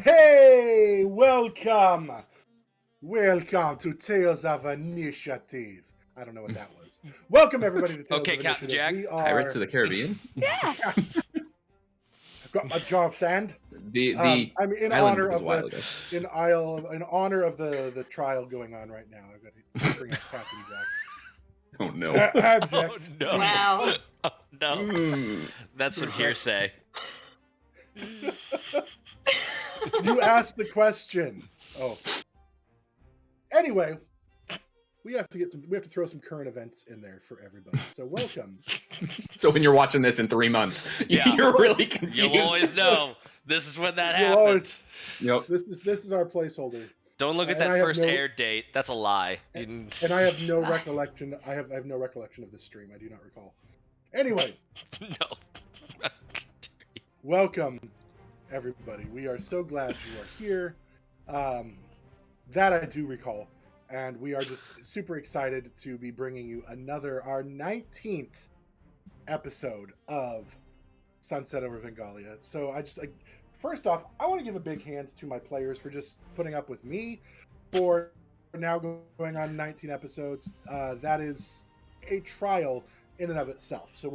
Hey, welcome! Welcome to Tales of Initiative. I don't know what that was. Welcome, everybody, to Tales Okay, of Captain Initiative. Jack. We Pirates are... of the Caribbean. Yeah. I've got my jar of sand. The I'm in island honor was of a while the... ago. In honor of the trial going on right now. I've got to bring up Captain Jack. Oh no. Abject. Oh, no. Wow. Oh, no. Mm. That's some There's that. hearsay. You asked the question. Oh. Anyway, we have to throw some current events in there for everybody. So welcome. So when you're watching this in 3 months, Yeah. you're really confused. You'll always know. This is when that You'll happens. always- Yep. This is our placeholder. Don't look at And I that have first no- air date. That's a lie. And I have no recollection. I have no recollection of this stream. I do not recall. Anyway, No. welcome everybody. We are so glad you are here. That I do recall, and we are just super excited to be bringing you our 19th episode of Sunset Over Vengalia. So first off, I want to give a big hand to my players for just putting up with me for now going on 19 episodes. That is a trial in and of itself. So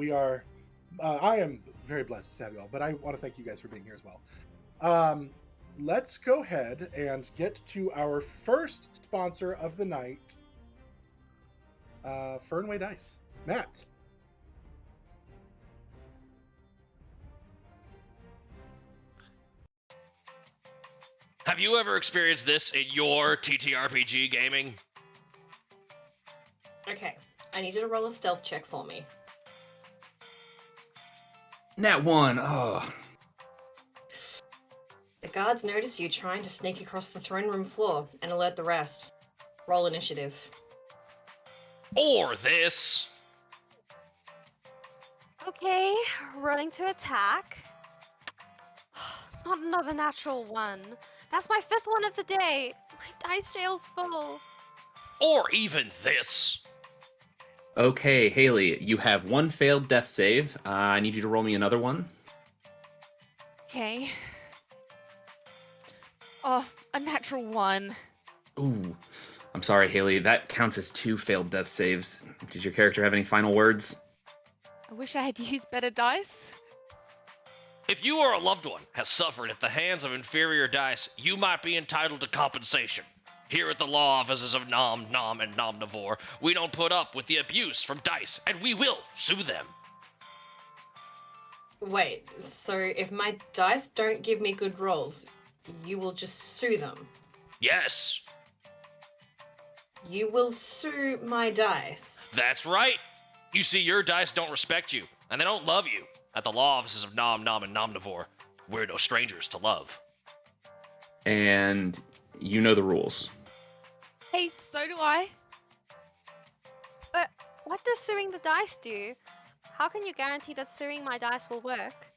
I am very blessed to have you all, but I want to thank you guys for being here as well. Let's go ahead and get to our first sponsor of the night, Fernway Dice. Matt. Have you ever experienced this in your TTRPG gaming? Okay, I need you to roll a stealth check for me. Nat 1. Oh. The guards notice you trying to sneak across the throne room floor and alert the rest. Roll initiative. Or this? Okay, rolling to attack. Not another natural one. That's my 5th one of the day. My dice jail's full. Or even this? Okay, Haley, you have 1 failed death save. I need you to roll me another one. Okay. Oh, a natural 1. Ooh. I'm sorry, Haley. That counts as 2 failed death saves. Did your character have any final words? I wish I had used better dice. If you or a loved one has suffered at the hands of inferior dice, you might be entitled to compensation. Here at the law offices of Nom Nom and Nomnivore, we don't put up with the abuse from dice, and we will sue them. Wait, so if my dice don't give me good rolls, you will just sue them? Yes, You will sue my dice? that's right. You see, your dice don't respect you, and they don't love you. At the law offices of Nom Nom and Nomnivore, we're no strangers to love. And you know the rules. Hey, so do I. But what does suing the dice do? How can you guarantee that suing my dice will work?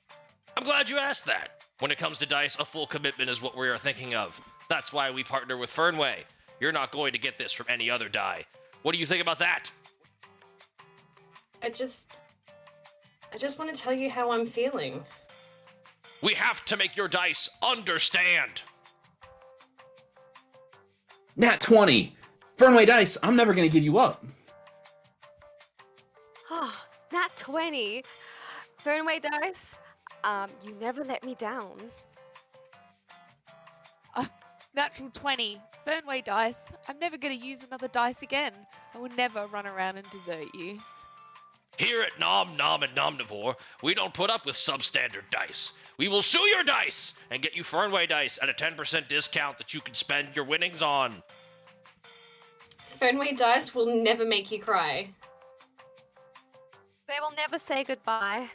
I'm glad you asked that. When it comes to dice, a full commitment is what we are thinking of. That's why we partner with Fernway. You're not going to get this from any other die. What do you think about that? I just want to tell you how I'm feeling. We have to make your dice understand. Nat 20. Fernway Dice, I'm never going to give you up. Nat 20. Fernway dice. You never let me down. Natural 20. Fernway dice. I'm never going to use another dice again. I will never run around and desert you. Here at Nom Nom and Nomnivore, we don't put up with substandard dice. We will sue your dice and get you Fernway dice at a 10% discount that you can spend your winnings on. Fernway dice will never make you cry. They will never say goodbye.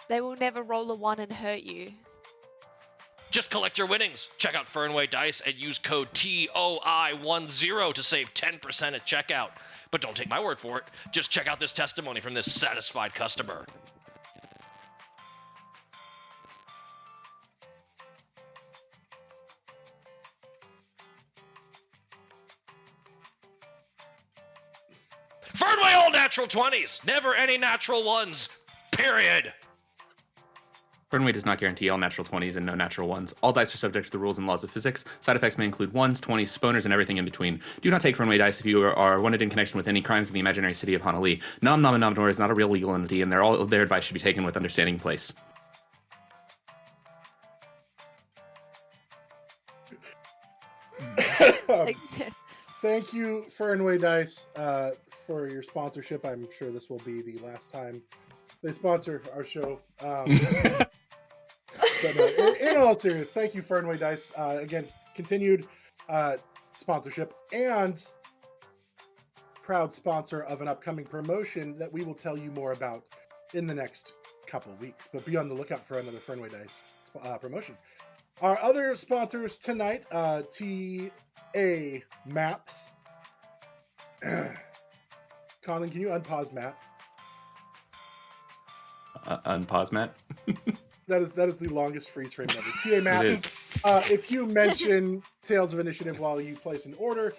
They will never roll a 1 and hurt you. Just collect your winnings. Check out Fernway Dice and use code TOI10 to save 10% at checkout. But don't take my word for it. Just check out this testimony from this satisfied customer. Fernway all natural 20s. Never any natural ones. Period. Fernway does not guarantee all natural 20s and no natural 1s. All dice are subject to the rules and laws of physics. Side effects may include 1s, 20s, sponers, and everything in between. Do not take Fernway dice if you are wanted in connection with any crimes in the imaginary city of Honolulu. Nom Nom and Nom Nor is not a real legal entity, and all their advice should be taken with understanding in place. Thank you, Fernway Dice, for your sponsorship. I'm sure this will be the last time they sponsor our show. But no, in all seriousness, thank you, Fernway Dice. Again, continued sponsorship and proud sponsor of an upcoming promotion that we will tell you more about in the next couple of weeks. But be on the lookout for another Fernway Dice promotion. Our other sponsors tonight, TA Maps. Colin, can you unpause Matt? Unpause, Matt. That is the longest freeze frame ever. TA Maps. If you mention Tales of Initiative while you place an order,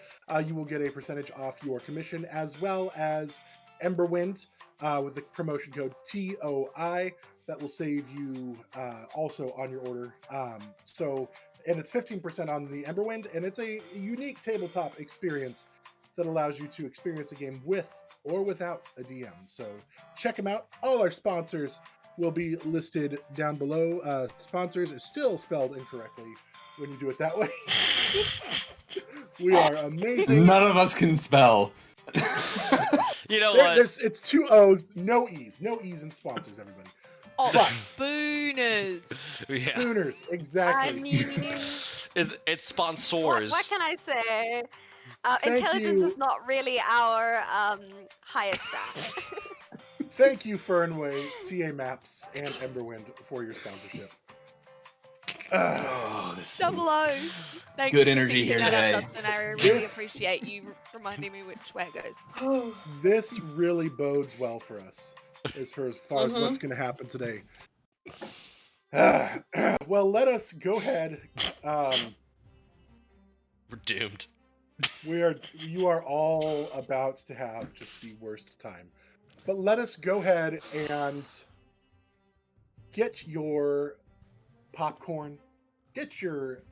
you will get a percentage off your commission, as well as Emberwind with the promotion code TOI. That will save you also on your order. And it's 15% on the Emberwind, and it's a unique tabletop experience that allows you to experience a game with or without a DM. So check them out. All our sponsors will be listed down below. Sponsors is still spelled incorrectly when you do it that way. We are amazing. None of us can spell. You know what? It's 2 O's, no E's. No E's in sponsors, everybody. Oh, But spooners. Yeah. Spooners, exactly. I mean, It's sponsors. what can I say? Thank Intelligence you. is not really our highest stat. Thank you, Fernway, TA Maps, and Emberwind for your sponsorship. Oh, this Double O. Thank Good you for energy thinking here that up, today. Dustin. I really This- appreciate you reminding me which way it goes. This really bodes well for us as far as what's going to happen today. Well, let us go ahead. We're doomed. You are all about to have just the worst time. But let us go ahead and get your popcorn, get your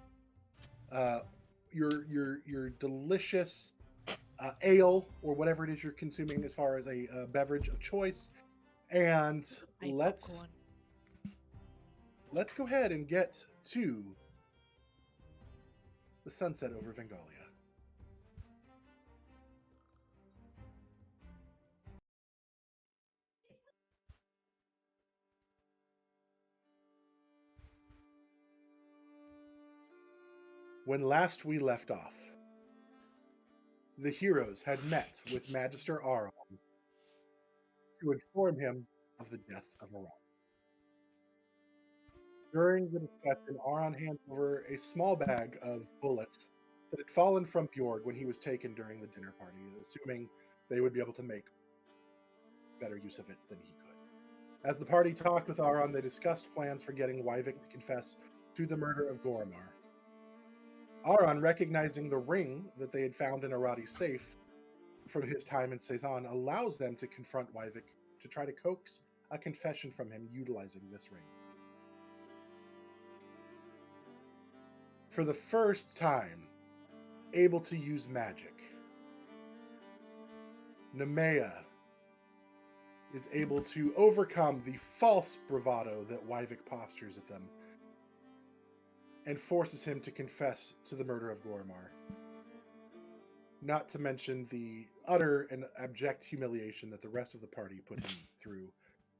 delicious ale or whatever it is you're consuming as far as a beverage of choice, and let's go ahead and get to the sunset over Vengalia. When last we left off, the heroes had met with Magister H.E.R.O.E. to inform him of the death of H.E.R.O.E. During the discussion, Aron handed over a small bag of bullets that had fallen from Bjorg when he was taken during the dinner party, assuming they would be able to make better use of it than he could. As the party talked with Aron, they discussed plans for getting Wyvik to confess to the murder of Goromar. Aron, recognizing the ring that they had found in Arati's safe from his time in Cezanne, allows them to confront Wyvik to try to coax a confession from him utilizing this ring. For the first time, able to use magic, Nemea is able to overcome the false bravado that Wyvik postures at them and forces him to confess to the murder of Goromar. Not to mention the utter and abject humiliation that the rest of the party put him through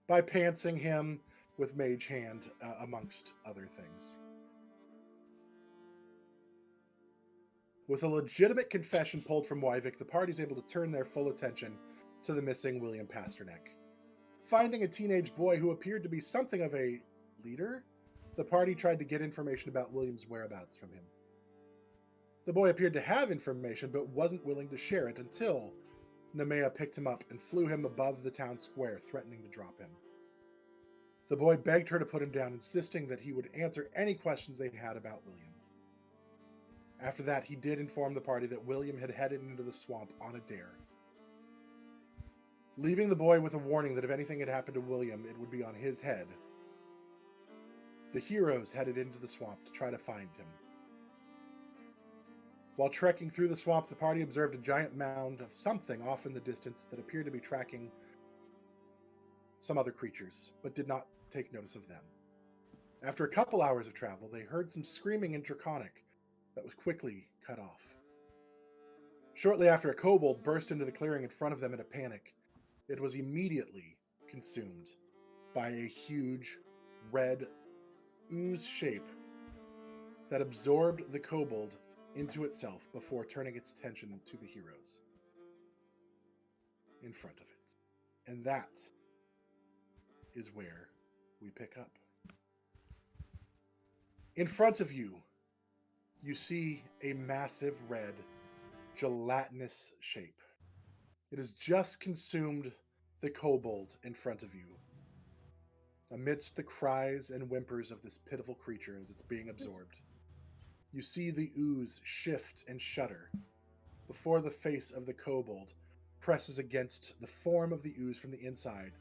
by pantsing him with Mage Hand, amongst other things. With a legitimate confession pulled from Wyvik, the party is able to turn their full attention to the missing William Pasternak. Finding a teenage boy who appeared to be something of a leader, the party tried to get information about William's whereabouts from him. The boy appeared to have information, but wasn't willing to share it until Nemea picked him up and flew him above the town square, threatening to drop him. The boy begged her to put him down, insisting that he would answer any questions they had about William. After that, he did inform the party that William had headed into the swamp on a dare, leaving the boy with a warning that if anything had happened to William, it would be on his head. The heroes headed into the swamp to try to find him. While trekking through the swamp, the party observed a giant mound of something off in the distance that appeared to be tracking some other creatures, but did not take notice of them. After a couple hours of travel, they heard some screaming in Draconic that was quickly cut off. Shortly after, a kobold burst into the clearing in front of them in a panic. It was immediately consumed by a huge red ooze shape that absorbed the kobold into itself before turning its attention to the heroes in front of it. And that is where we pick up. In front of you, you see a massive red gelatinous shape. It has just consumed the kobold in front of you. Amidst the cries and whimpers of this pitiful creature as it's being absorbed, you see the ooze shift and shudder before the face of the kobold presses against the form of the ooze from the inside.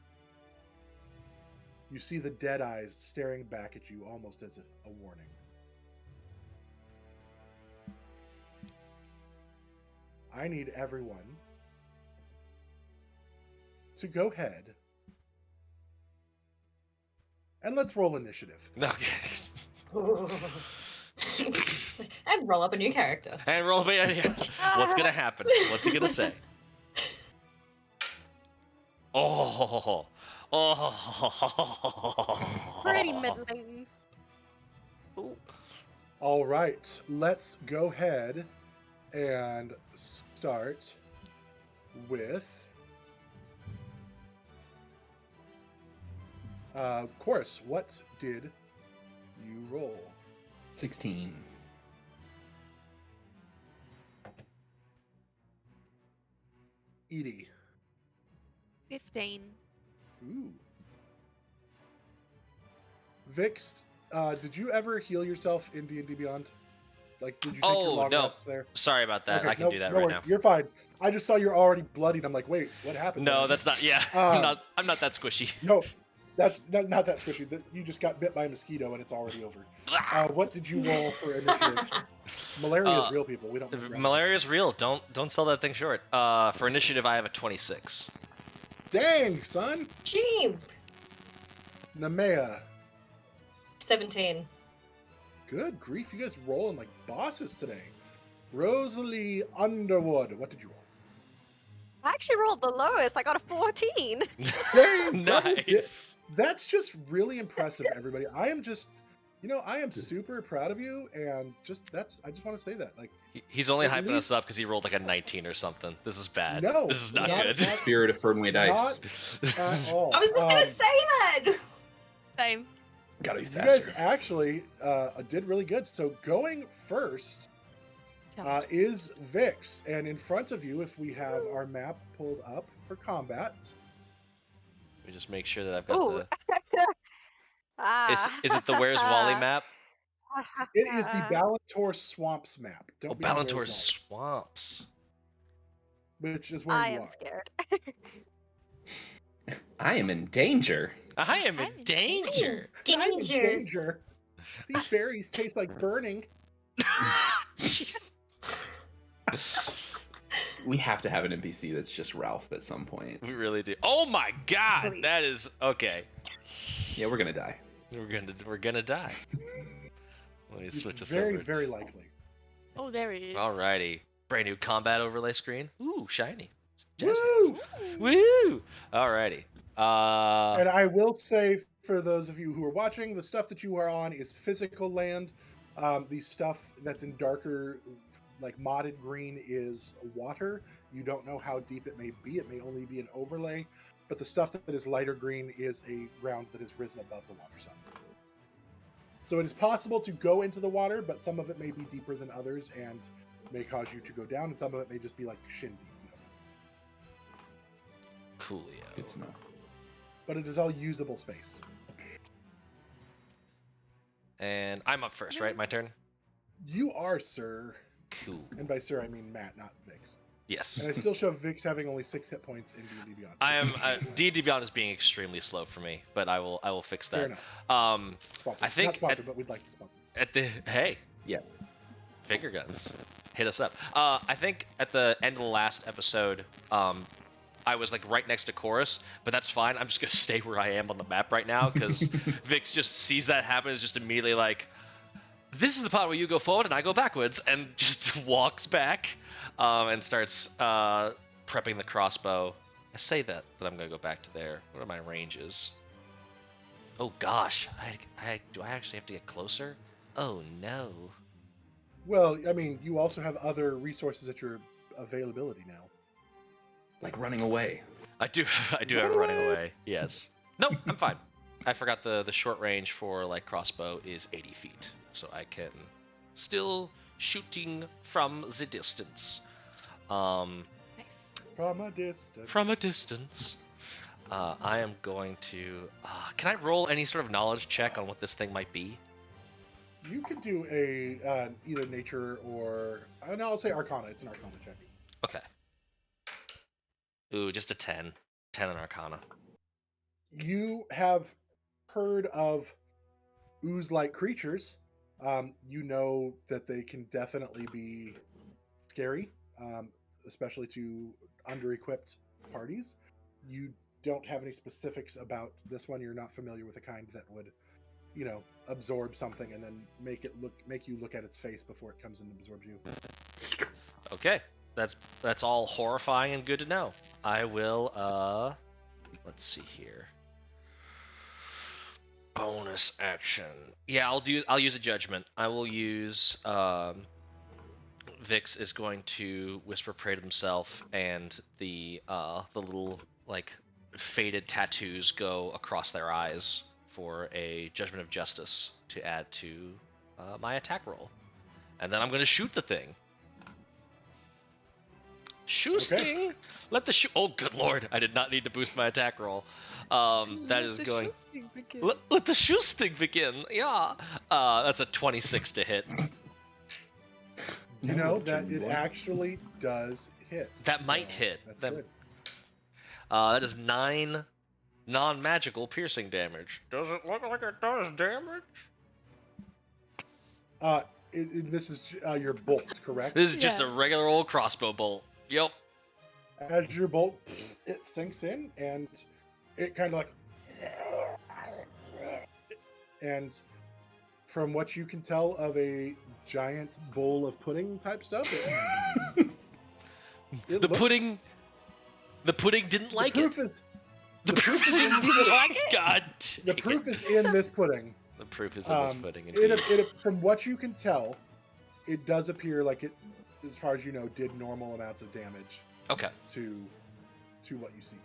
You see the dead eyes staring back at you almost as a warning. I need everyone to go ahead and let's roll initiative. Okay. And roll up a new character. And roll me. What's gonna happen? What's he gonna say? Oh. Pretty middling. Ooh. All right, let's go ahead and start with Chorus. What did you roll? 16. Edie. 15. Ooh. Vix, did you ever heal yourself in D&D Beyond? Like, did you take your long no. rest there? Sorry about that. Okay, I can do that no right worries. now. You're fine. I just saw you're already bloodied. I'm like, wait, what happened? No, there? that's not. Yeah, Um, I'm not that squishy. No, that's not that squishy. You just got bit by a mosquito and it's already over. What did you roll for initiative? Malaria is real, people. We don't. Malaria is real. Don't sell that thing short. For initiative, I have a 26. Dang, son. Gee, Nemea. 17. Good grief, you guys rolling like bosses today. Rosalie Underwood. What did you roll? I actually rolled the lowest. I got a 14. Dang, Nice. That's just really impressive, everybody. I am just, I am super proud of you, and I just want to say that. Like, He's only At hyping least- us up because he rolled like a 19 or something. This is bad. No, This is not not good. The spirit of Fernway Dice. not at all. I was just gonna say that! Same. Gotta be You faster. guys actually did really good. So going first is Vix, and in front of you, if we have our map pulled up for combat, Let me just make sure that I've got Ooh. Is it the Where's Wally map? it is the Balantor Swamps map. Oh, Don't be on Where's Balantor's Wally, swamps. which is where I you am are. scared. I am in danger. I am in I'm in danger. I'm in Danger! danger. These berries taste like burning. Jeez. We have to have an NPC that's just Ralph at some point. We really do. Oh my god, Wait. that is okay. Yeah, we're gonna die. We're gonna die. Let me It's switch us very, over. very likely. Oh, there he is. Alrighty, brand new combat overlay screen. Ooh, shiny. Woo! Woo! Alrighty. And I will say, for those of you who are watching, the stuff that you are on is physical land. The stuff that's in darker, like modded green, is water. You don't know how deep it may be. It may only be an overlay. But the stuff that is lighter green is a ground that has risen above the water sun. So it is possible to go into the water, but some of it may be deeper than others and may cause you to go down, and some of it may just be like shin deep. You don't know. Coolio. Good to know. But it is all usable space. And I'm up first, right? My turn. You are, sir. Cool. And by sir, I mean Matt, not Vix. Yes. And I still show Vix having only 6 hit points in D&D Beyond. I am D&D Beyond is being extremely slow for me, but I will fix Fair that. enough. Sponsored. I think Not sponsored, but we'd like to sponsor. at the Yeah. finger guns, hit us up. I think at the end of the last episode, I was like right next to Chorus, but that's fine. I'm just gonna stay where I am on the map right now because Vix just sees that happen, is just immediately like, "This is the part where you go forward and I go backwards," and just walks back, and starts prepping the crossbow. I say that I'm gonna go back to there. What are my ranges? Oh gosh, do I actually have to get closer? Oh no. Well, I mean, you also have other resources at your availability now. Like running away. I do have running away. Yes. Nope, I'm fine. I forgot the short range for like crossbow is 80 feet, so I can still shooting from the distance. Nice. From a distance. From a distance. I am going to. Can I roll any sort of knowledge check on what this thing might be? You could do a either nature or no, I'll say Arcana. It's an Arcana check. Okay. Ooh, just a 10. 10 in Arcana. You have heard of ooze-like creatures. You know that they can definitely be scary, especially to under-equipped parties. You don't have any specifics about this one. You're not familiar with a kind that would, absorb something and then make you look at its face before it comes and absorbs you. Okay. That's all horrifying and good to know. I will let's see here. Bonus action. Yeah, I'll use a judgment. I will use Vix is going to whisper pray to himself, and the little like faded tattoos go across their eyes for a judgment of justice to add to my attack roll. And then I'm going to shoot the thing. Shoosting! Okay. Let the shoot. Oh, good lord! I did not need to boost my attack roll. That is going. Let the shoosting begin. Yeah. That's a 26 to hit. You know that it actually does hit. That might hit. That's good. That is 9 non-magical piercing damage. Does it look like it does damage? This is your bolt, correct? This is just Yeah. a regular old crossbow bolt. Yep. As your bolt, it sinks in, and it kind of like, and from what you can tell of a giant bowl of pudding type stuff, The pudding didn't like it. The proof is in God. The proof is in this pudding. The proof is in this pudding. Indeed. From what you can tell, it does appear like it, as far as you know, did normal amounts of damage. Okay. To what you see.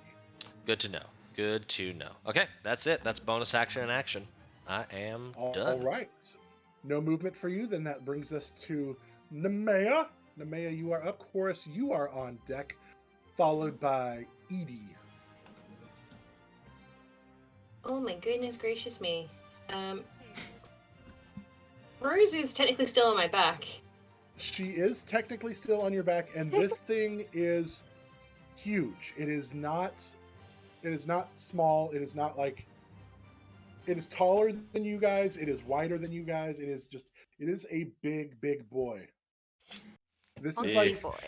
Good to know. Good to know. Okay, that's it. That's bonus action and action. I am done. All right. No movement for you. Then that brings us to Nemea. Nemea, you are up. Chorus, you are on deck, followed by Edie. Oh my goodness gracious me. Rose is technically still on my back. She is technically still on your back, and this thing is huge. It is not small. It is not like, it is taller than you guys. It is wider than you guys. It is a big boy. This is Big like boy.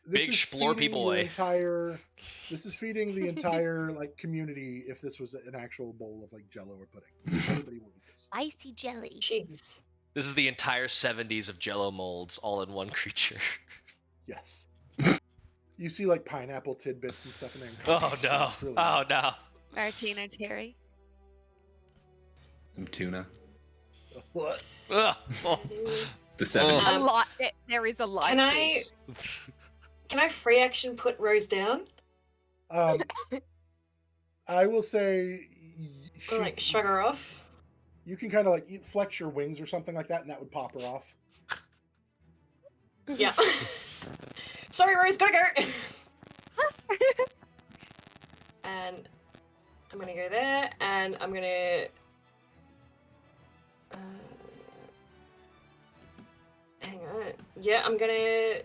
this Big is splorpy feeding boy. This is feeding the entire like community if this was an actual bowl of like Jello or pudding. Everybody will eat this. Icy jelly. Jeez. This is the entire 70s of Jello molds all in one creature. Yes. You see like pineapple tidbits and stuff in there. Oh no. It's really Oh no. Maraschino cherry. Some tuna. What? Ugh. Oh. The 70s. Um, A lot. There is a lot. Can I free action put Rose down? I will say Or like shrug her off? you can kind of like flex your wings or something like that, and that would pop her off. Yeah. Sorry, Rose, gotta go! And I'm gonna go there, and I'm gonna... hang on. Yeah, I'm gonna...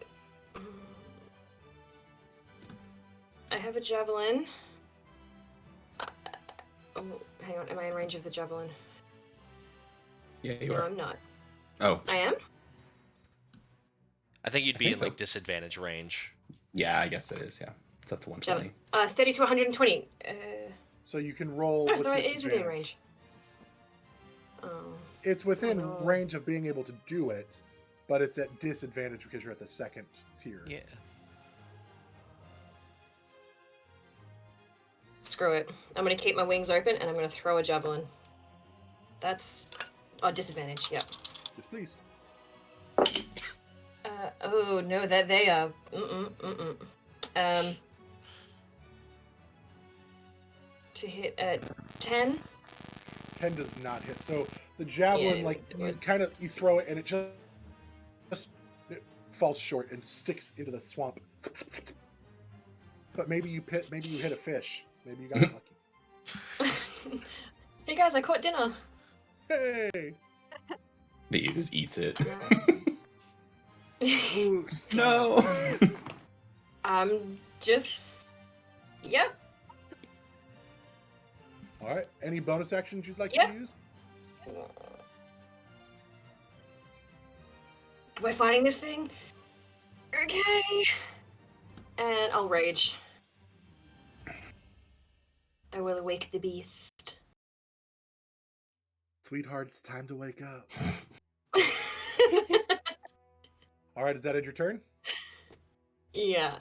I have a javelin. Oh, hang on. Am I in range of the javelin? Yeah, you No, are. I'm not. Oh, I am? I think you'd be think in so. like disadvantage range. yeah, I guess it is. Yeah, it's up to 120. 30 to 120. So you can roll. No, with so it is within disadvantage. range. Oh. It's within no. range of being able to do it, but it's at disadvantage because you're at the second tier. Yeah. Screw it. I'm gonna keep my wings open and I'm gonna throw a javelin. That's disadvantage. Yep. Yes, please. Oh no, that they are. To hit at 10. 10 does not hit. So the javelin, Yeah, like it- you throw it and it just it falls short and sticks into the swamp. But maybe you hit a fish. Maybe you got lucky. Hey guys, I caught dinner. Hey! The ooze eats it. Ooh, No. Just. Yep. All right. Any bonus actions you'd like Yep. to use? We're fighting this thing. Okay. And I'll rage. I will awake the beast. Sweetheart, it's time to wake up. All right, is that your turn? Yeah.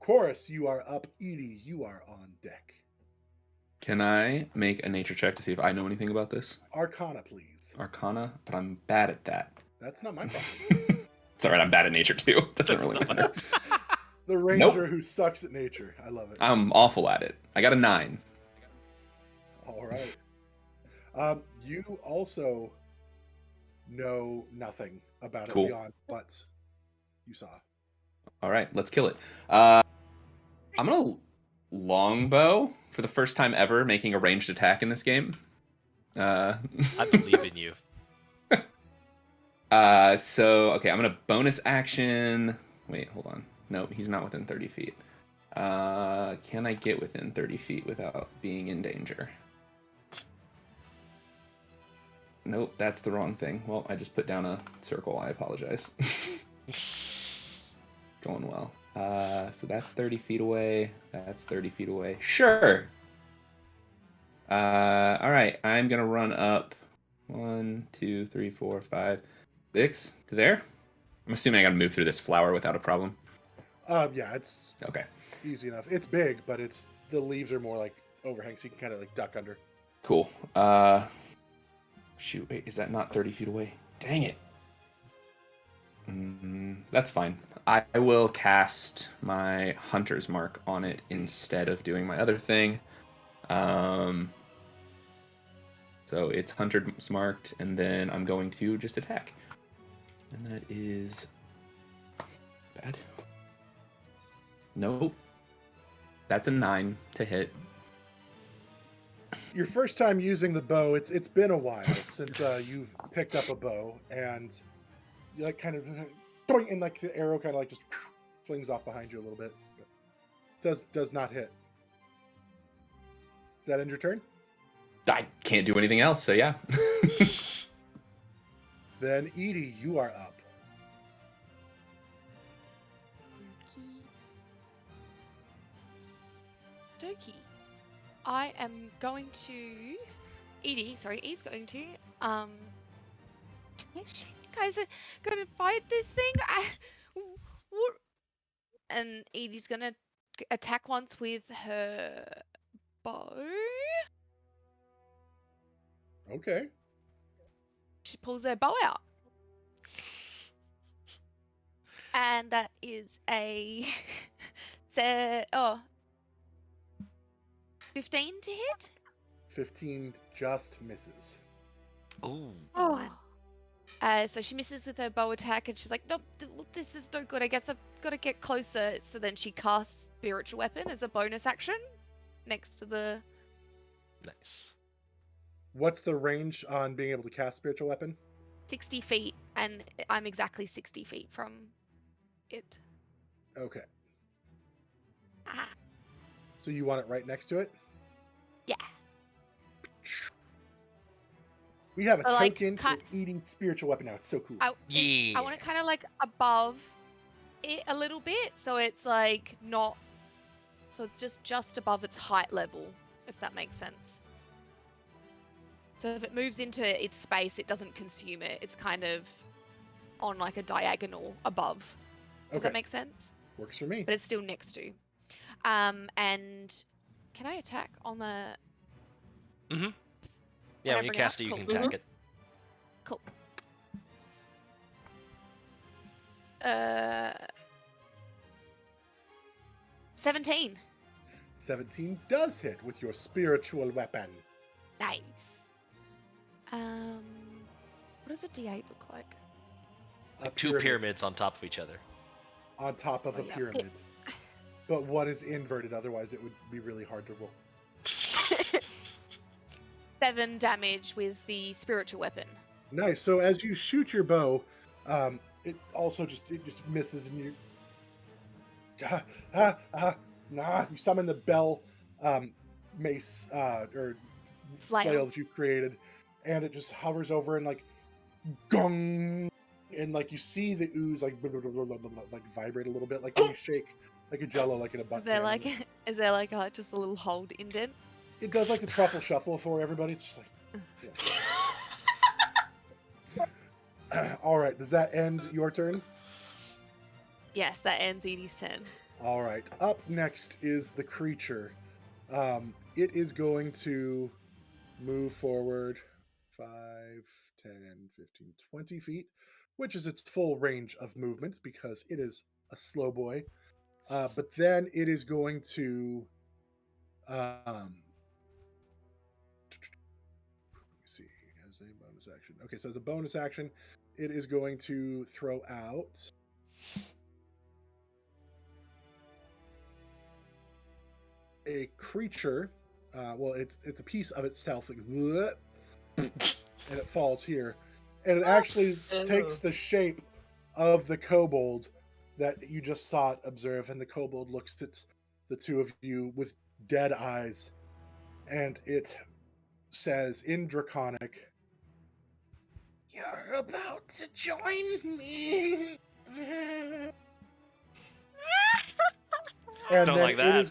Chorus, you are up. Edie, you are on deck. Can I make a nature check to see if I know anything about this? Arcana, please. Arcana, but I'm bad at that. That's not my problem. It's alright, I'm bad at nature too. Doesn't really matter. The ranger who sucks at nature. I love it. I'm awful at it. I got a 9. All right. You also know nothing about Cool. it beyond what you saw. Alright, let's kill it. I'm gonna longbow for the first time ever making a ranged attack in this game. I believe in you. Okay, I'm gonna bonus action. Wait, hold on. Nope, he's not within 30 feet. Can I get within 30 feet without being in danger? Nope, that's the wrong thing. Well, I just put down a circle. I apologize. Going well. So that's 30 feet away. That's 30 feet away. Sure. All right, I'm gonna run up 1, 2, 3, 4, 5, 6 to there. I'm assuming I gotta move through this flower without a problem. Yeah, it's Okay. easy enough. It's big, but the leaves are more like overhang, so you can kind of like duck under. Cool. Shoot, wait, is that not 30 feet away? Dang it. That's fine. I will cast my hunter's mark on it instead of doing my other thing. So it's hunter's marked, and then I'm going to just attack. And that is bad. Nope. That's a 9 to hit. Your first time using the bow, it's been a while since you've picked up a bow, and you like kind of boing, and like the arrow kind of like just flings off behind you a little bit. Does not hit. Does that end your turn? I can't do anything else, so yeah. Then Edie, you are up. Doki. I am going to. Edie's going to. You guys are gonna fight this thing? What? And Edie's gonna attack once with her bow. Okay. She pulls her bow out. And that is a 15 to hit. 15 just misses. Ooh. Oh. So she misses with her bow attack, and she's like, "Nope, this is no good. I guess I've got to get closer." So then she casts spiritual weapon as a bonus action next to the. Nice. What's the range on being able to cast spiritual weapon? 60 feet, and I'm exactly 60 feet from it. Okay. Ah. So you want it right next to it? Yeah. We have a But, like, token for eating spiritual weapon now. It's so cool. I Yeah. want it kind of like above it a little bit, so it's like not. So it's just above its height level, if that makes sense. So if it moves into its space, it doesn't consume it. It's kind of on like a diagonal above. Does that make sense? Works for me. But it's still next to. And can I attack on the? Mm-hmm. Yeah, when you bring it up? cast it, you Cool. can attack it. Cool. 17. 17 does hit with your spiritual weapon. Nice. What does a D8 look like? Like two pyramids on top of each other. On top of a yeah. pyramid. But one is inverted, otherwise it would be really hard to roll. 7 damage with the spiritual weapon. Nice. So as you shoot your bow, it also just misses, and you you summon the bell mace or flail that you created, and it just hovers over and like gong, and like you see the ooze like vibrate a little bit, like when you shake like a jello, like in a butt. Is there like just a little hold indent? It does like the truffle shuffle for everybody. It's just like. Yeah. All right. Does that end your turn? Yes, that ends Edie's turn. All right. Up next is the creature. It is going to move forward 5, 10, 15, 20 feet, which is its full range of movement because it is a slow boy. But then it is going to. Let me see. As a bonus action. Okay, so as a bonus action, it is going to throw out. A creature, well, it's a piece of itself, like, and it falls here, and it actually takes the shape of the kobold that you just saw it observe, and the kobold looks at the two of you with dead eyes, and it says in Draconic, "You're about to join me." And Don't then like that. it is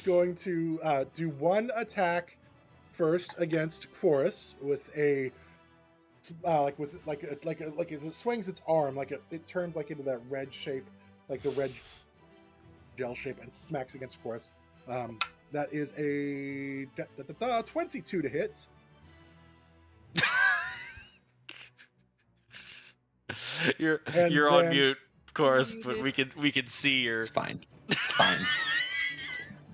going to do one attack first against H.E.R.O.E.S with a like as it swings its arm, it turns like into that red shape, like the red gel shape, and smacks against H.E.R.O.E.S. That is a 22 to hit. You're on mute, of course, but we can see your. It's fine. It's fine.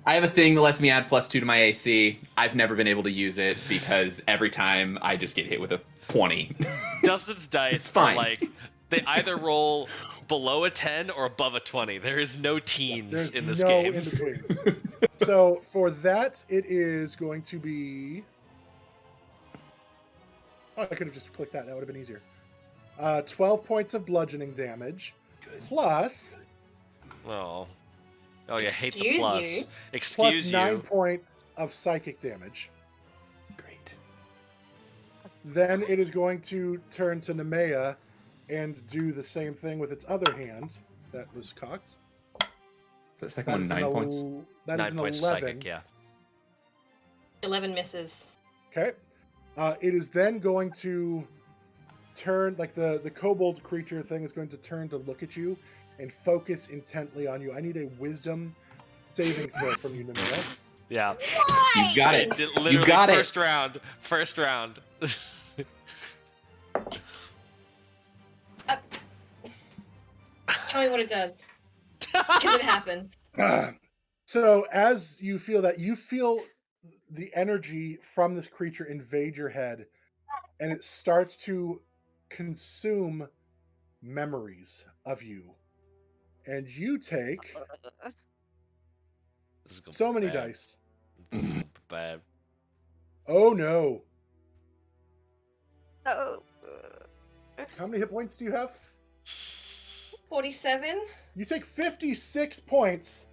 I have a thing that lets me add +2 to my AC. I've never been able to use it because every time I just get hit with a 20. Dustin's dice are like they either roll below a 10 or above a 20. There is no teens in this game. In between. So for that, it is going to be. Oh, I could have just clicked that. That would have been easier. 12 points of bludgeoning damage, plus. Oh, you hate the Excuse plus. you. Excuse plus you. 9 points of psychic damage. Great. Then it is going to turn to Nemea and do the same thing with its other hand that was cocked. Is that second one 9 points? That 9 is an points 11. psychic, yeah. 11 misses. Okay. It is then going to turn, like the kobold creature thing is going to turn to look at you and focus intently on you. I need a wisdom saving throw from you, Nemea. Yeah. You got it. Literally You got first it. round. First round. Tell me what it does. Because it happens. So as you feel that, you feel the energy from this creature invade your head, and it starts to consume memories of you. And you take This is gonna so be many bad. dice. This is gonna be bad. Oh no. Oh. How many hit points do you have? 47? You take 56 points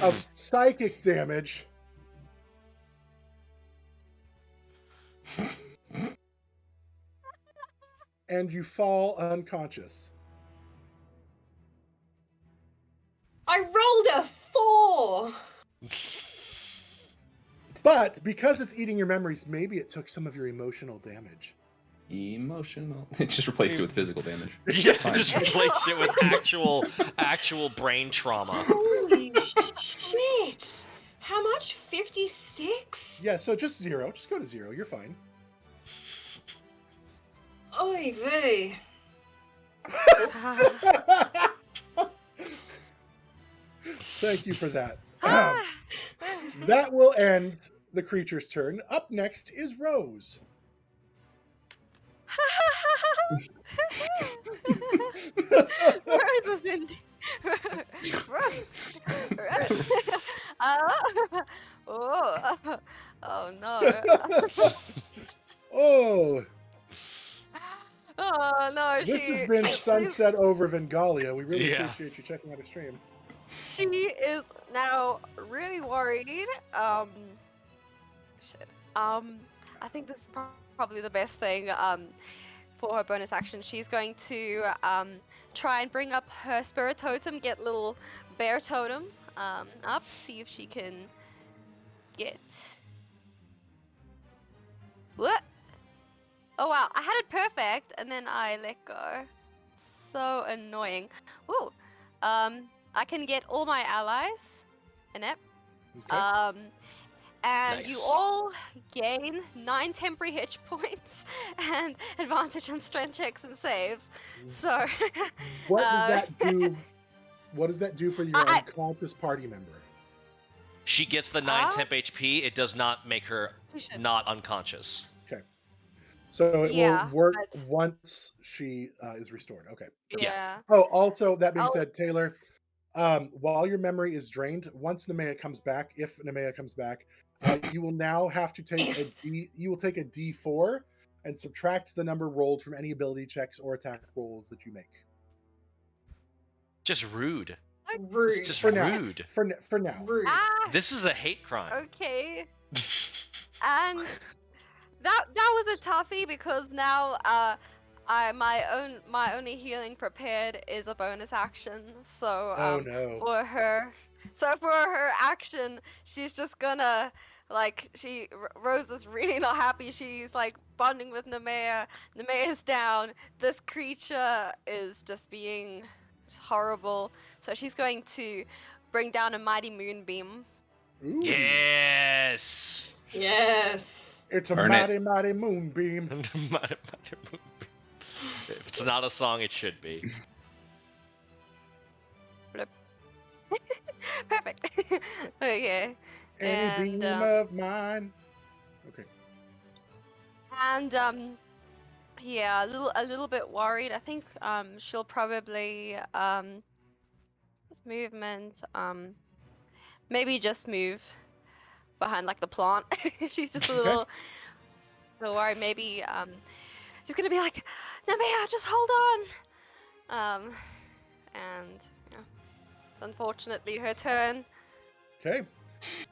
of psychic damage. And you fall unconscious. I rolled a 4. But because it's eating your memories, maybe it took some of your emotional damage. Emotional. It just replaced it with physical damage. Just, Fine. just replaced it with actual brain trauma. Holy shit! How much? 56? Yeah, so just 0. Just go to 0. You're fine. Oy vey. Thank you for that. That will end the creature's turn. Up next is Rose. Rose is in. Rose. Oh. Oh no. Oh, Oh no. this has been Sunset over Vengalia. We really Yeah. appreciate you checking out our stream. She is now really worried. Shit. I think this is probably the best thing. For her bonus action, she's going to try and bring up her spirit totem, get little bear totem up, see if she can get. What? Oh wow! I had it perfect, and then I let go. So annoying. Ooh. I can get all my allies in it. Okay. And you Nice. all gain 9 temporary hit points and advantage on strength checks and saves. So, What does that do? What does that do for your I- unconscious party member? She gets the 9 temp HP. It does not make her she should. not unconscious. So it Yeah, will work but- once she is restored. Okay. Yeah. Oh, also, that being I'll- said, Taylor, while your memory is drained, once Nemea comes back, if Nemea comes back, you will now have to take a D. You will take a D4 and subtract the number rolled from any ability checks or attack rolls that you make. Just rude. Rude. It's just For now. rude. For now. Rude. Ah, This is a hate crime. okay. And that was a toughie because now my only healing prepared is a bonus action. So Oh no. for her action, she's just gonna Rose is really not happy. She's like bonding with Nemea. Nemea's down. This creature is just being just horrible. So she's going to bring down a mighty moonbeam. Ooh. Yes. Yes. It's a Burn it. mighty moonbeam. If it's not a song, it should be. Perfect. Okay. Any And, beam of mine. Okay. And yeah, a little bit worried. I think she'll probably movement maybe just move behind like the plant. She's just a little worried. Maybe she's gonna be like, Nemea, just hold on. And yeah, it's unfortunately her turn. Okay.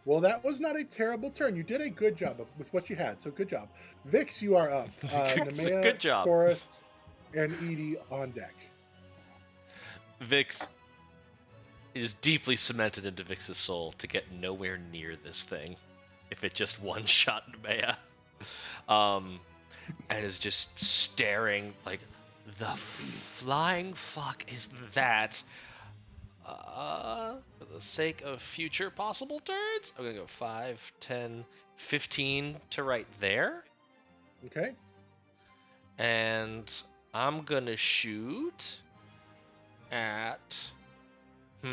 Well, that was not a terrible turn. You did a good job with what you had, so good job. Vix, you are up. Nemea, Good job. Chorus, and Edie on deck. Vix is deeply cemented into Vix's soul to get nowhere near this thing. If it just one-shot Nemea. And is just staring like, the flying fuck is that? For the sake of future possible turns, I'm gonna go 5, 10, 15 to right there. Okay. And I'm gonna shoot at... I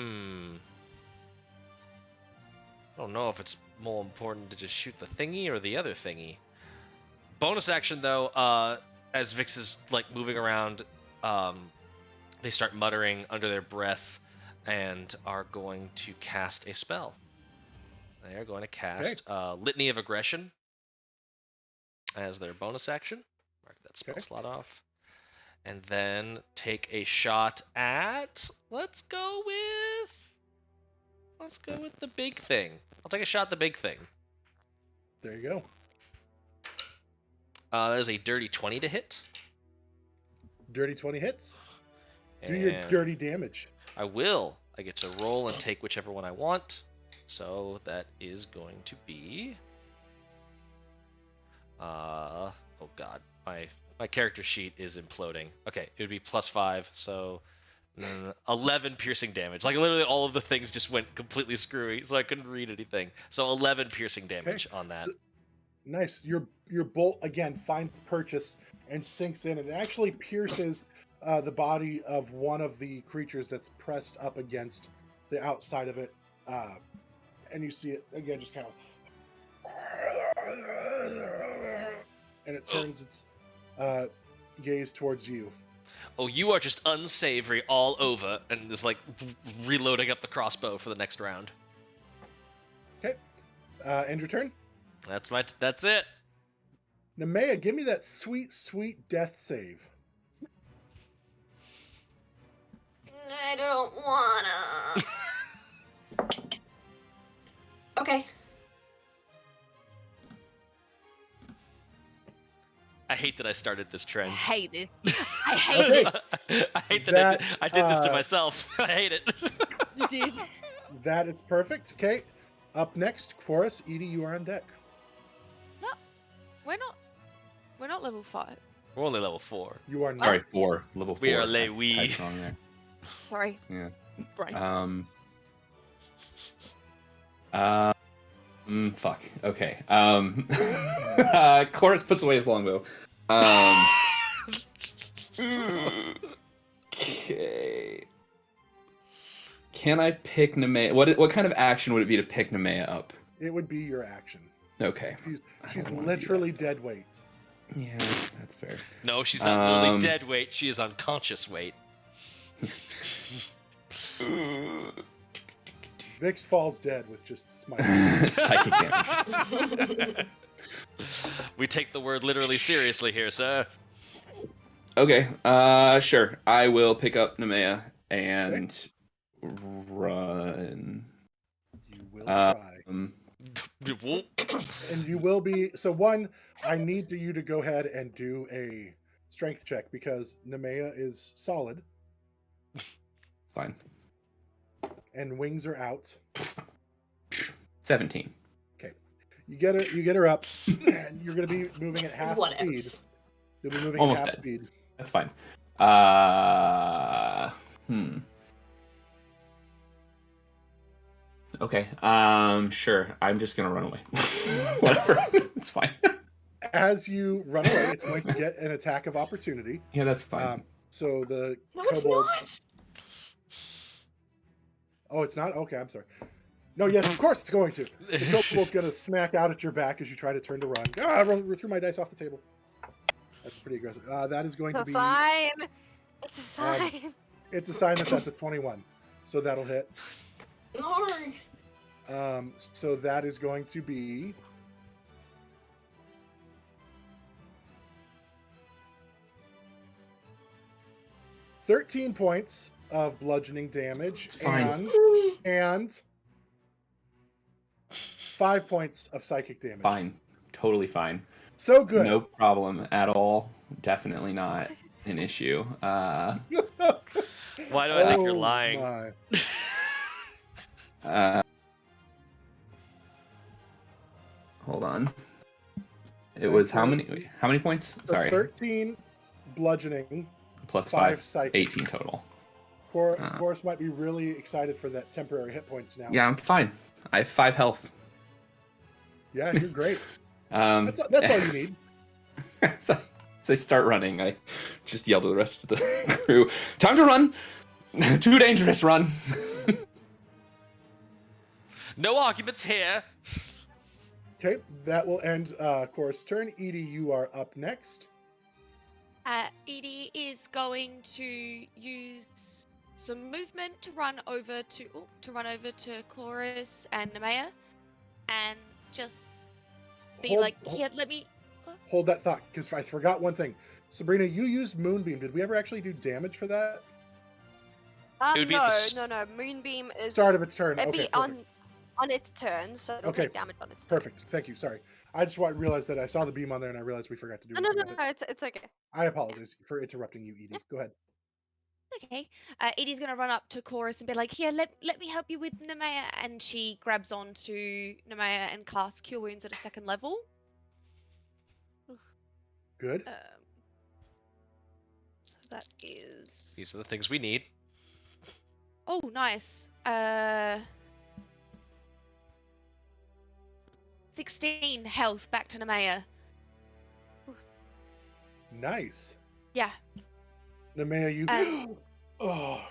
don't know if it's more important to just shoot the thingy or the other thingy. Bonus action though, as Vix is like moving around, they start muttering under their breath and are going to cast a spell. They are going to cast Litany of Aggression as their bonus action. Mark that spell slot off. And then take a shot at, let's go with Let's go with the big thing. I'll take a shot at the big thing. There you go. That is a dirty 20 to hit. Dirty 20 hits. Do And your dirty damage. I will. I get to roll and take whichever one I want. So that is going to be... oh god. My character sheet is imploding. Okay, it would be +5, so 11 piercing damage. Like literally all of the things just went completely screwy, so I couldn't read anything. So 11 piercing damage on that. So, nice. Your bolt again finds purchase and sinks in, and it actually pierces the body of one of the creatures that's pressed up against the outside of it, and you see it again, just kind of, and it turns its gaze towards you. Oh, you are just unsavory all over, and is like reloading up the crossbow for the next round. Okay, end your turn. That's it. Nemea, give me that sweet, sweet death save. I don't wanna. Okay. I hate that I started this I trend. hate this. I hate Okay. this. I hate that I did this to uh, myself. I hate it. You did. That is perfect. Okay, up next, Chorus. Edie, you are on deck. No, we're not level 5. We're only level 4. You are not. Sorry, 4. Level 4. We are les I oui. typed wrong there. Sorry. Yeah. Brain. Fuck. Okay. Chorus puts away his longbow. Okay. Can I pick Nemea? What kind of action would it be to pick Nemea up? It would be your action. Okay. She's don't wanna do literally dead weight. Yeah, that's fair. No, she's not only dead weight, she is unconscious weight. Vix falls dead with just smite. Psychic damage. We take the word literally seriously here, sir. Okay. Sure. I will pick up Nemea and run. You will try. Whoop. And you will be. So, one, I need you to go ahead and do a strength check because Nemea is solid Fine. and wings are out. 17. You get her up, and you're going to be moving at half What speed. else? You'll be moving Almost at half dead. speed. That's fine. Okay. Sure. I'm just gonna run away. Whatever. It's fine. As you run away, it's going to get an attack of opportunity. Yeah, that's fine. So the No, it's kobold. not. Oh, it's not? Okay, I'm sorry. No, yes, of course it's going to. The kobold's going to smack out at your back as you try to turn to run. Ah, I threw my dice off the table. That's pretty aggressive. That is going to It's a be... sign. It's a sign. It's a sign that that's a 21. So that'll hit. No. So that is going to be... $13 points of bludgeoning damage. It's fine. And 5 points of psychic damage. Fine. Totally fine. So good. No problem at all. Definitely not an issue. Why do I think you're lying? My. Hold on. It was how many points? So Sorry. 13 bludgeoning, Plus 5 5. psychic. 18 total. Chorus might be really excited for that temporary hit points now. Yeah, I'm fine. I have 5 health. Yeah, you're great. That's That's all you need. So I start running. I just yell to the rest of the crew, "Time to run! Too dangerous, run!" No arguments here. Okay, that will end Chorus' turn. Edie, you are up next. Edie is going to use some movement to run over to Chorus and Nemea, and just be here. Let me. Hold that thought, because I forgot one thing. Sabrina, you used Moonbeam. Did we ever actually do damage for that? It would be at the No. Moonbeam is Start of its turn. it'd Okay, be perfect. on its turn, so it'll Okay, take damage on its turn. Perfect. Thank you. Sorry. I just realized that I saw the beam on there and I realized we forgot to do No, anything with it. it's okay. I apologize for interrupting you, Edie. Go ahead. Okay. Edie's gonna run up to Chorus and be like, "Here, let me help you with Nemea," and she grabs onto Nemea and casts Cure Wounds at a 2nd level. Good. So that is. These are the things we need. Oh, nice. 16 health back to Nemea. Nice. Yeah. Nemea, you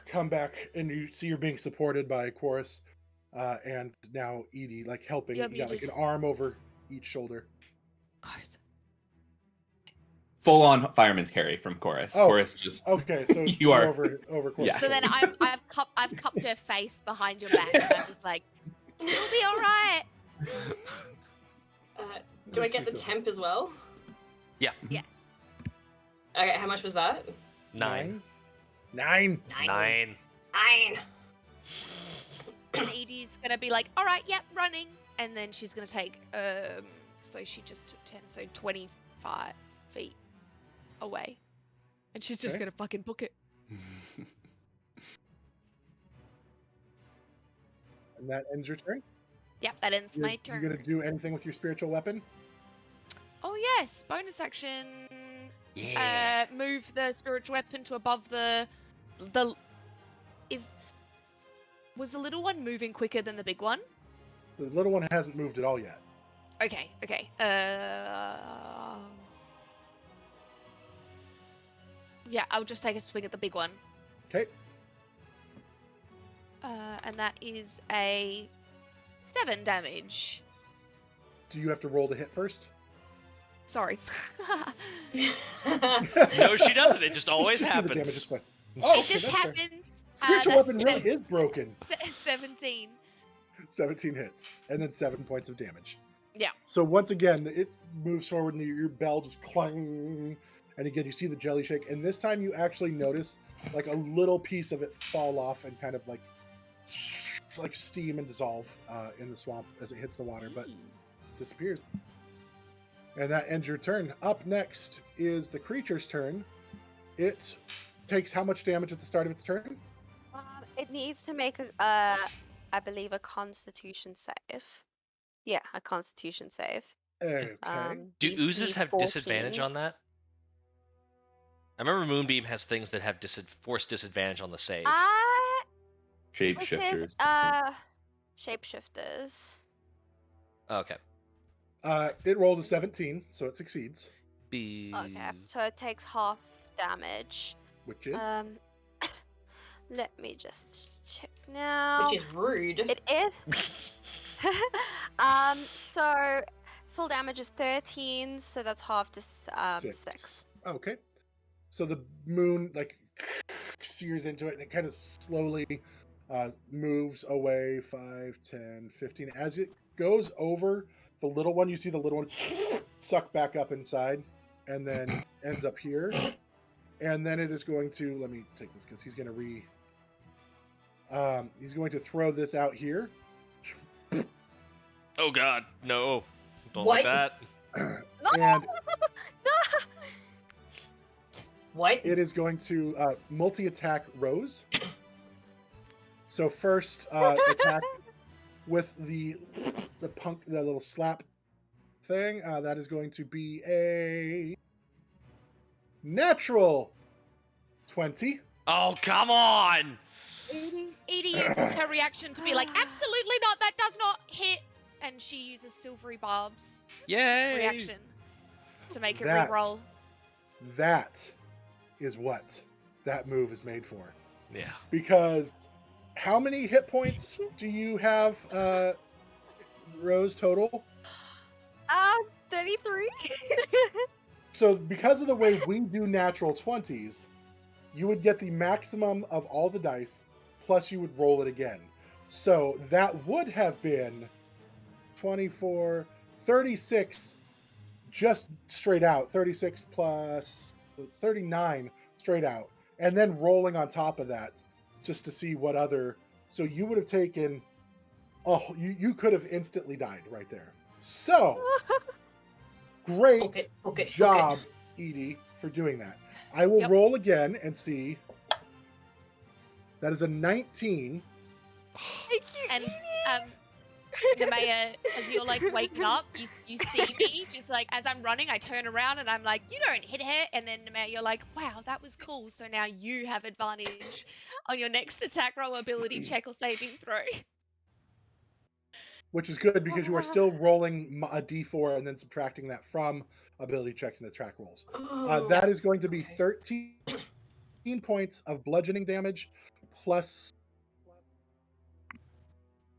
come back and you see you're being supported by Chorus, and now Edie like helping. Yeah, You got like muted. an arm over each shoulder. Chorus. Full on fireman's carry from Chorus. Oh, Chorus just Okay, so You you're are- over Chorus. Yeah. So then I've cupped her face behind your back, and I'm just like, "You'll be all right." Do I get the temp as well? Yeah. Yes. Okay, how much was that? 9. 9. 9. And Edie's gonna be like, "All right, yep, running," and then she's gonna take so she just took 10, so 25 feet away, and she's just Okay. gonna fucking book it. And that ends your turn. Yep, that ends my You turn. gonna do anything with your spiritual weapon? Oh yes, bonus action. Yeah. Move the spiritual weapon to above was the little one moving quicker than the big one? The little one hasn't moved at all yet. Okay. Yeah, I'll just take a swing at the big one. Okay. And that is a 7 damage. Do you have to roll to hit first? Sorry. No, she doesn't. It just always Just do the damage, happens. it's fine. Oh, It okay, just that's fair. happens. Spiritual That's weapon really is broken. 17. 17 hits, and then 7 points of damage. Yeah. So once again, it moves forward, and your bell just clang, and again you see the jelly shake. And this time, you actually notice like a little piece of it fall off and kind of like steam and dissolve in the swamp as it hits the water, but disappears. And that ends your turn. Up next is the creature's turn. It takes how much damage at the start of its turn? It needs to make I believe a Constitution save. Yeah, a Constitution save. Okay. Do DC oozes have 14. disadvantage on that? I remember Moonbeam has things that have force disadvantage on the save. Shapeshifters. Shapeshifters. Okay. It rolled a 17, so it succeeds, Okay, so it takes half damage. which is Let me just check now. Which is rude. It is. So full damage is 13, so that's half to 6. Okay. So the moon like sears into it, and it kind of slowly moves away 5, 10, 15. As it goes over the little one, you see the little one suck back up inside, and then ends up here. And then it is going to, let me take this because he's going to he's going to throw this out here. Oh god, no. Don't What? like that. And What? it is going to multi-attack Rose. So first attack with the little slap thing. That is going to be a natural 20. Oh, come on! Edie uses her reaction to be like, "Absolutely not, that does not hit," and she uses Silvery Barb's Yay! reaction to make it That- re-roll. That is what that move is made for. Yeah. Because how many hit points do you have, Rose, total? 33. So because of the way we do natural 20s, you would get the maximum of all the dice, plus you would roll it again. So that would have been 24, 36 just straight out, 36 plus 39 straight out, and then rolling on top of that just to see what other. So you would have taken. Oh, you could have instantly died right there. So great Okay. job, Edie, for doing that. I will Yep. roll again and see. That is a 19. Thank you, And Edie. Nemea, as you're like waking up, you see me just like as I'm running, I turn around and I'm like, you don't hit her. And then Nemea, you're like, wow, that was cool. So now you have advantage on your next attack roll, ability check, or saving throw. Which is good because you are still rolling a d4 and then subtracting that from ability checks and attack rolls. That is going to be 13 points of bludgeoning damage plus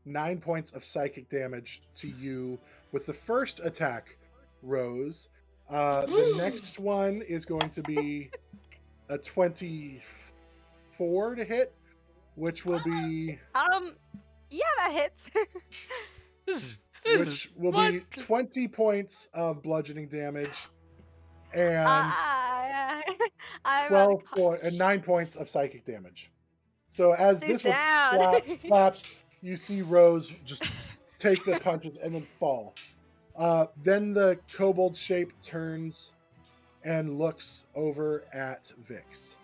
9 points of psychic damage to you with the first attack, Rose. The next one is going to be a 24 to hit, which will be Yeah, that hits. which will be 20 points of bludgeoning damage and I'm 12 and 9 points of psychic damage. So as She's this one down. slaps, you see Rose just take the punches and then fall. Then the kobold shape turns and looks over at Vix.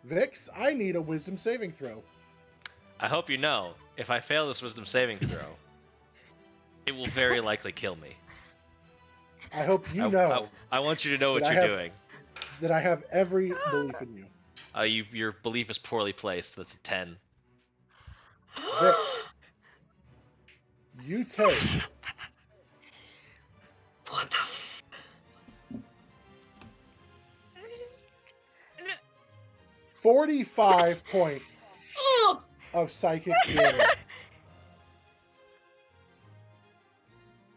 Vix, I need a wisdom saving throw. I hope you know, if I fail this wisdom saving throw, it will very likely kill me. I hope you know I want you to know what that I you're have- doing. that I have every belief in you. Your belief is poorly placed. That's a 10. Vix, you take What the 45 points of psychic damage.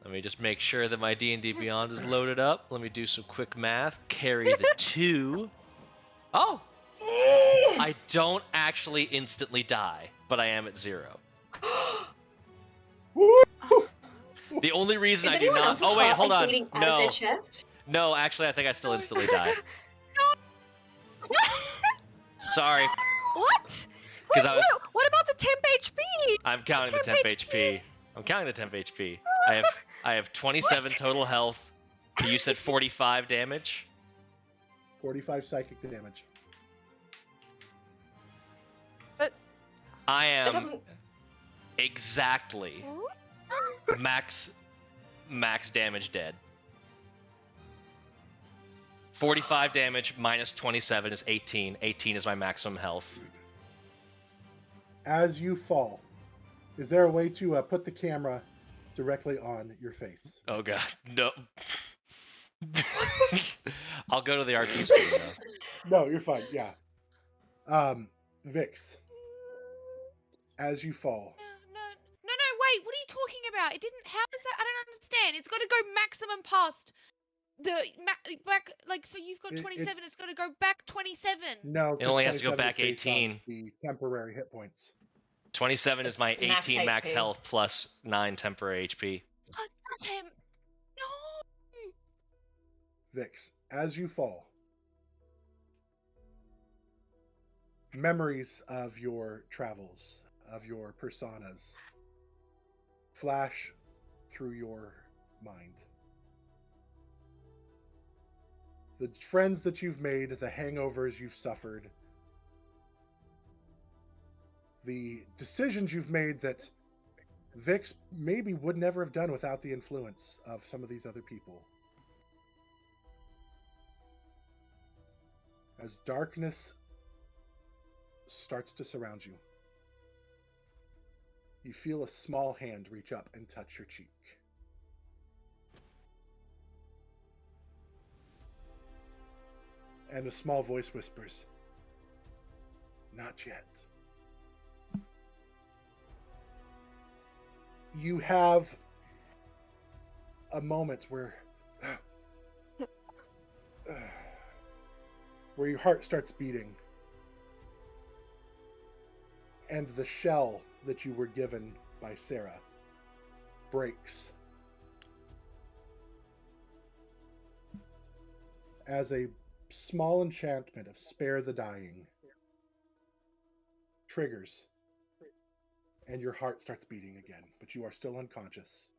Let me just make sure that my D&D Beyond is loaded up. Let me do some quick math. Carry the 2. Oh! I don't actually instantly die, but I am at 0. The only reason Is I do anyone not. else's Oh wait, heart, hold like, on. bleeding out of No, their chest? no. Actually, I think I still instantly die. Sorry, What? 'Cause I was- What about the temp HP? I'm counting the temp HP. I'm counting the temp HP. I have 27 total health. You said 45 damage. 45 psychic damage. I That am doesn't. exactly max damage dead. 45 damage minus 27 is 18. 18 is my maximum health. As you fall, is there a way to put the camera directly on your face? Oh god, no. I'll go to the RP screen though. No, you're fine. Yeah. Vix, as you fall, No, wait, what are you talking about? It didn't, how is that? I don't understand. It's got to go maximum past the, back, like, so you've got It- 27, it's got to go back 27. no, It only has to go 27 is back based on 18. the temporary hit points. 27 is It's my max 18 max HP. health plus 9 temporary HP. Oh, temp. No. Vix, as you fall, memories of your travels, of your personas, flash through your mind. The friends that you've made, the hangovers you've suffered, the decisions you've made that Vix maybe would never have done without the influence of some of these other people. As darkness starts to surround you, you feel a small hand reach up and touch your cheek. And a small voice whispers, "Not yet." You have a moment where your heart starts beating, and the shell that you were given by Sarah breaks as a small enchantment of spare the dying triggers, and your heart starts beating again, but you are still unconscious.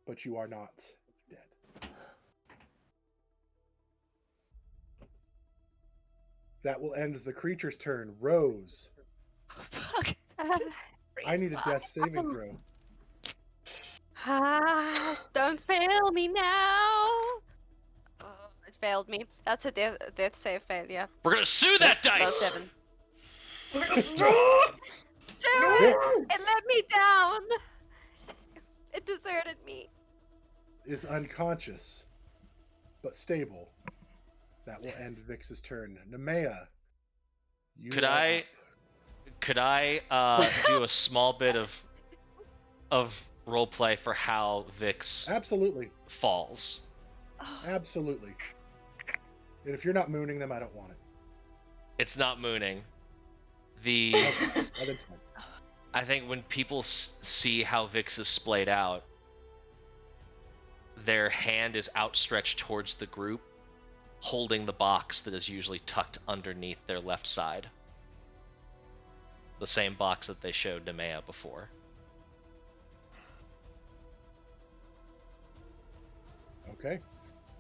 But you are not dead. That will end the creature's turn. Rose, Fuck. I need a death saving throw. Don't fail me now. Oh, it failed me. That's a death save failure. We're gonna sue that Low dice. 7. No! It let me down. It deserted me. Is unconscious, but stable. That will end Vix's turn. Nemea, you Could are I- up. Could I do a small bit of role play for how Vix Absolutely. falls? Absolutely. And if you're not mooning them, I don't want it. It's not mooning. The Oh, that's fine. I think when people see how Vix is splayed out, their hand is outstretched towards the group, holding the box that is usually tucked underneath their left side. The same box that they showed Nemea before. Okay.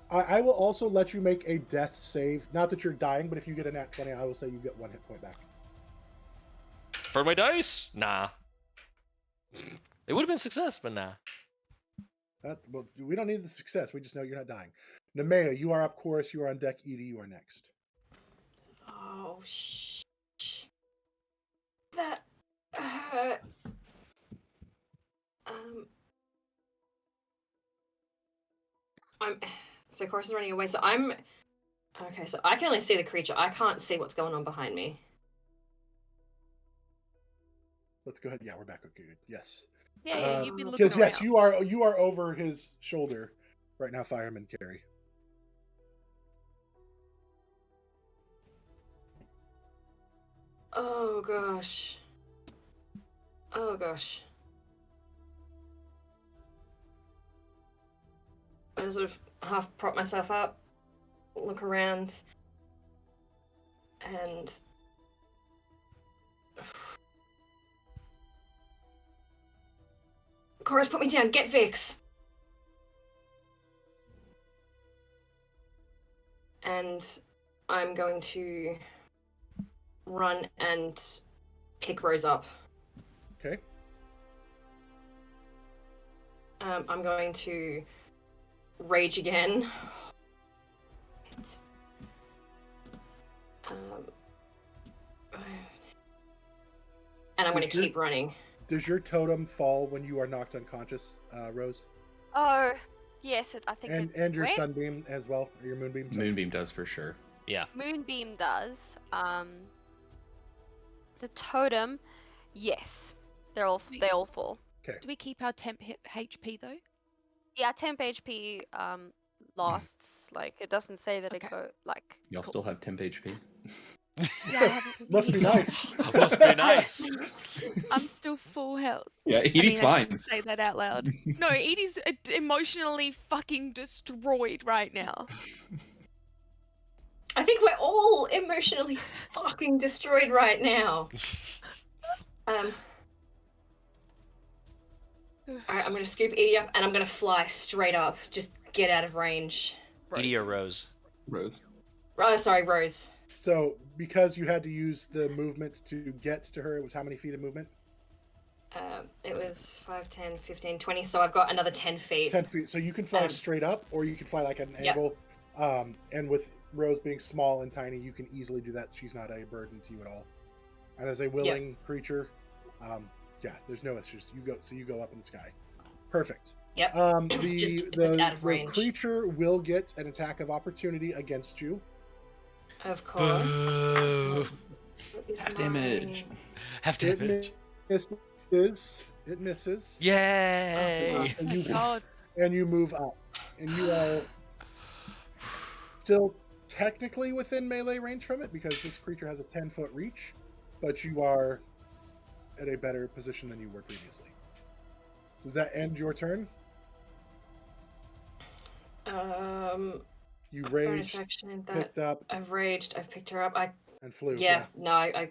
I will also let you make a death save. Not that you're dying, but if you get a nat 20, I will say you get 1 hit point back. For my dice? Nah. It would have been success, but nah. Well, we don't need the success. We just know you're not dying. Nemea, you are up chorus. You are on deck. Edie, you are next. Oh, that hurt. So Chorus is running away. So I'm okay. So I can only see the creature. I can't see what's going on behind me. Let's go ahead. Yeah, we're back. Okay, good. Yes. Yeah, you've been looking Because around. yes, you are over his shoulder right now, Fireman Carey. Oh gosh. Oh gosh. I sort of half prop myself up, look around, and Chorus, put me down. Get Vix. And I'm going to run and pick Rose up. Okay. I'm going to rage again. And I'm going to keep running. Does your totem fall when you are knocked unconscious, Rose? Oh, yes, I think And your wait. sunbeam as well, or your moonbeam? Sorry. Moonbeam does for sure. Yeah. Moonbeam does. The totem, yes, they all fall. Okay. Do we keep our temp HP though? Yeah, temp HP lasts. Like it doesn't say that it Okay. go like. Y'all still have temp HP? Yeah, I haven't Must be really- nice. Must be nice. I'm still full health. Yeah, I Edie's mean, I fine. shouldn't say that out loud. No, Edie's emotionally fucking destroyed right now. I think we're all emotionally fucking destroyed right now. Alright, I'm gonna scoop Edie up and I'm gonna fly straight up. Just get out of range. Edie or Rose? Rose. Oh, sorry, Rose. So, because you had to use the movement to get to her, it was how many feet of movement? It was 5, 10, 15, 20, so I've got another 10 feet. 10 feet. So you can fly straight up, or you can fly like at an Yep. angle. And with Rose being small and tiny, you can easily do that. She's not a burden to you at all. And as a willing creature, yeah, there's no issues. You go up in the sky. Perfect. Yep. Just out of the range. creature will get an attack of opportunity against you. Of course. Boo. What is Half my- damage. Have It damage. misses. It misses. Yay! And you, God. and you move up. And you are still technically within melee range from it because this creature has a 10-foot reach, but you are at a better position than you were previously. Does that end your turn? You bonus raged, action in that. picked up, I've raged. I've picked her up. and flew. Yeah. No, I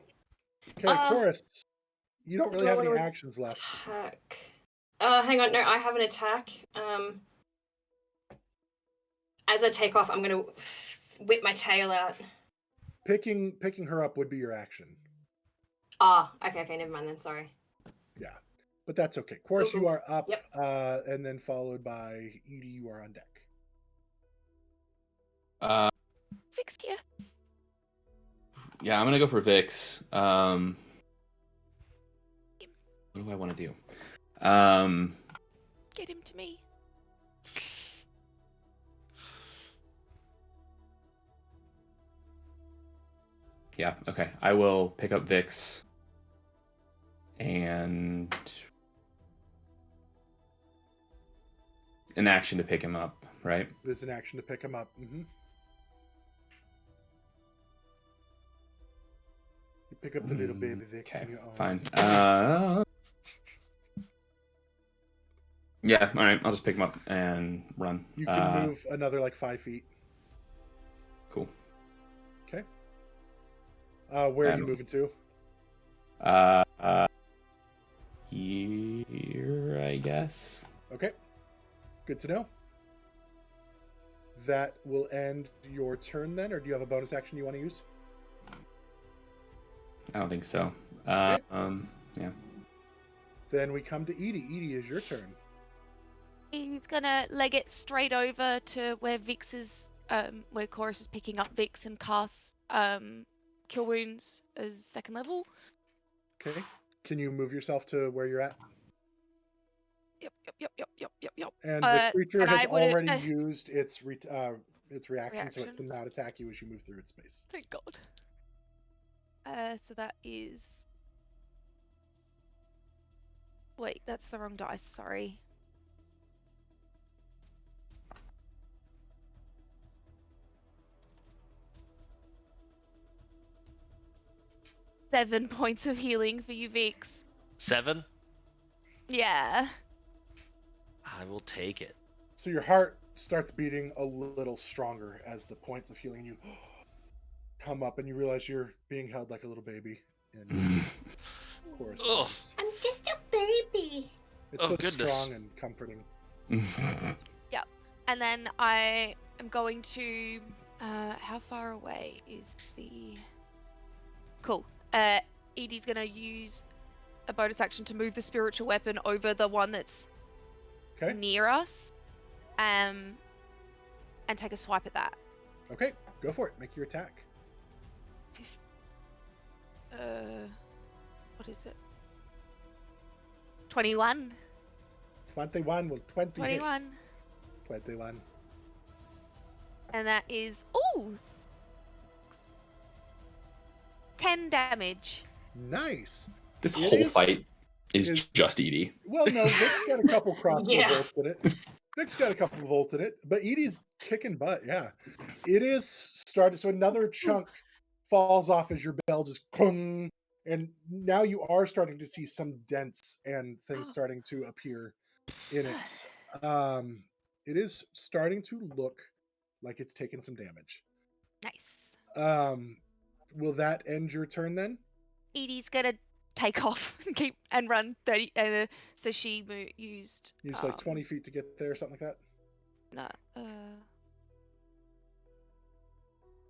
Okay, Chorus. You don't really do I have any wanna actions left. Attack. Hang on. No, I have an attack. As I take off, I'm gonna whip my tail out. Picking her up would be your action. Ah, okay, never mind then. Sorry. Yeah, but that's okay. Chorus, Cool. you are up, Yep. and then followed by Edie. You are on deck. Fix here. Yeah, I'm gonna go for Vix. What do I want to do? Get him to me. Yeah, okay. I will pick up Vix and an action to pick him up, right? It is an action to pick him up. You pick up the little baby Vix Okay, in your arms. fine. Yeah, all right. I'll just pick him up and run. You can move another like 5 feet. Cool. Okay. Where are you moving to? Here, I guess. Okay. Good to know. That will end your turn then, or do you have a bonus action you want to use? I don't think so. Okay. Yeah. Then we come to Edie. Edie, is your turn. He's gonna leg it straight over to where Vix is, where Chorus is picking up Vix and cast Kill Wounds as 2nd level. Okay. Can you move yourself to where you're at? Yep. And the creature has I would've- already used its reaction, so it Reaction. cannot attack you as you move through its space. Thank God. So that is. Wait, that's the wrong dice. Sorry. Seven points of healing for you, Vix. 7? Yeah. I will take it. So your heart starts beating a little stronger as the points of healing you come up, and you realize you're being held like a little baby. And Chorus. Ugh. I'm just a baby. It's Oh, so goodness. strong and comforting. Yep. And then I am going to. How far away is the? Cool. Edie's gonna use a bonus action to move the spiritual weapon over the one that's Okay. near us, and take a swipe at that. Okay. Go for it. Make your attack. What is it? 21. 21 will 20 21. hit. 21. And that is 10 damage. Nice. This It whole is- fight is is- just Edie. Well, no, Vic's got a couple crossbow Yeah. bolts in it. Vic's got a couple volts in it, but Edie's kicking butt. Yeah, it is started. So another chunk falls off as your bell just clung, and now you are starting to see some dents and things starting to appear in it. It is starting to look like it's taken some damage. Nice. Will that end your turn then? Edie's gonna take off and run 30. So she used. Use like 20 feet to get there, something like that. No.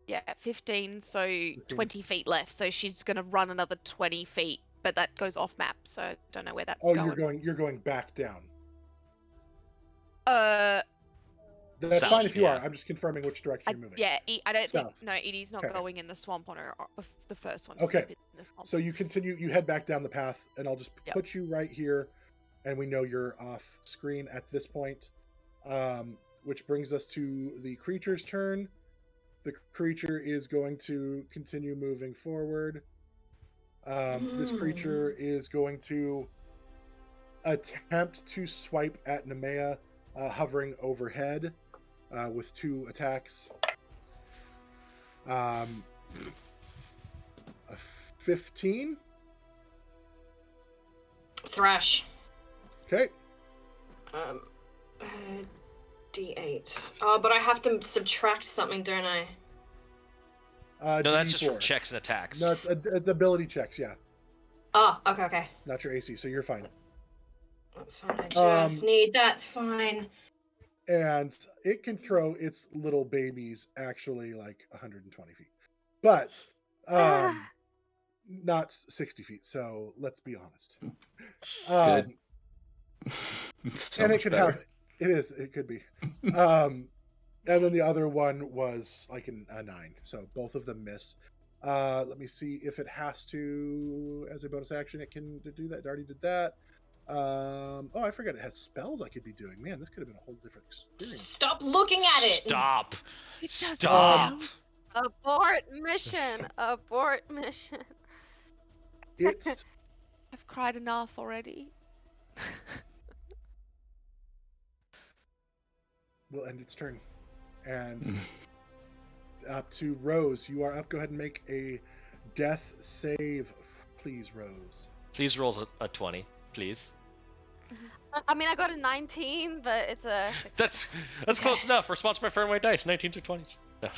Yeah, 15. So 20 feet left. So she's gonna run another 20 feet, but that goes off map. So I don't know where that's Oh, going. you're going back down. That's fine if you yeah. are. I'm just confirming which direction you're moving. Yeah, I don't South. think. No, Edie's not Okay. going in the swamp on her. The first one. Okay. In the swamp. So you continue. You head back down the path, and I'll just Yep. put you right here, and we know you're off screen at this point. Which brings us to the creature's turn. The creature is going to continue moving forward. This creature is going to attempt to swipe at Nemea, hovering overhead, with 2 attacks. A 15. Thrash. Okay. D8. Oh, but I have to subtract something, don't I? No, that's just from D4. checks and attacks. No, it's ability checks. Yeah. Oh, okay. not your AC, so you're fine. That's fine. I just need. That's fine. And it can throw its little babies actually like 120 feet, but not 60 feet. So let's be honest. Good. It's so And it much could better. have. It could be. And then the other one was like a 9. So both of them miss. Let me see if it has to, as a bonus action, it can do that. It already did that. Oh, I forgot it has spells I could be doing. Man, this could have been a whole different experience. Stop looking at it. Stop. It doesn't Stop. count. Abort mission. Abort mission. It's I've cried enough already. will end its turn. And up to Rose. You are up. Go ahead and make a death save, please, Rose. Please roll a 20, please. I mean, I got a 19, but it's a 6. That's close enough. We're sponsored by Fernway Dice, 19s or 20s. No.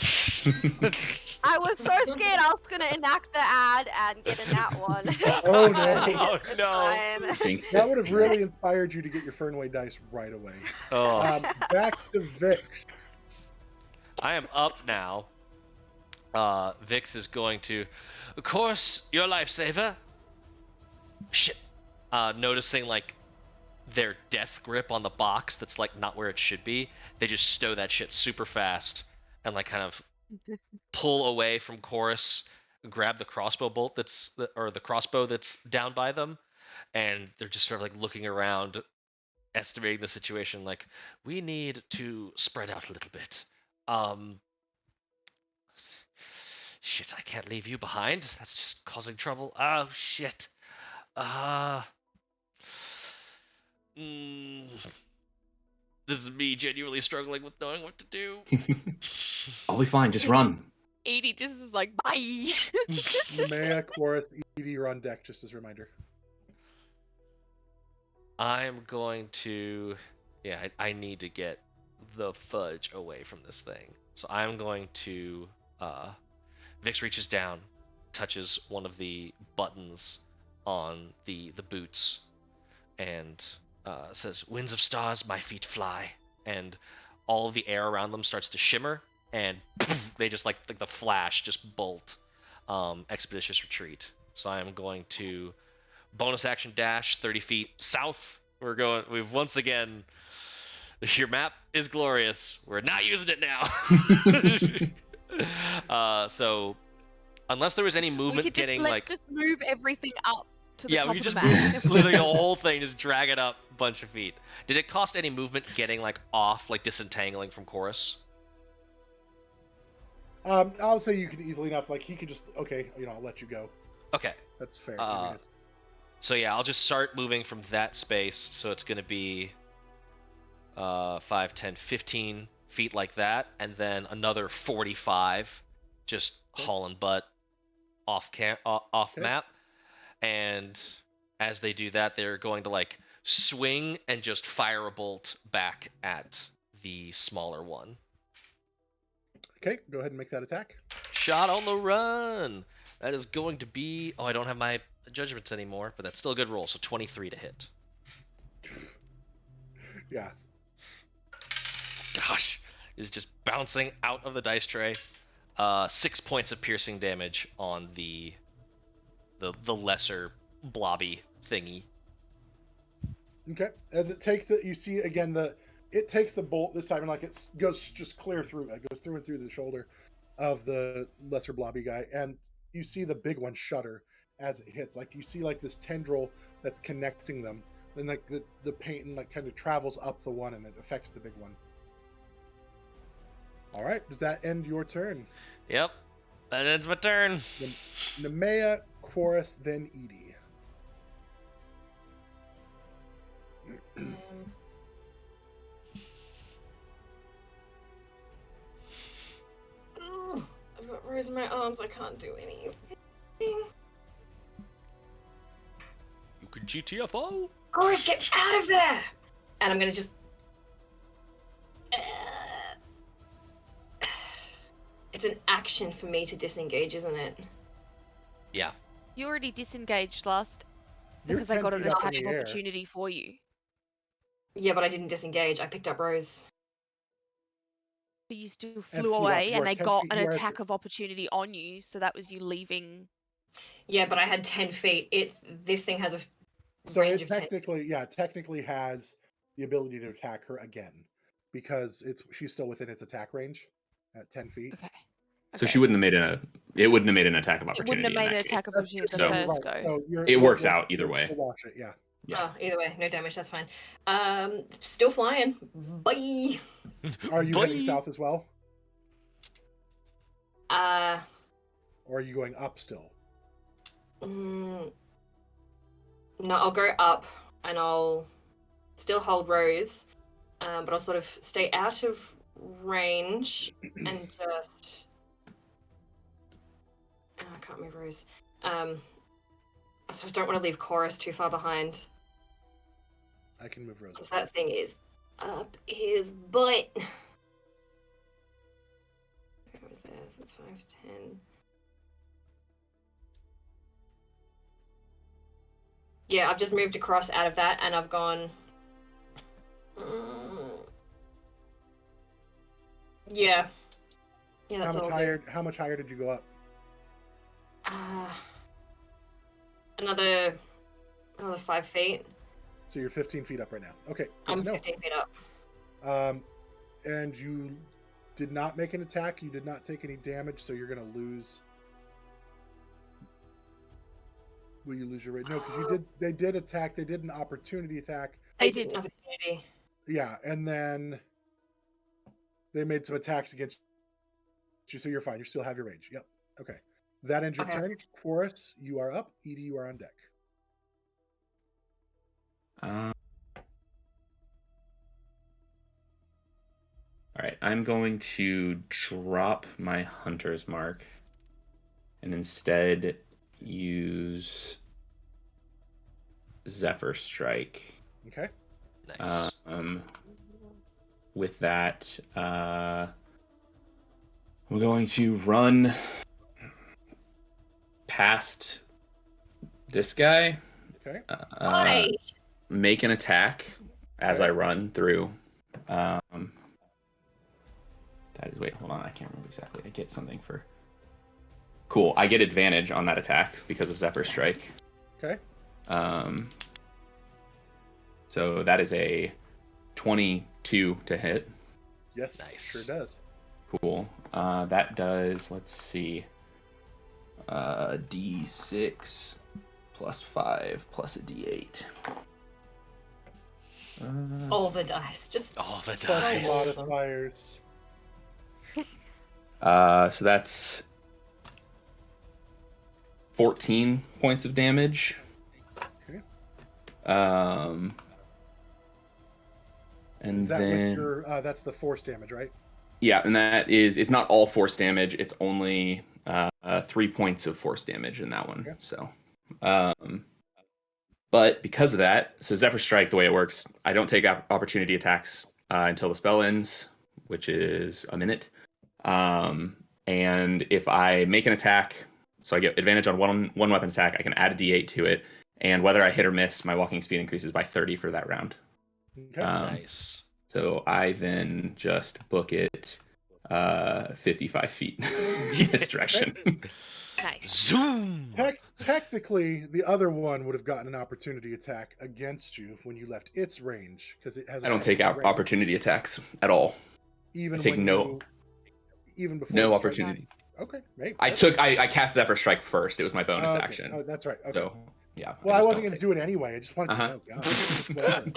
I was so scared I was gonna enact the ad and get in that one. Oh, no. Oh, It's no. fine. Thanks. That would have really inspired you to get your Fernway dice right away. Oh, Back to Vix. I am up now. Vix is going to, of course, your lifesaver. Shit. Noticing like their death grip on the box that's like not where it should be, they just stow that shit super fast and like kind of pull away from Chorus, grab the crossbow bolt or the crossbow that's down by them, and they're just sort of like looking around, estimating the situation. Like, we need to spread out a little bit. Shit, I can't leave you behind. That's just causing trouble. Oh shit. This is me genuinely struggling with knowing what to do. I'll be fine. Just run. Edie just is like, bye. Nemea, Chorus, Edie are on deck, just as a reminder. I'm going to... Yeah, I need to get the fudge away from this thing. So I'm going to... Vix reaches down, touches one of the buttons on the boots, and says, "Winds of stars, my feet fly." And all of the air around them starts to shimmer, and they just like the flash just bolt. Expeditious retreat. So I am going to bonus action dash 30 feet south. We've once again, your map is glorious. We're not using it now. So unless there was any We movement could getting just move everything up to the yeah, top we of could the just map. move literally the whole thing, just drag it up a bunch of feet. Did it cost any movement getting like off, like disentangling from Chorus? I'll say you can easily enough. Like he could just I'll let you go. Okay. That's fair. I mean, So yeah, I'll just start moving from that space. So it's gonna be 5, 10, 15 feet like that, and then another 45, just hauling butt off map. And as they do that, they're going to like swing and just fire a bolt back at the smaller one. Okay, go ahead and make that attack. Shot on the run. That is going to be... Oh, I don't have my judgments anymore, but that's still a good roll. So 23 to hit. Yeah. Gosh, is just bouncing out of the dice tray. 6 points of piercing damage on the lesser blobby thingy. Okay. As it takes it, you see again it takes the bolt this time and like it goes just clear through. It goes through and through the shoulder of the lesser blobby guy, and you see the big one shudder as it hits. Like you see like this tendril that's connecting them, then like the paint and like kind of travels up the one and it affects the big one. All right. Does that end your turn? Yep, that ends my turn. Nemea, Chorus, then Edie. I've got Rose in my arms. I can't do anything. You can GTFO. Chorus, get out of there! And I'm gonna just... It's an action for me to disengage, isn't it? Yeah. You already disengaged last You're because I 10 got an feet up in attack the of air. opportunity for you. Yeah, but I didn't disengage. I picked up Rose. But you still And flew flew up. away, You and are they 10 got feet- an you are- attack of opportunity on you, so that was you leaving. Yeah, but I had 10 feet. This thing has a So range it of 10 technically has the ability to attack her again because she's still within its attack range at 10 feet. Okay. So Okay. she wouldn't have made it wouldn't have made an attack of It wouldn't opportunity have in made that an case. attack of That's opportunity true. the So- You're first right. go. So It works out either way. We'll wash it, yeah. Yeah. Oh, either way, no damage, that's fine. Still flying. Bye. Are you heading Bye. south as well? Uh, Or are you going up still? no, I'll go up and I'll still hold Rose, but I'll sort of stay out of range and just. Oh, I can't move Rose. I sort of don't want to leave Chorus too far behind I can move Rose. because that thing is up his butt. Where was there? So that's 5, 10. Yeah, I've just moved across out of that, and I've gone. Yeah. Yeah, that's what I'll do. How much higher did you go up? Another 5 feet. So you're 15 feet up right now. Okay, good I'm to know. 15 feet up. And you did not make an attack. You did not take any damage, so you're going to lose. Will you lose your rate? No, because you did. They did attack. They did an opportunity attack. They Did did. an opportunity. Yeah, and then they made some attacks against you, so you're fine. You still have your range. Yep. Okay. That ends your Okay. turn. Chorus, you are up. Edie, you are on deck. All right, I'm going to drop my hunter's mark and instead use Zephyr Strike. Okay. Nice. With that, we're going to run past this guy. Okay. Why? Make an attack as I run through. That is, wait, hold on, I can't remember exactly. I get something for. Cool, I get advantage on that attack because of Zephyr Strike. Okay. So that is a 22 to hit. Yes, Nice. sure does. Cool. That does, let's see, D6 plus 5 plus a D8. All the dice. Just All the Special dice. modifiers. So that's 14 points of damage. Okay. And Is that then with your? That's the force damage, right? yeah, and that is, it's not all force damage. It's only 3 points of force damage in that one. Okay. So, but because of that, so Zephyr Strike, the way it works, I don't take opportunity attacks until the spell ends, which is a minute. And if I make an attack, so I get advantage on one weapon attack, I can add a D8 to it, and whether I hit or miss, my walking speed increases by 30 for that round. Okay. Nice. So I then just book it 55 feet in this direction. Nice. Zoom. Technically, the other one would have gotten an opportunity attack against you when you left its range because it has. I don't take range. opportunity attacks at all. Even I take when no- you, even before No you started- opportunity. Okay, maybe. I cast Zephyr Strike first. It was my bonus okay. action. Oh, that's right. Okay. So yeah. Well, I just wasn't don't going to do it anyway. I just wanted Uh-huh. to know. God, just whatever.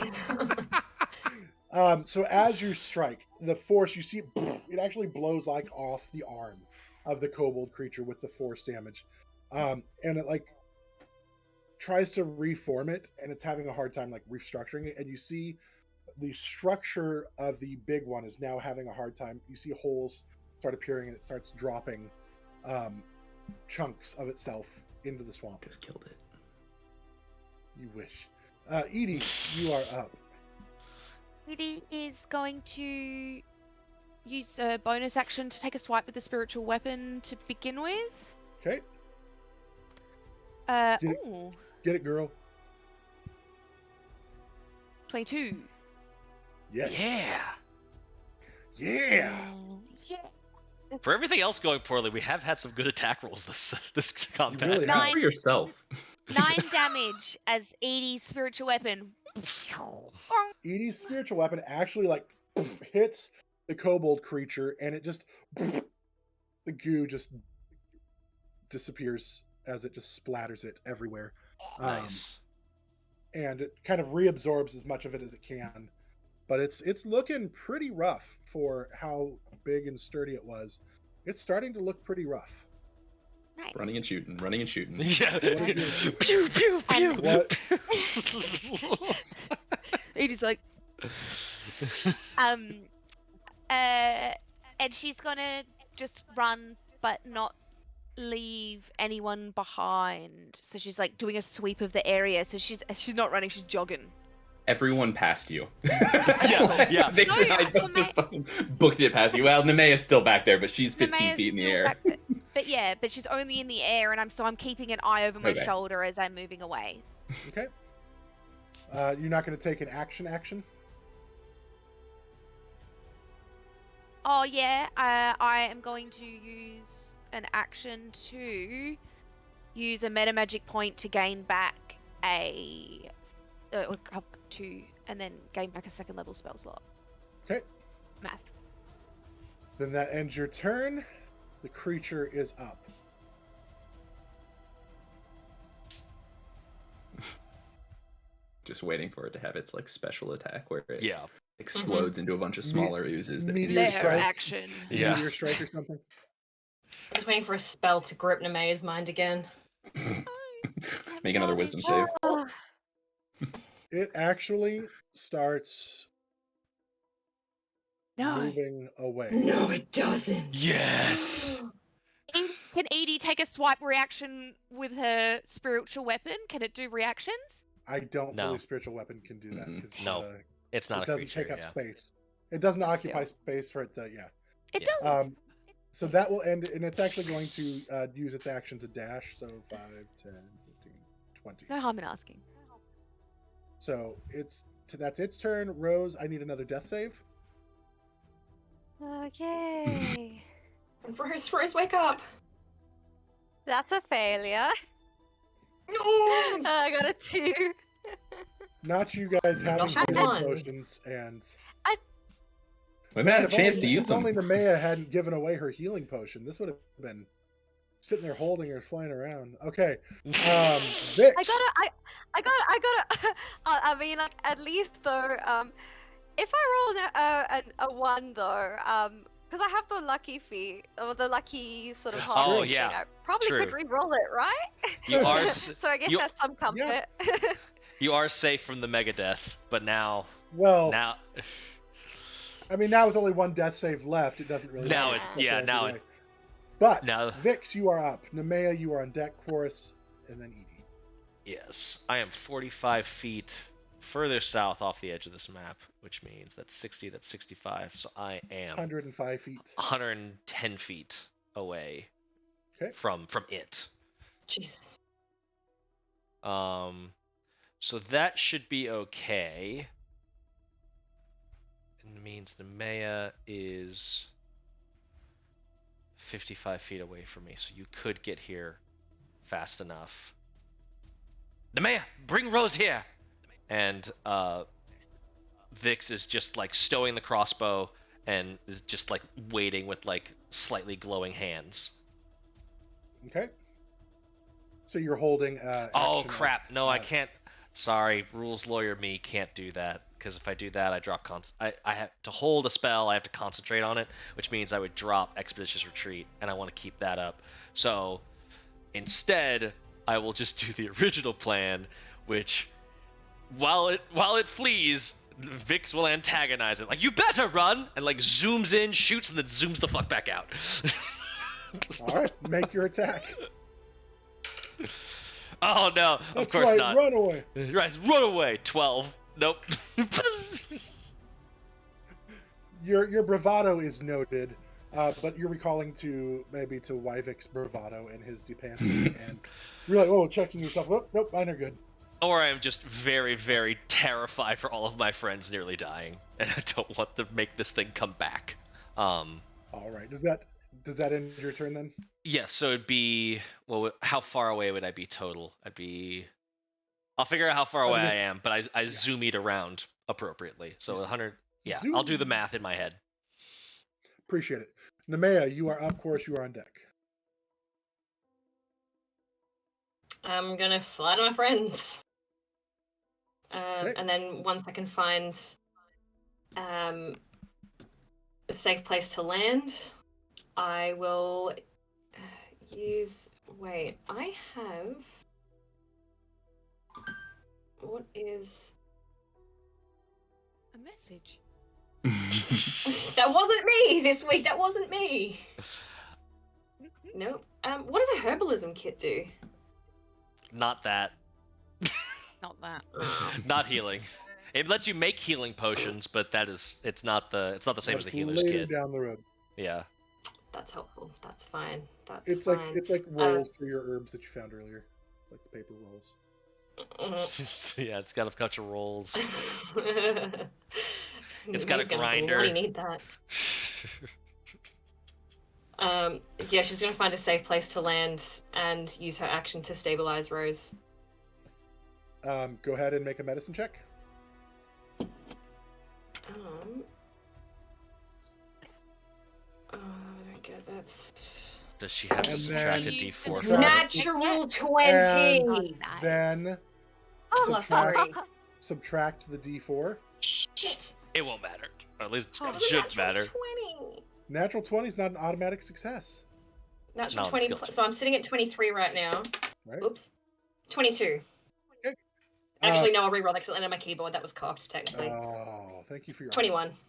So as you strike, the force, you see it actually blows like off the arm of the kobold creature with the force damage. And it like tries to reform it, and it's having a hard time like restructuring it. And you see the structure of the big one is now having a hard time. You see holes start appearing, and it starts dropping chunks of itself into the swamp. Just killed it. You wish. Edie, you are up. Edie is going to use a bonus action to take a swipe with the spiritual weapon to begin with. Okay. Get it. Ooh, Get it, girl. 22. Yes. Yeah. Yeah. Yeah. For everything else going poorly, we have had some good attack rolls this combat. really Speak have. for yourself. 9 damage as Edie's spiritual weapon. Edie's spiritual weapon actually like hits the kobold creature, and it just the goo just disappears as it just splatters it everywhere. Nice. And it kind of reabsorbs as much of it as it can. But it's looking pretty rough for how big and sturdy it was. It's starting to look pretty rough. Nice. Running and shooting, running and shooting. Yeah. What is your- Pew pew pew. What? Edie's like, and she's gonna just run, but not leave anyone behind. So she's like doing a sweep of the area. So she's not running, she's jogging. Everyone past you. Yeah. Vix and I both just fucking booked it past you. Well, Nemea's still back there, but she's 15 Nemea's feet in the still air. back there. But yeah, but she's only in the air, and I'm keeping an eye over my Okay. shoulder as I'm moving away. Okay. You're not going to take an action? Oh yeah, I am going to use an action to use a meta magic point to gain back a 2, and then gain back a second level spell slot. Okay. Math. Then that ends your turn. The creature is up. Just waiting for it to have its like special attack where it Yeah. explodes into a bunch of smaller oozes. That Meteor Lair strike. action. Yeah. Meteor strike or something. I'm just waiting for a spell to grip Nemea's mind again. Make another wisdom save. It actually starts No. moving away. No, it doesn't. Yes. Can Edie take a swipe reaction with her spiritual weapon? Can it do reactions? I don't No. believe spiritual weapon can do that because No. It's not it a doesn't creature. take up Yeah. space. It doesn't occupy space for it to It Yeah. does. So that will end, and it's actually going to use its action to dash. So 5, 10, 15, 20. No harm in asking. So that's its turn. Rose, I need another death save. Okay. Rose, wake up. That's a failure. No. I got a 2. Not you guys having Not healing one. potions, and We might have a if chance only- to use if only them. Nemea hadn't given away her healing potion, this would have been sitting there holding her, flying around. Okay, Vix. I gotta. I mean, like at least though, if I roll a 1 though, because I have the lucky feat or the lucky sort of That's half true. Oh, thing, yeah. I probably True. could re-roll it, right? You are So I guess you- that's some comfort. you are safe from the Megadeth, but now Well, now I mean, now with only one death save left, it doesn't really. Now matter. it- It's yeah, not now going it- away. But now- Vix, you are up. Nemea, you are on deck. Chorus, and then Edie. yes, I am 45 feet further south off the edge of this map, which means that's 60, that's 65, so I am 105 feet. 110 feet away Okay. from it. Jesus. So that should be okay. It means Nemea is 55 feet away from me, so you could get here fast enough. Nemea, bring Rose here! And Vix is just like stowing the crossbow and is just like waiting with like slightly glowing hands. Okay. So you're holding. Oh action crap! of, No, I can't. Sorry, rules lawyer me can't do that because if I do that, I drop I have to hold a spell. I have to concentrate on it, which means I would drop Expeditious Retreat, and I want to keep that up. So instead, I will just do the original plan, which while it flees, Vix will antagonize it. Like, you better run, and like zooms in, shoots, and then zooms the fuck back out. All right, make your attack. Oh no! That's of course right, not. run away. Right, run away. 12. Nope. Your bravado is noted. But you're recalling to Wyvik's bravado and his depancing, and you're like, oh, checking yourself. Oh, nope, mine are good. Or I'm just very, very terrified for all of my friends nearly dying, and I don't want to make this thing come back. All right. Does that end your turn then? Yes, so it'd be, well, how far away would I be total? I'll figure out how far away I am, but I zoomied around appropriately. So 100, yeah, I'll do the math in my head. Appreciate it. Nemea, you are up. Chorus, you are on deck. I'm gonna fly to my friends. Okay. And then once I can find a safe place to land, I will use. Wait, I have. What is. A message. That wasn't me this week. That wasn't me. Nope. What does a herbalism kit do? Not that. Not that. Not healing. It lets you make healing potions, but it's not the same as the healer's later kit. down the road. Yeah. That's helpful. That's fine. It's fine. like rolls for your herbs that you found earlier. It's like the paper rolls. Yeah, it's got a bunch of rolls. It's got a grinder. I need that. Yeah, she's gonna find a safe place to land and use her action to stabilize Rose. Go ahead and make a medicine check. Okay, that's. Does she have to And subtract a then- d4 from it? Natural 20. Then Oh, sorry. subtract the d4. Shit. It won't matter. Or at least Oh, it should matter. 20. Natural 20 is not an automatic success. Natural No, 20. skill check. So I'm sitting at 23 right now. Right? Oops. 22. Okay. Actually, no, I'll reroll that because I landed my keyboard. That was cocked, technically. Oh, thank you for your 21. honesty.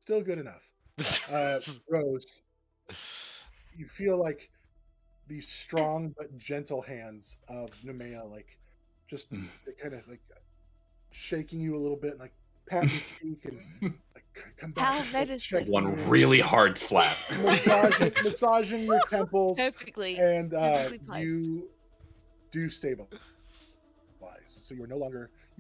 Still good enough. Rose, you feel like these strong but gentle hands of Nemea, like just kind of like shaking you a little bit, like pat your cheek and like come back. How and medicine. check One you in, really hard slap. massaging your temples, Perfectly. and perfectly placed. you do stabilize. So you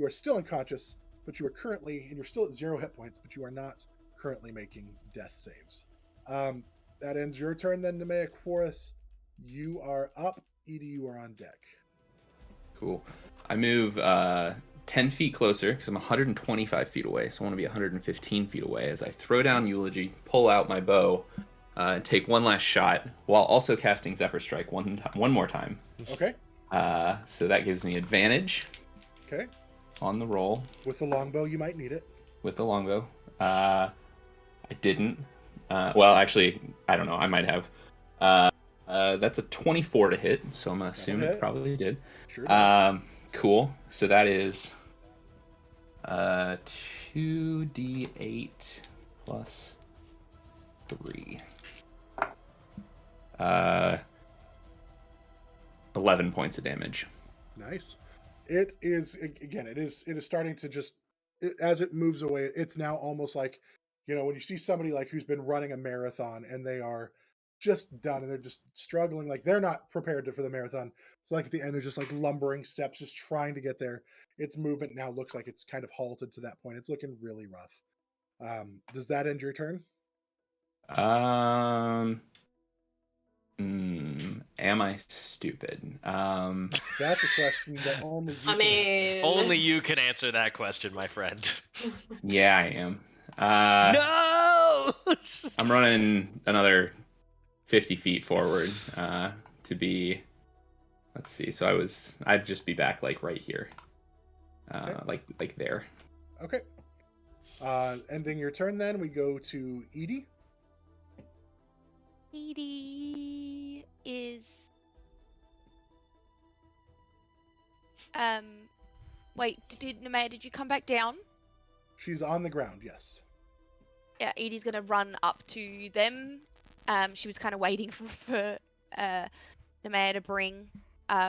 are still unconscious, but you are currently, and you're still at 0 hit points, but you are not currently making death saves. That ends your turn then, Nemea. Chorus, you are up. Edie, you are on deck. Cool. I move 10 feet closer because I'm 125 feet away, so I want to be 115 feet away as I throw down Eulogy, pull out my bow, and take one last shot while also casting Zephyr Strike one more time. Okay. So that gives me advantage Okay. on the roll With the longbow, you might need it. with the longbow. I didn't. Well, actually, I don't know. I might have. That's a 24 to hit, so I'm assuming hit. it probably did. Sure does. Cool. So that is 2d8 plus 3. 11 points of damage. Nice. It is, again, it is starting to just, as it moves away, it's now almost like, when you see somebody like who's been running a marathon and they are just done and they're just struggling, like they're not prepared for the marathon. So like at the end, they're just like lumbering steps, just trying to get there. Its movement now looks like it's kind of halted to that point. It's looking really rough. Does that end your turn? Am I stupid? That's a question that only you Only you can answer that question, my friend. Yeah, I am. No! I'm running another 50 feet forward to be. Let's see. So I'd just be back like right here, Okay. like there. Okay. Ending your turn, then we go to Edie. Edie is wait, Nemea, did you come back down? She's on the ground. Yes. Yeah, Edie's gonna run up to them. She was kind of waiting for Nemea to bring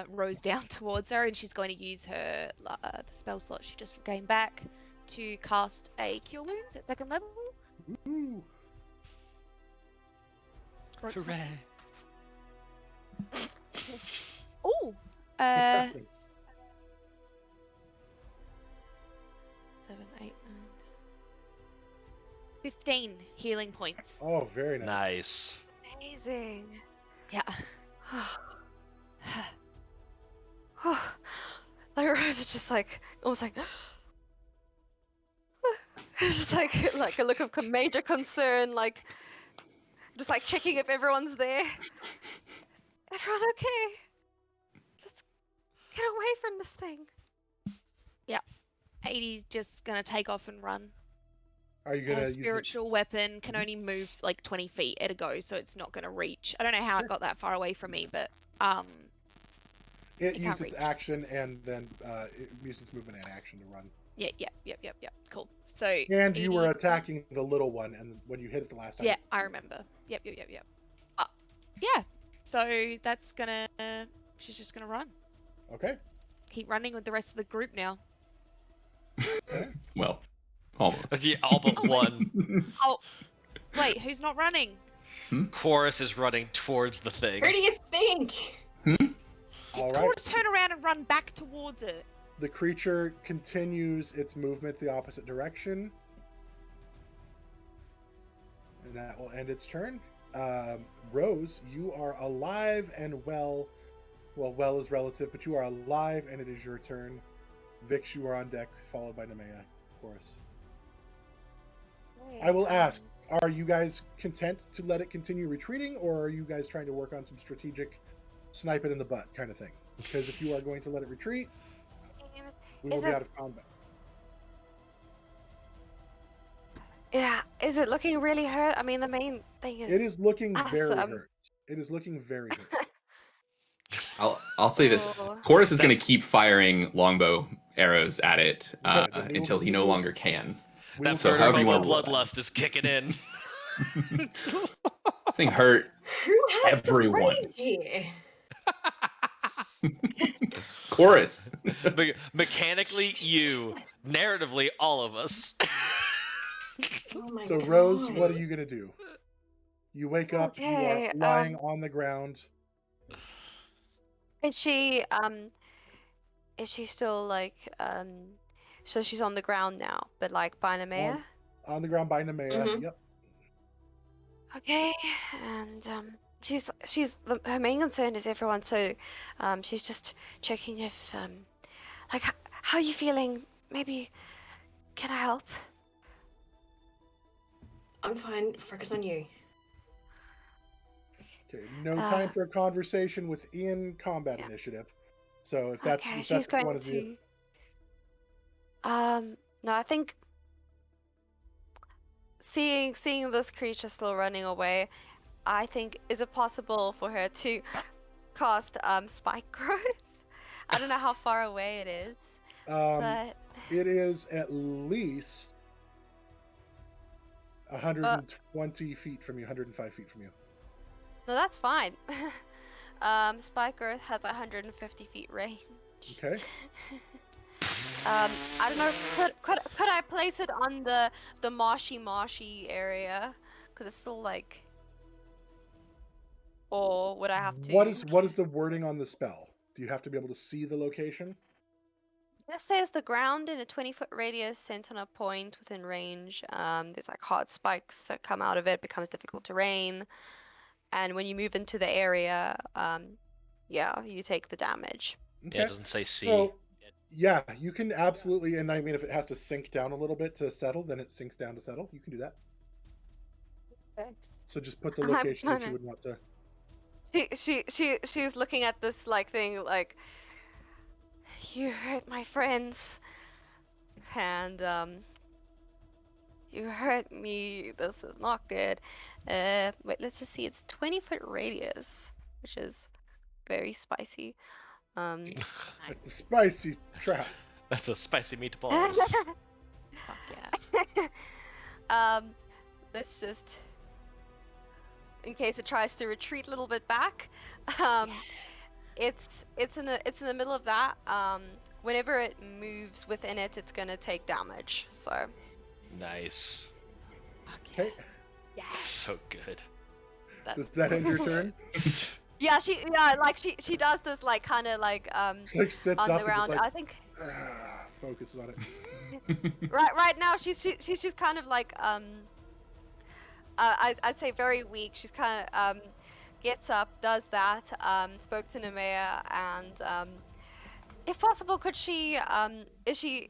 Rose down towards her, and she's going to use her the spell slot she just gained back to cast a Cure Wounds at 2nd level. Ooh. broke Hooray. something. Oh, Interesting. 7, 8, 9, 15 healing points. Oh, very nice. Nice. Amazing. Yeah. Like Rose is just like almost like it's just like a look of major concern, like just like checking if everyone's there. Everyone okay? Let's get away from this thing. 80's just gonna take off and run. Are you A gonna use spiritual weapon can only move like 20 feet at a go, so it's not gonna reach. I don't know how it got that far away from me, but it can't used its reach. action and then it used its movement and action to run? yeah. Cool. So And you were 80's attacking the little one, and when you hit it the last time. Yeah, I remember. Yep. Yeah. So that's gonna. She's just gonna run. Okay. Keep running with the rest of the group now. Well, almost. Yeah, all but one. Oh, wait, who's not running? Chorus is running towards the thing. Where do you think? All Or right. just turn around and run back towards it. The creature continues its movement the opposite direction. And that will end its turn. Rose, you are alive and well. Well, well is relative, but you are alive and it is your turn. Vix, you are on deck, followed by Nemea, of course. I will ask, are you guys content to let it continue retreating, or are you guys trying to work on some strategic snipe it in the butt kind of thing? Because if you are going to let it retreat, we will Is be it- out of combat. Yeah, is it looking really hurt? I mean, the main thing is It is looking very awesome. hurt. It is looking very hurt. I'll say this: Oh. Chorus is going to keep firing longbow arrows at it Okay, then we will until he no continue. longer can. We will That So burning however you hobo wanna roll that. bloodlust is kicking in. This thing hurt Who has everyone. the rage here? Chorus. Mechanically, you. Narratively, all of us. Oh my So, God. Rose, what are you going to do? You wake up, you are Okay, lying on the ground. Is she still like so she's on the ground now, but like by Nemea? On the ground by Nemea. Mhm. Yep. Okay, and her main concern is everyone, so she's just checking if like how are you feeling? Maybe can I help? I'm fine. Focus on you. Okay. No time for a conversation within combat Yeah. initiative. So if that's, Okay, if she's that's what you going want to do. no, I think seeing this creature still running away, I think is it possible for her to cast spike growth? I don't know how far away it is, but It is at least 120 feet from you, 105 feet from you. no, that's fine. Spike growth has 150 feet range. Okay. I don't know. Could I place it on the marshy area? Because it's still like. Or would I have to? What is the wording on the spell? Do you have to be able to see the location? It just says the ground in a 20-foot radius sent on a point within range. There's like hard spikes that come out of it. Becomes difficult terrain, and when you move into the area, yeah, you take the damage. Okay. Yeah, it doesn't say C. So, yeah, you can absolutely, and I mean, if it has to sink down a little bit to settle, then it sinks down to settle. You can do that. Thanks. So just put the I'm location that you gonna- would want to. She's looking at this like thing like you hurt my friends and you hurt me, this is not good. Wait, let's just see, it's 20-foot radius, which is very spicy. It's a spicy trap. That's a spicy meatball. Fuck yeah. Let's just, in case it tries to retreat a little bit back, it's in the middle of that. Whenever it moves within it, it's gonna take damage. So Nice. Fuck yeah. Okay. Yeah. So good. Does that end your turn? Yeah, she does this like kind of like She like sits on up the and just ground. like I think focuses on it. right now she's just kind of like I'd say very weak. She's kind of gets up, does that, spoke to Nemea, and if possible, could she is she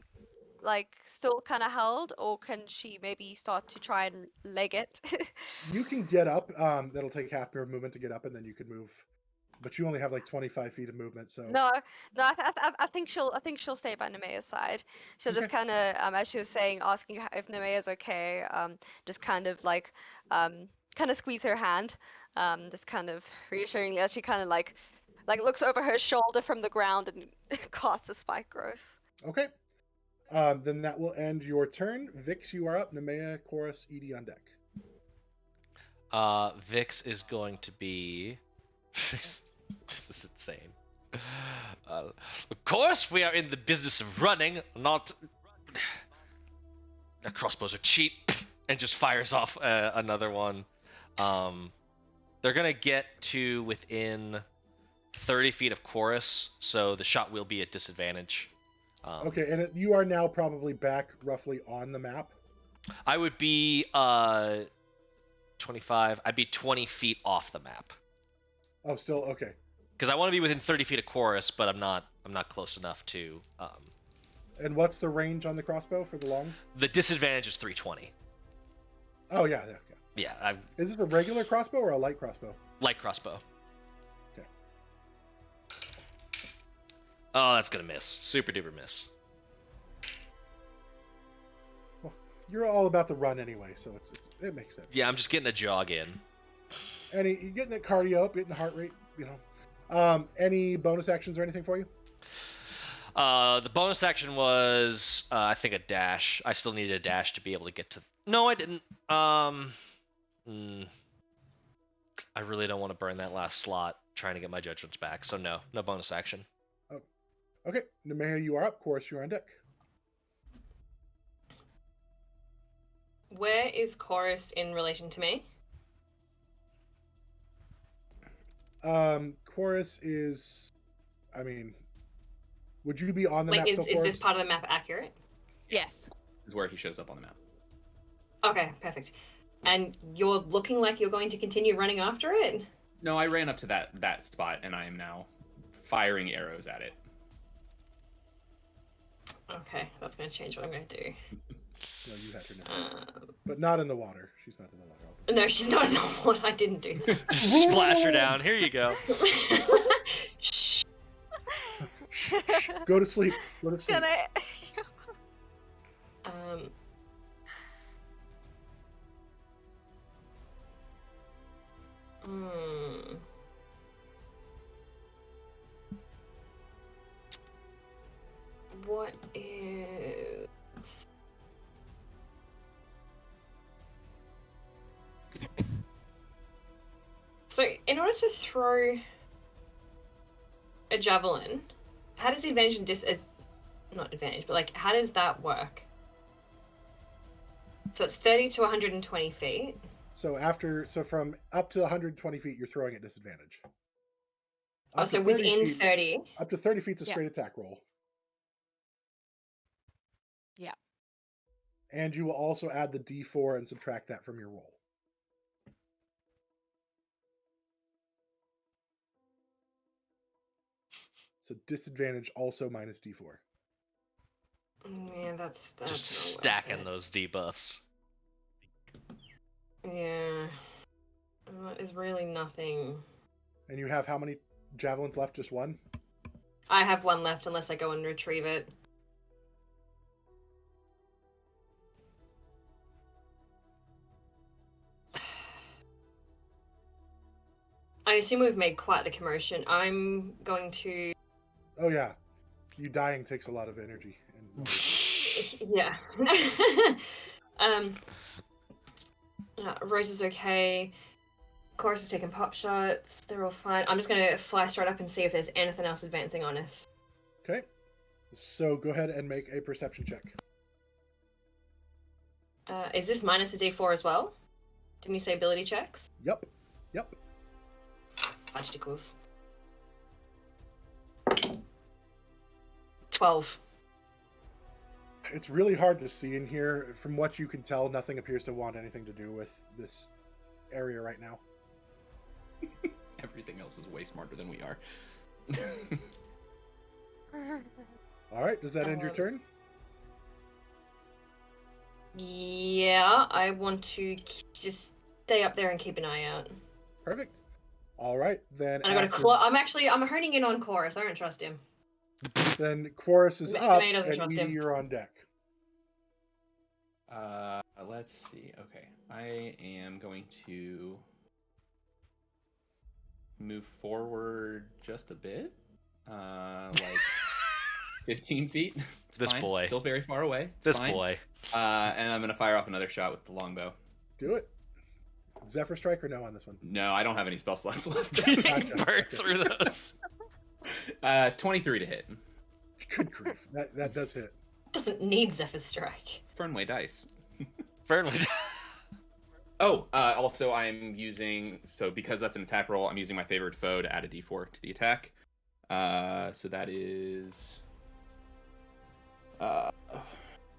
like still kind of held, or can she maybe start to try and leg it? You can get up. That'll take half your movement to get up, and then you can move. But you only have like 25 feet of movement, so No, I think she'll stay by Nemea's side. She'll just Okay. kind of, as she was saying, asking if Nemea's okay. Just kind of like, kind of squeeze her hand, just kind of reassuring as she kind of like looks over her shoulder from the ground and casts the spike growth. okay. Then that will end your turn. Vix, you are up. Nemea, Chorus, Edie on deck. Vix is going to be. This is insane. Of course, we are in the business of running, not. The crossbows are cheap, and just fires off another one. They're gonna get to within 30 feet of Chorus, so the shot will be at disadvantage. Okay, and you are now probably back roughly on the map. I would be 25. I'd be 20 feet off the map. Oh, still okay. Because I want to be within 30 feet of Chorus, but I'm not close enough to. And what's the range on the crossbow for the long? The disadvantage is 320. Oh yeah. Yeah, Is this a regular crossbow or a light crossbow? light crossbow. Okay. Oh, that's gonna miss. Super duper miss. Well, you're all about the run anyway, so it makes sense. Yeah, I'm just getting a jog in. You're getting that cardio up, getting the heart rate, Any bonus actions or anything for you? The bonus action was, I think, a dash. I still needed a dash to be able to get to. No, I didn't. I really don't want to burn that last slot trying to get my judgments back. So no bonus action. Oh, okay. Nemea, you are up. Chorus, you're on deck. Where is Chorus in relation to me? Chorus is. I mean, would you be on the map? Is still, this Chorus? part of the map accurate? Yes. Is where he shows up on the map. Okay, perfect. And you're looking like you're going to continue running after it? No, I ran up to that spot, and I am now firing arrows at it. Okay, that's going to change what I'm going to do. No, you had her now. But not in the water. She's not in the water. No, she's not in the water. I didn't do that. Just splash her down. Here you go. Shh. Shh, go to sleep. Go to sleep. Can I? What is... So, in order to throw a javelin, how does the advantage and not advantage, but like, how does that work? So it's 30 to 120 feet. So from up to 120 feet, you're throwing at disadvantage. Oh, so within feet, 30? Up to 30 feet is a Yeah. straight attack roll. Yeah. And you will also add the D4 and subtract that from your roll. So disadvantage also minus D4. Yeah, that's Just not stacking worth it. those debuffs. Yeah. That is really nothing. And you have how many javelins left? Just one? I have one left unless I go and retrieve it. I assume we've made quite the commotion. I'm going to... Oh yeah. You dying takes a lot of energy. Yeah. Rose is okay. Chorus is taking pop shots. They're all fine. I'm just going to fly straight up and see if there's anything else advancing on us. Okay. So go ahead and make a perception check. Is this minus a D4 as well? Didn't you say ability checks? Yep. Yep. Fudgesticles. 12. It's really hard to see in here. From what you can tell, nothing appears to want anything to do with this area right now. Everything else is way smarter than we are. All right, does that end your turn? Yeah, I want to just stay up there and keep an eye out. Perfect. All right, then. And I got a I'm honing in on Chorus. I don't trust him. Then Chorus is up, May doesn't and trust Edie, him. you're on deck. Let's see. Okay, I am going to move forward just a bit, like 15 feet. It's This fine. boy. Still very far away. It's This fine. boy. And I'm gonna fire off another shot with the longbow. Do it. Zephyr Strike or no on this one? No, I don't have any spell slots left. Gotcha. Burn through those. 23 to hit. Good grief. That does hit. Doesn't need Zephyr Strike. Fernway dice. Burnley. Oh, also I'm using, so because that's an attack roll, I'm using my favorite foe to add a d4 to the attack. So that is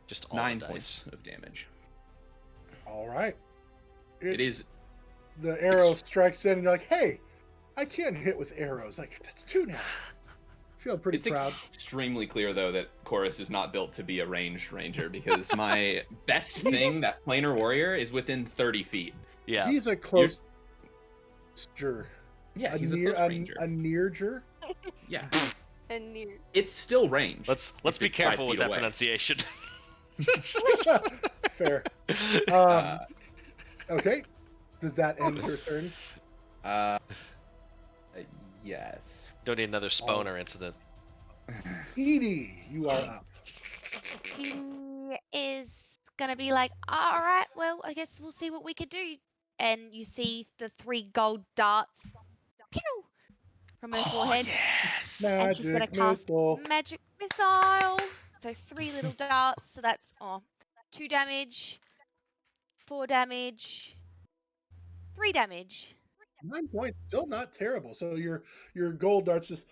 Just all 9 the points dice. of damage. All right. It is. The arrow strikes in, and you're like, hey, I can't hit with arrows. Like, that's 2 now. Feeling pretty It's proud. extremely clear, though, that Chorus is not built to be a ranged ranger, because my best thing, that planar warrior, is within 30 feet. Yeah. He's a close. Yeah, he's a close ranger. A near-ger? Yeah. And near. It's still range. Let's if be it's 5 careful with feet that away. pronunciation. Fair. Okay. Does that end your turn? Yes. Don't need another Sponer incident. Edie, you are up. He is gonna be like, all right, well, I guess we'll see what we could do. And you see the 3 gold darts, pew, from her forehead. Yes. And she's gonna Magic cast missile. magic missile. So 3 little darts. So that's 2 damage, 4 damage, 3 damage. 9 points, still not terrible. So your gold darts just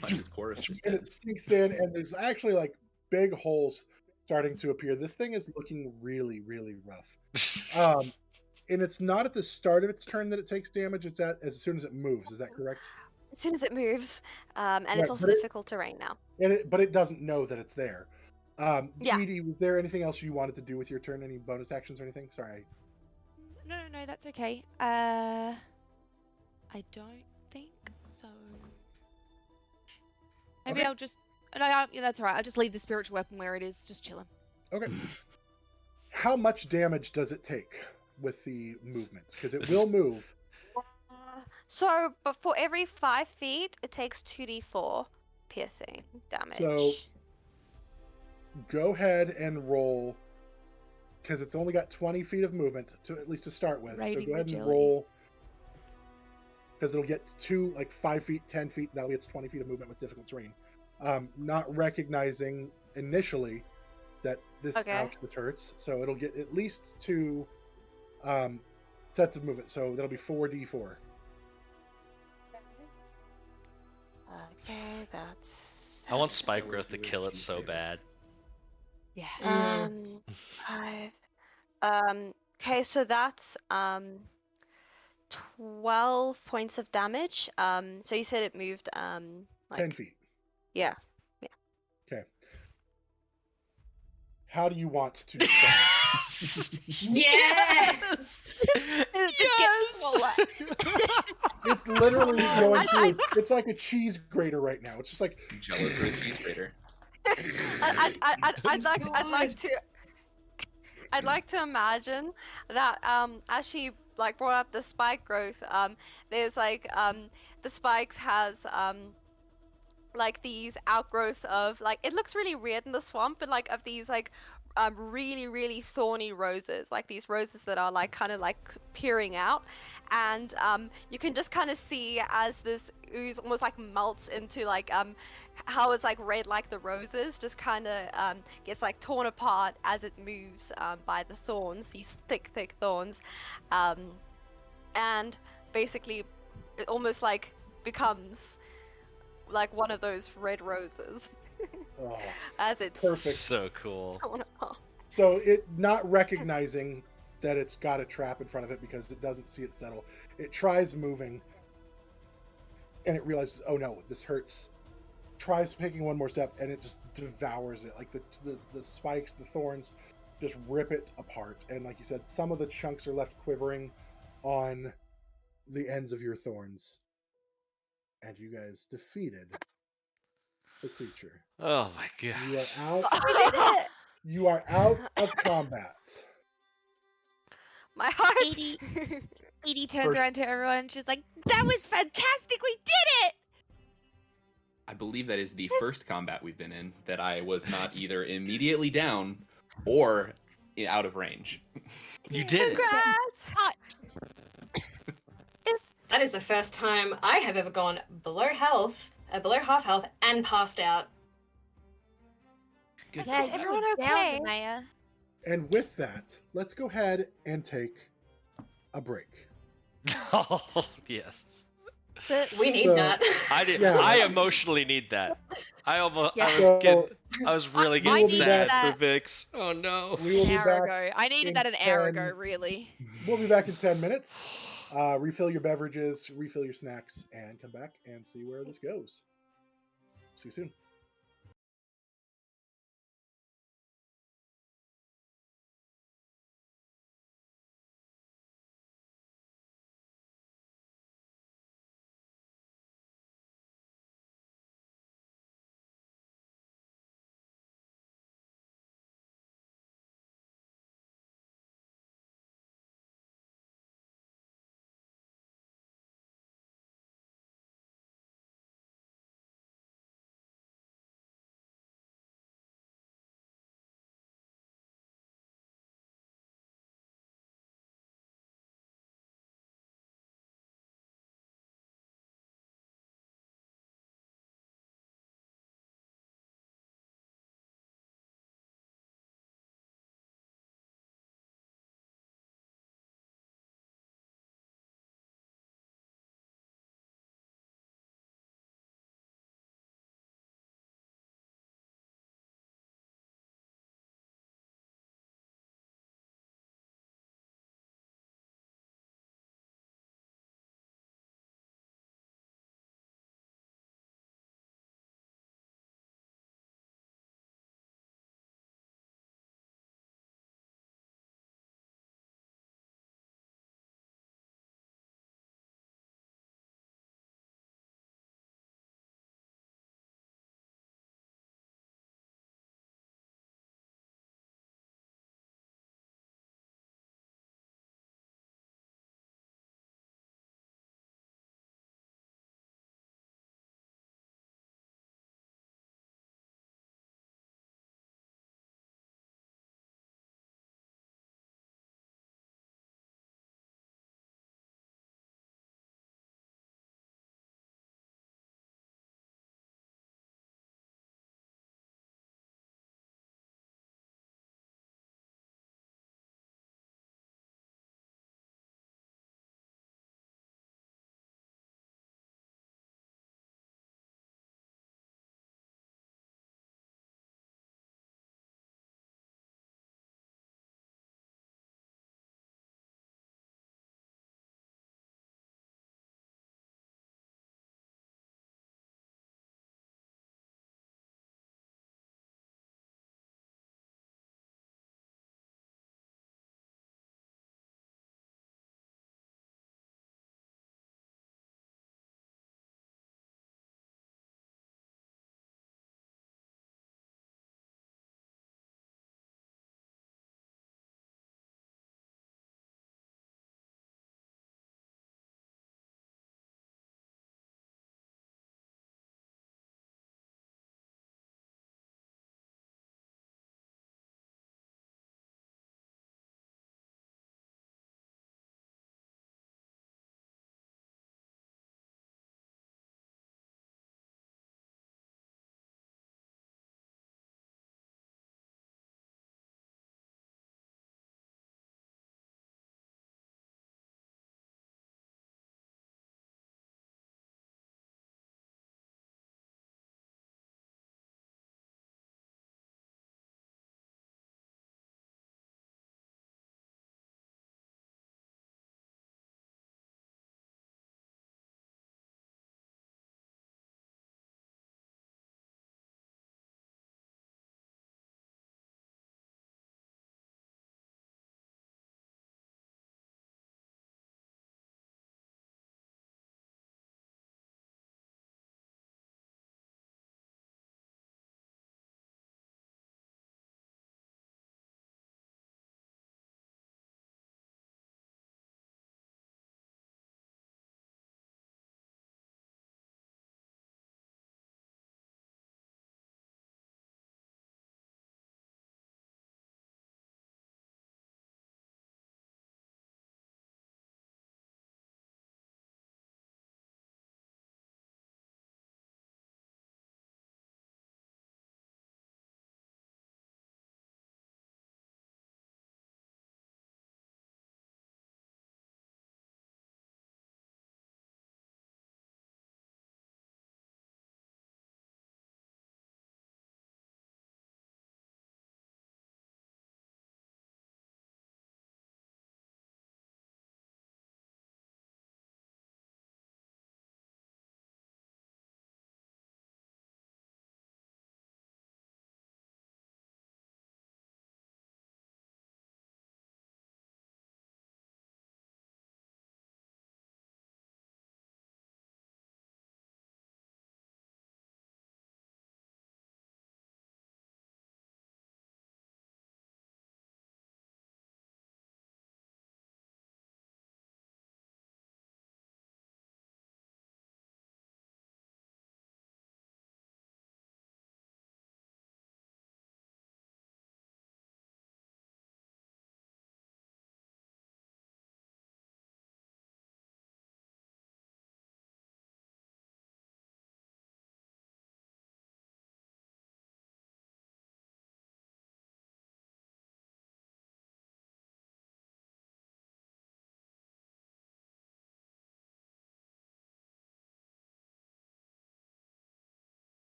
Punches Chorus just and dead. it sinks in, and there's actually like big holes starting to appear. This thing is looking really, really rough. And it's not at the start of its turn that it takes damage. It's at as soon as it moves. Is that correct? As soon as it moves, and Right, it's also but difficult terrain now. But it doesn't know that it's there. Yeah. Edie, was there anything else you wanted to do with your turn? Any bonus actions or anything? Sorry. No, that's okay. I don't think so. Maybe Okay. I'll just. No, yeah, that's alright. I'll just leave the spiritual weapon where it is, just chilling. Okay. How much damage does it take with the movement? Because it This- will move. So, but for every 5 feet, it takes 2d4 piercing damage. So- Go ahead and roll, because it's only got 20 feet of movement to at least to start with. So Raving go ahead and agility. roll, because it'll get to like 5 feet, 10 feet. That'll get 20 feet of movement with difficult terrain. Not recognizing initially that this Okay. ouch, this hurts. So it'll get at least 2 sets of movement. So that'll be 4d4. Okay, that's. I want Spike Growth to kill it so bad. Yeah. 5. Okay, so that's 12 points of damage. So you said it moved 10 like feet. yeah. Okay. How do you want to describe? Yes! It just gets smaller. It's literally going I- through. It's like a cheese grater right now. It's just like Jealous for a cheese grater. I'd like to imagine that as she like brought up the spike growth, there's like the spikes has like these outgrowths of like it looks really weird in the swamp, but like of these like really really thorny roses, like these roses that are like kind of like peering out, and you can just kind of see as this ooze almost like melts into like how it's like red like the roses, just kind of gets like torn apart as it moves by the thorns, these thick thorns, and basically it almost like becomes like one of those red roses Oh, as it's perfect. So cool. torn apart. So it not recognizing that it's got a trap in front of it because it doesn't see it settle. It tries moving and it realizes, oh no, this hurts. Tries taking one more step and it just devours it. Like the spikes, the thorns just rip it apart. And like you said, some of the chunks are left quivering on the ends of your thorns. And you guys defeated the creature. Oh my god. You are out. We did it! You are out of combat. My heart. Edie. Edie turns First- around to everyone and she's like, "That was fantastic! We did it!" I believe that is the first combat we've been in that I was not either immediately down or out of range. You did it. Congrats! That is the first time I have ever gone below half health, and passed out. Good Yeah, stuff. everyone you were down, okay? Maya. And with that, let's go ahead and take a break. Oh yes. But We need So- that. I did. Yeah. I emotionally need that. I almost. Yeah. I was So- getting. I was really I getting will be sad back. for Vix. Oh no. We will an be hour back. ago. I needed in that an hour 10 ago, really. We'll be back in 10 minutes. Refill your beverages, refill your snacks, and come back and see where this goes. See you soon.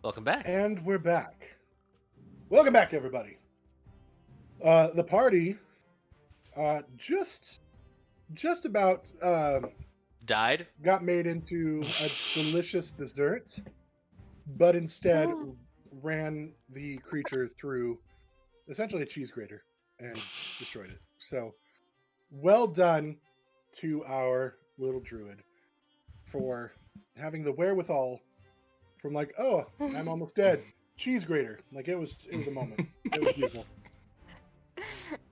Welcome back. And we're back. Welcome back, everybody. The party just about Died? got made into a delicious dessert, but instead Oh. ran the creature through essentially a cheese grater and destroyed it. So, well done to our little druid for having the wherewithal from like, oh, I'm almost dead. Cheese grater. Like it was a moment. It was beautiful.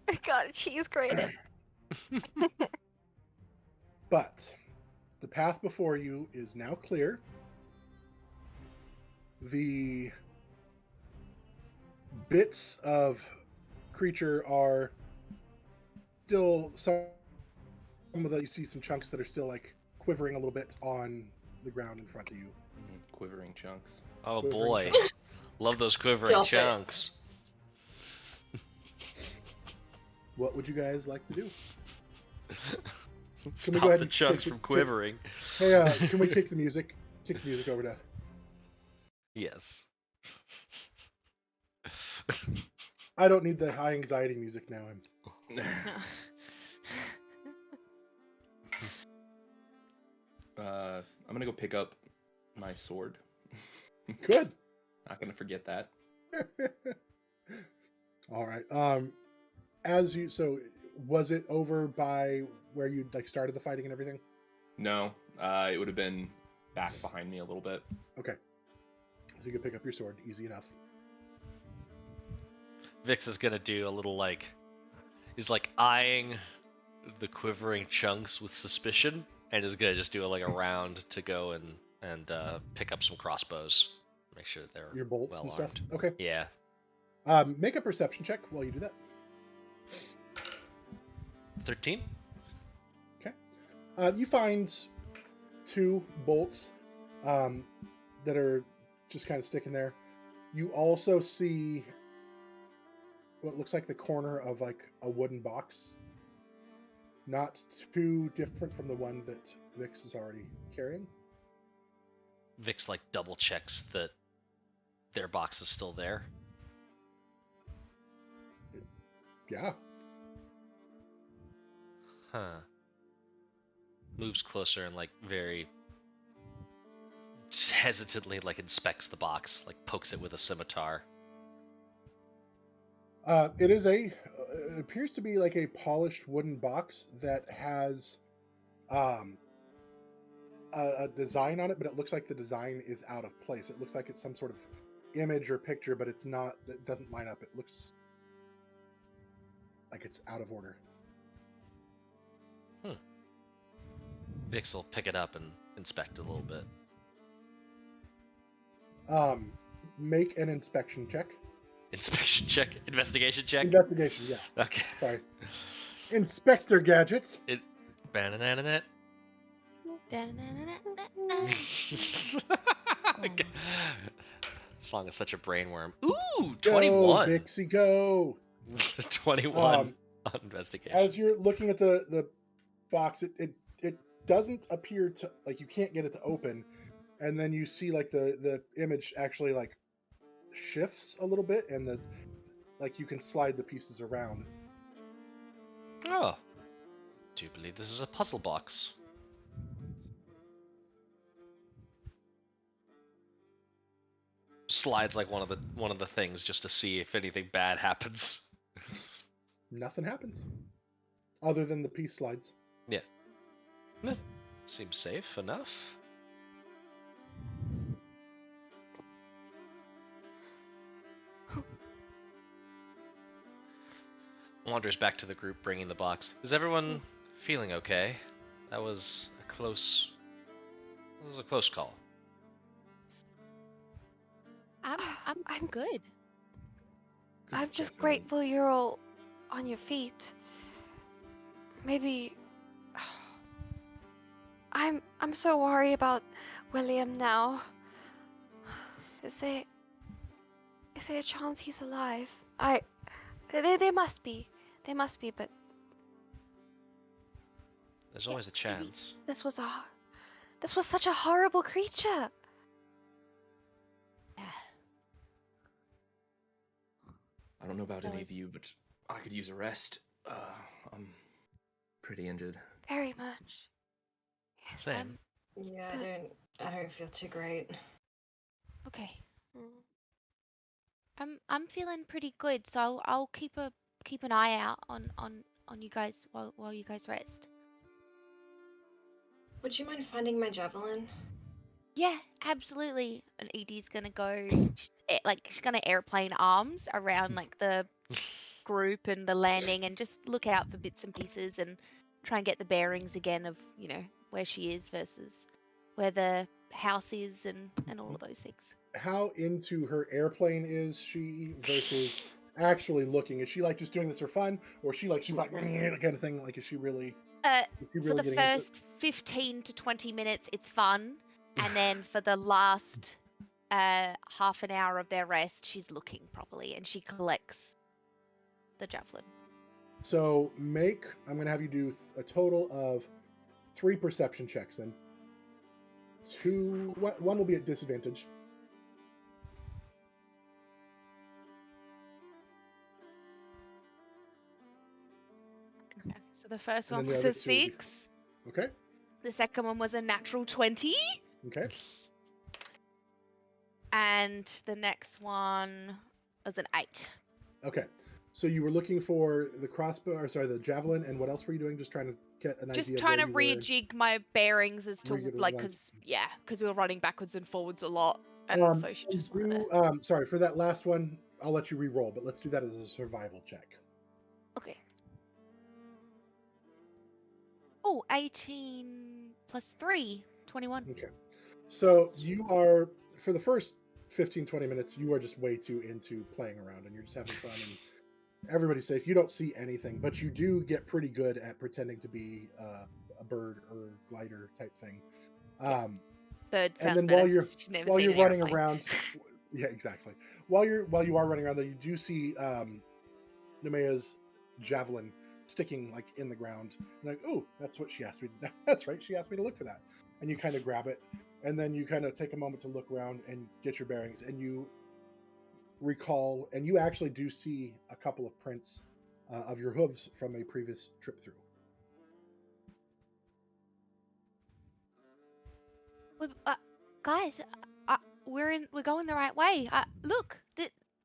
I got a cheese grated. But the path before you is now clear. The bits of creature are still some of the, you see some chunks that are still like quivering a little bit on the ground in front of you. Quivering chunks. Oh Quivering boy. chunks. Love those quivering Stop it. chunks. What would you guys like to do? Stop go ahead the and chunks kick- from quivering. Hey, can we kick the music? Kick the music over to. Yes. I don't need the high anxiety music now. I'm gonna go pick up my sword. Good. Not gonna forget that. All right. So was it over by where you like started the fighting and everything? No, it would have been back behind me a little bit. Okay. So you can pick up your sword, easy enough. Vix is gonna do a little like, he's like eyeing the quivering chunks with suspicion, and is gonna just do like a round to go and pick up some crossbows, make sure they're Your bolts well and stuff. armed. Okay. Yeah. Make a perception check while you do that. 13. You find two bolts that are just kind of sticking there. You also see what looks like the corner of like a wooden box. Not too different from the one that Vix is already carrying. Vix like double checks that their box is still there. Yeah. Huh. Moves closer and like very just hesitantly like inspects the box, like pokes it with a scimitar. It appears to be like a polished wooden box that has a design on it, but it looks like the design is out of place. It looks like it's some sort of image or picture, but it's not. It doesn't line up. It looks like it's out of order. Vix will pick it up and inspect it a little bit. Make an inspection check. Inspection check, investigation check. Investigation, yeah. Okay. Sorry. Inspector Gadget. Banananet. Song is such a brainworm. Ooh, 21. Go, Vixie, go. 21 on investigation. As you're looking at the box, it doesn't appear to, like, you can't get it to open, and then you see like the image actually like shifts a little bit, and the like you can slide the pieces around. Oh. Do you believe this is a puzzle box? Slides like one of the things just to see if anything bad happens. Nothing happens other than the piece slides. Yeah. Seems safe enough. Wanders back to the group bringing the box. Is everyone feeling okay? That was a close call. I'm good. I'm just Definitely. grateful you're all on your feet. Maybe I'm so worried about William now. Is there a chance he's alive? There must be. There must be, but There's always a chance. this was such a horrible creature. Yeah. I don't know about any Always. of you, but I could use a rest. I'm pretty injured. Very much. Yes. Same. Yeah, But- I don't feel too great. Okay. Mm. I'm feeling pretty good, so I'll keep an eye out on you guys while you guys rest. Would you mind finding my javelin? Yeah, absolutely. And Edie's gonna go, she's gonna airplane arms around like the group and the landing, and just look out for bits and pieces and try and get the bearings again of where she is versus where the house is and all of those things. How into her airplane is she versus actually looking? Is she like just doing this for fun, or is she like kind of thing? Like, is she really For the getting into it? first 15 to 20 minutes, it's fun, and then for the last half an hour of their rest, she's looking properly and she collects the javelin. So I'm going to have you do a total of 3 perception checks. Then one will be at disadvantage. Okay. So the first And one then the was other a 2 will be- 6. Okay. The second one was a natural 20. Okay. And the next one was an 8. Okay. So you were looking for the crossbow, or sorry, the javelin, and what else were you doing? Just trying to get an Just idea trying to of where you were. rejig my bearings as to Rejig like, right. because we were running backwards and forwards a lot, and so she just wanted to. Sorry, for that last one, I'll let you re-roll, but let's do that as a survival check. Okay. Oh, 18 plus 3, 21. Okay. So you are, for the first 15, 20 minutes, you are just way too into playing around and you're just having fun and everybody's safe. You don't see anything, but you do get pretty good at pretending to be a bird or glider type thing. Bird And sounds then better. while you're She's never while seen you're an running airplane. around, yeah, exactly. While you are running around, though, you do see Nemea's javelin sticking like in the ground. And like, oh, that's what she asked me. That's right, she asked me to look for that. And you kind of grab it, and then you kind of take a moment to look around and get your bearings, and you recall, and you actually do see a couple of prints of your hooves from a previous trip through. Guys, we're going the right way. Look,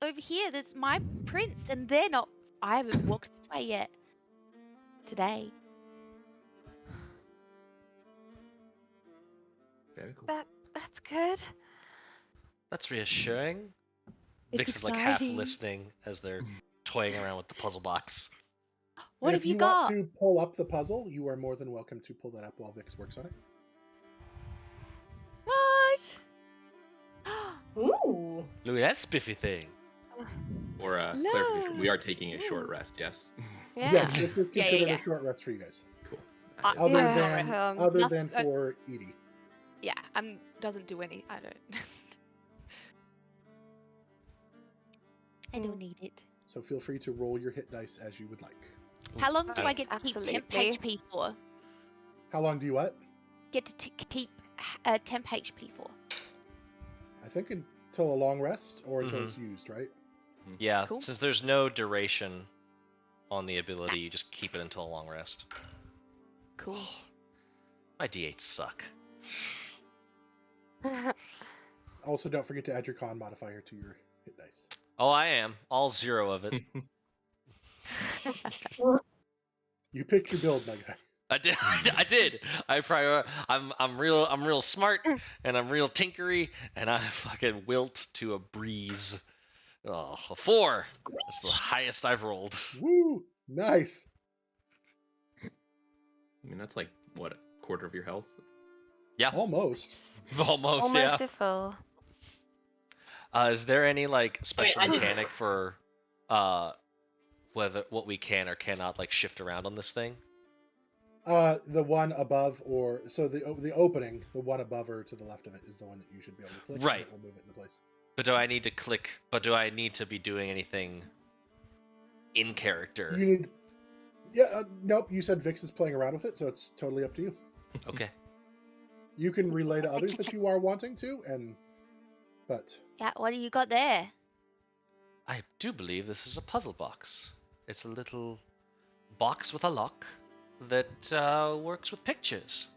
over here, there's my prints, and they're not. I haven't walked this way yet today. Very cool. That's good. That's reassuring. It's Vix is like half exciting. listening as they're toying around with the puzzle box. What And have if you want got? to pull up the puzzle, you are more than welcome to pull that up while Vix works on it. What? Ooh. Louis, that spiffy thing. Or No. clarification, we are taking a short rest, yes? Yeah. Yes, it was considered yeah. a short rest for you guys. Cool. Other Yeah, than nothing- for Edie. Yeah, doesn't do any. I don't. I don't need it. So feel free to roll your hit dice as you would like. How long do I Thanks. get to keep temp Absolutely. HP for? How long do you what? Get to keep temp HP for? I think until a long rest or until Mhm. it's used, right? Yeah, Cool. since there's no duration on the ability, you just keep it until a long rest. Cool. My D8s suck. Also, don't forget to add your con modifier to your hit dice. Oh, I am. All 0 of it. You picked your build, my guy. I did. I did. I'm real smart, and I'm real tinkery, and I fucking wilt to a breeze. Oh, a 4. That's the highest I've rolled. Woo! Nice. I mean, that's like, what, a quarter of your health? Yeah, Almost. almost. Almost Yeah. a full. Is there any like special I just- mechanic for what we can or cannot like shift around on this thing? The one above, or so the opening, the one above or to the left of it is the one that you should be able to click. Right. And it will move it into place. But do I need to click? But do I need to be doing anything in character? You need. Yeah. Nope. You said Vix is playing around with it, so it's totally up to you. Okay. You can relay to others that you are wanting to, but Yeah, what do you got there? I do believe this is a puzzle box. It's a little box with a lock that works with pictures.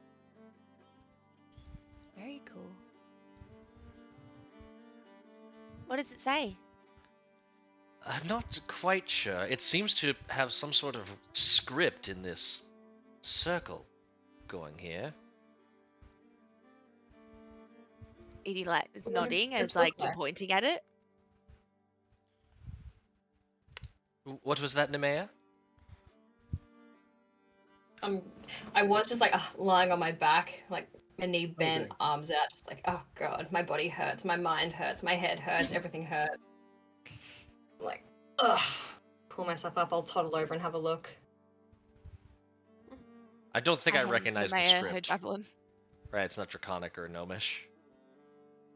Very cool. What does it say? I'm not quite sure. It seems to have some sort of script in this circle going here. Edie like is What does nodding it as look like you're like? pointing at it. What was that, Nemea? I was just like lying on my back, like my knee bent, Okay. arms out, just like, oh god, my body hurts, my mind hurts, my head hurts, everything hurts. I'm like, ugh. Pull myself up, I'll toddle over and have a look. I don't think I hand recognize the Nemea her script. javelin. Right, it's not Draconic or Gnomish.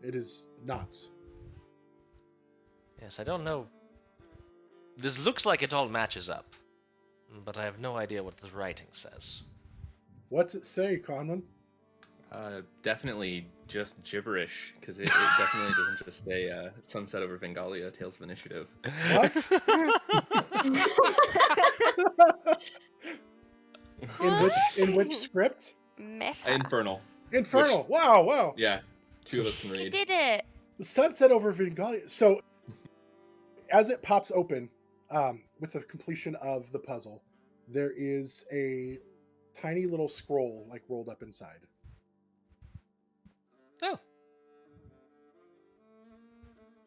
It is not. Yes, I don't know. This looks like it all matches up, but I have no idea what the writing says. What's it say, Conlon? Definitely just gibberish, because it definitely doesn't just say Sunset over Vengalia, Tales of Initiative. What? in which script? Meta. Infernal. Infernal. Wow. Yeah, two of us can You read. did it. The sunset over Vengalia. So, as it pops open, with the completion of the puzzle, there is a tiny little scroll like rolled up inside. Oh.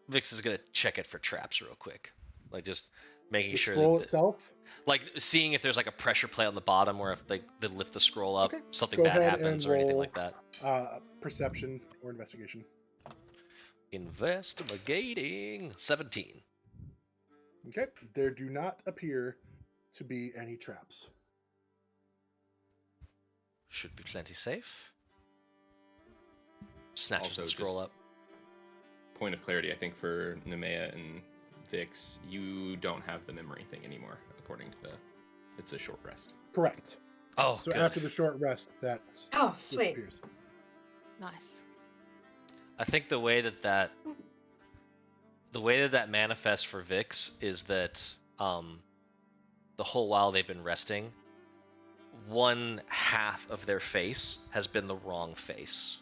Vix is gonna check it for traps real quick, like just making The sure scroll that itself. like seeing if there's like a pressure plate on the bottom, or if they lift the scroll up, Okay. something Go bad ahead happens and or anything roll. like that. Perception or investigation. Investigating 17. Okay. There do not appear to be any traps. Should be plenty safe. Snatches Also, the scroll just- up. Point of clarity, I think for Nemea and Vix, you don't have the memory thing anymore, according to it's a short rest. Correct. Oh, So good. after the short rest, that Oh, sweet. disappears. Nice. I think the way that manifests for Vix is that the whole while they've been resting, one half of their face has been the wrong face,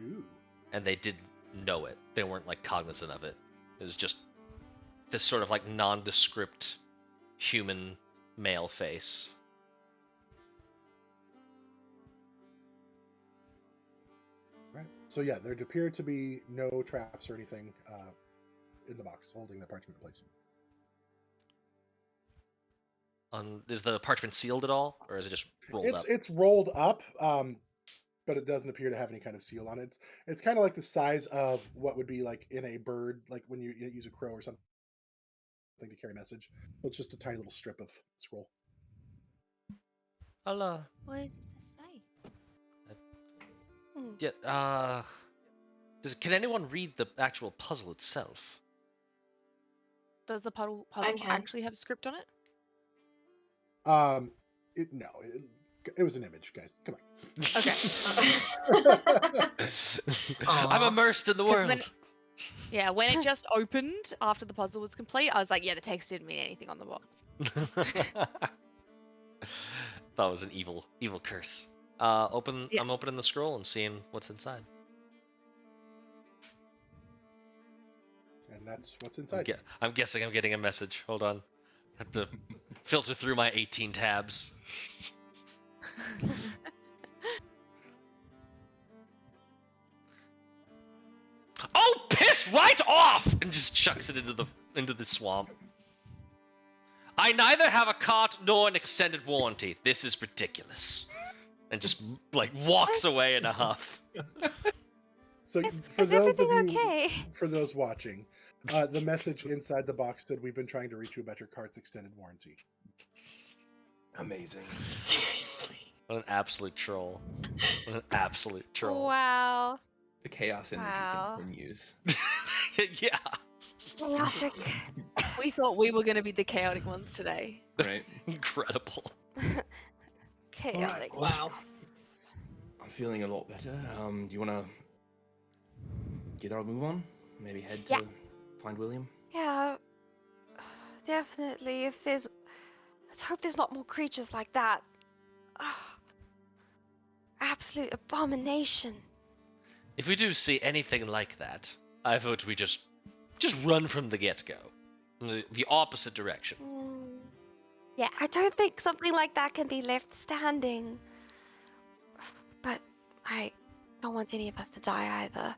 Ooh. and they didn't know it. They weren't like cognizant of it. It was just this sort of like nondescript human male face. Right. So yeah, there appear to be no traps or anything in the box holding the parchment in place. Is the parchment sealed at all, or is it just rolled up? It's rolled up, but it doesn't appear to have any kind of seal on it. It's kind of like the size of what would be like in a bird, like when you use a crow or something to carry a message. So it's just a tiny little strip of scroll. Hello. What does this say? Yeah. Can anyone read the actual puzzle itself? Does the puzzle can. actually have script on it? It was an image, guys. Come Okay. on. I'm immersed in the 'Cause world. when it just opened after the puzzle was complete, I was like, yeah, the text didn't mean anything on the box. That was an evil curse. Yeah. I'm opening the scroll and seeing what's inside. And that's what's inside. I'm guessing I'm getting a message. Hold on. I have to filter through my 18 tabs. Oh, piss right off! And just chucks it into the swamp. I neither have a cart nor an extended warranty. This is ridiculous. And just like walks away in a huff. So Is for those of everything you, okay? for those watching, the message inside the box said, "We've been trying to reach you about your cart's extended warranty." Amazing. Seriously. What an absolute troll. What an absolute troll. Wow. The chaos energy Wow. continues. Yeah. Chaotic. We thought we were going to be the chaotic ones today. Right? Incredible. Chaotic. Wow. I'm feeling a lot better. Do you want to get our move on? Maybe head to Yeah. find William? Yeah, definitely. Let's hope there's not more creatures like that. Ah, absolute abomination. If we do see anything like that, I vote we just run from the get-go. The opposite direction. Mm, Yeah. I don't think something like that can be left standing. But I don't want any of us to die either.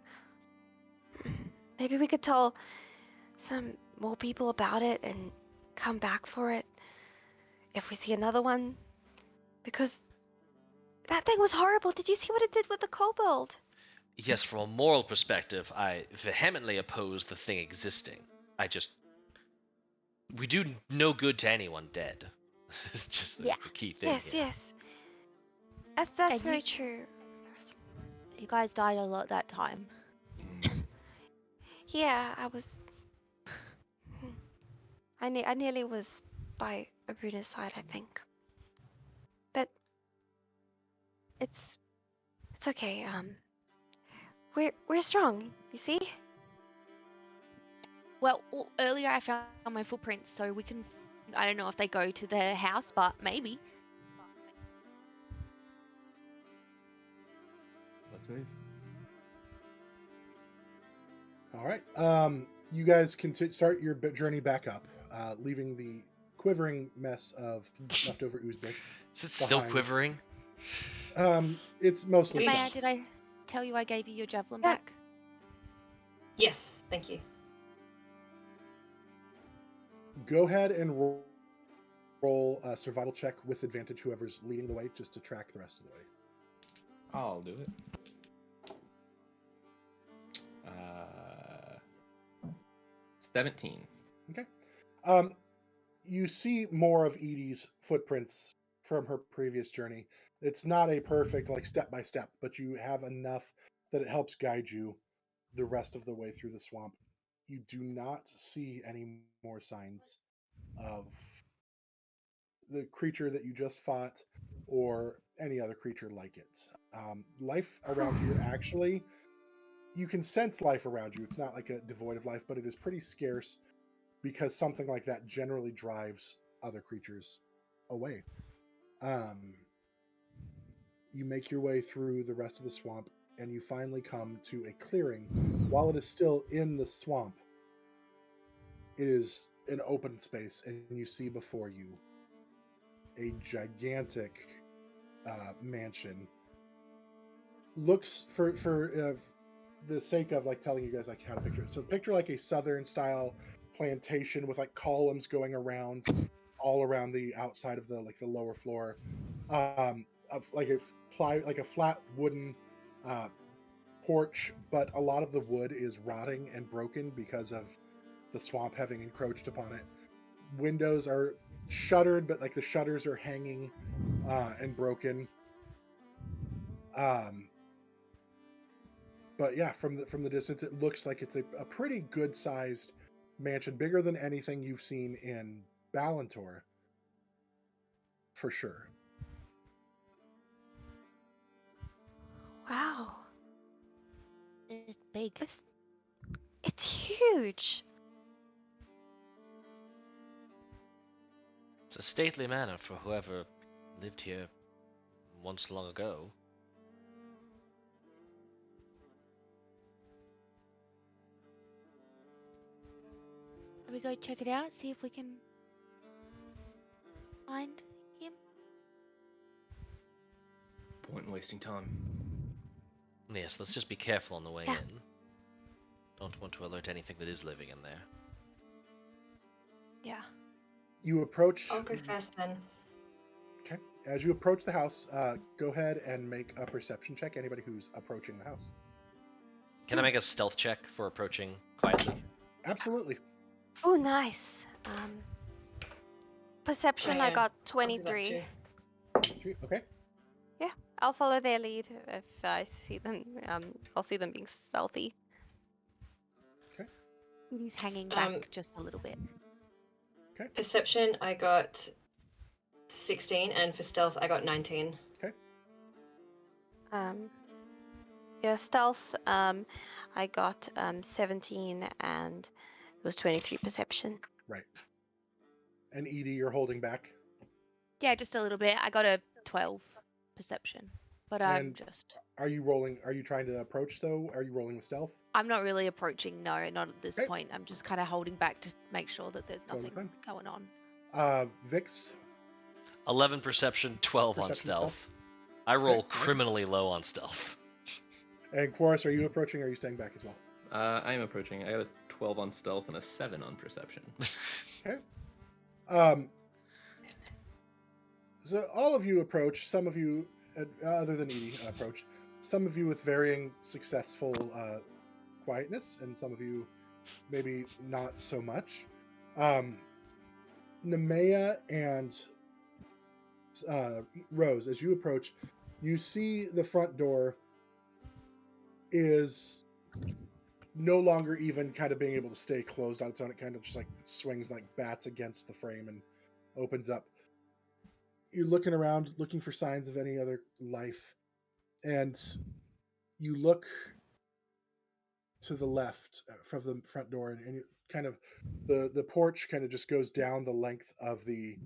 Maybe we could tell some more people about it and come back for it if we see another one. Because that thing was horrible. Did you see what it did with the kobold? Yes, from a moral perspective, I vehemently oppose the thing existing. We do no good to anyone dead. It's just the Yeah. key thing Yes, here. yes. That's And very true. You guys died a lot that time. Yeah, I was. I nearly was by Aruna's side, I think. But it's okay. We're strong. You see? Well, earlier I found my footprints, so we can. I don't know if they go to their house, but maybe. Let's move. All right. You guys can start your journey back up, leaving the quivering mess of leftover ooze bits. Is it still behind. quivering? It's mostly Please. Maya, soft. did I tell you I gave you your javelin Yeah. back? Yes, thank you. Go ahead and roll a survival check with advantage, whoever's leading the way, just to track the rest of the way. I'll do it. 17. Okay. You see more of Edie's footprints from her previous journey. It's not a perfect, like, step by step, but you have enough that it helps guide you the rest of the way through the swamp. You do not see any more signs of the creature that you just fought or any other creature like it. Life around here, actually, you can sense life around you. It's not like a devoid of life, but it is pretty scarce because something like that generally drives other creatures away. You make your way through the rest of the swamp and you finally come to a clearing. While it is still in the swamp, it is an open space, and you see before you a gigantic mansion. Looks for the sake of like telling you guys like how to picture it. So picture like a southern style plantation with like columns going around all around the outside of the lower floor, of like a flat wooden porch, but a lot of the wood is rotting and broken because of the swamp having encroached upon it. Windows are shuttered, but like the shutters are hanging and broken. But yeah, from the distance, it looks like it's a pretty good sized mansion, bigger than anything you've seen in Balantor, for sure. Wow. It's big. It's huge. It's a stately manor for whoever lived here once long ago. Shall we go check it out? See if we can find him? Point in wasting time. Yes, let's just be careful on the way Yeah. in. Don't want to alert anything that is living in there. Yeah. You approach. I'll go first then. Okay. As you approach the house, go ahead and make a perception check. Anybody who's approaching the house. Can I make a stealth check for approaching quietly? Absolutely. Oh, nice. Perception, I yeah, got I'll do that 23. too. Okay. I'll follow their lead if I see them. I'll see them being stealthy. He's hanging back Um, just a little bit. Perception, I got 16, and for stealth, I got 19. Yeah, stealth. I got 17, and was 23 perception. Right. And Edie, you're holding back. Yeah, just a little bit. I got a 12 perception, but I'm And just. Are you rolling? Are you trying to approach though? Are you rolling with stealth? I'm not really approaching. No, not at this Okay. point. I'm just kind of holding back to make sure that there's Totally nothing going on. Vix, 11 perception, 12 on Perception, stealth. stealth. I roll nice. criminally low on stealth. And Quarus, are you approaching or are you staying back as well? I am approaching. I got a 12 on stealth and a 7 on perception. Okay. So all of you approach. Some of you, other than Edie, approach. Some of you with varying successful quietness, and some of you maybe not so much. Nemea and Rose, as you approach, you see the front door is no longer even kind of being able to stay closed on its own. It kind of just like swings like bats against the frame and opens up. You're looking around, looking for signs of any other life, and you look to the left from the front door, and you kind of the porch kind of just goes down the length of the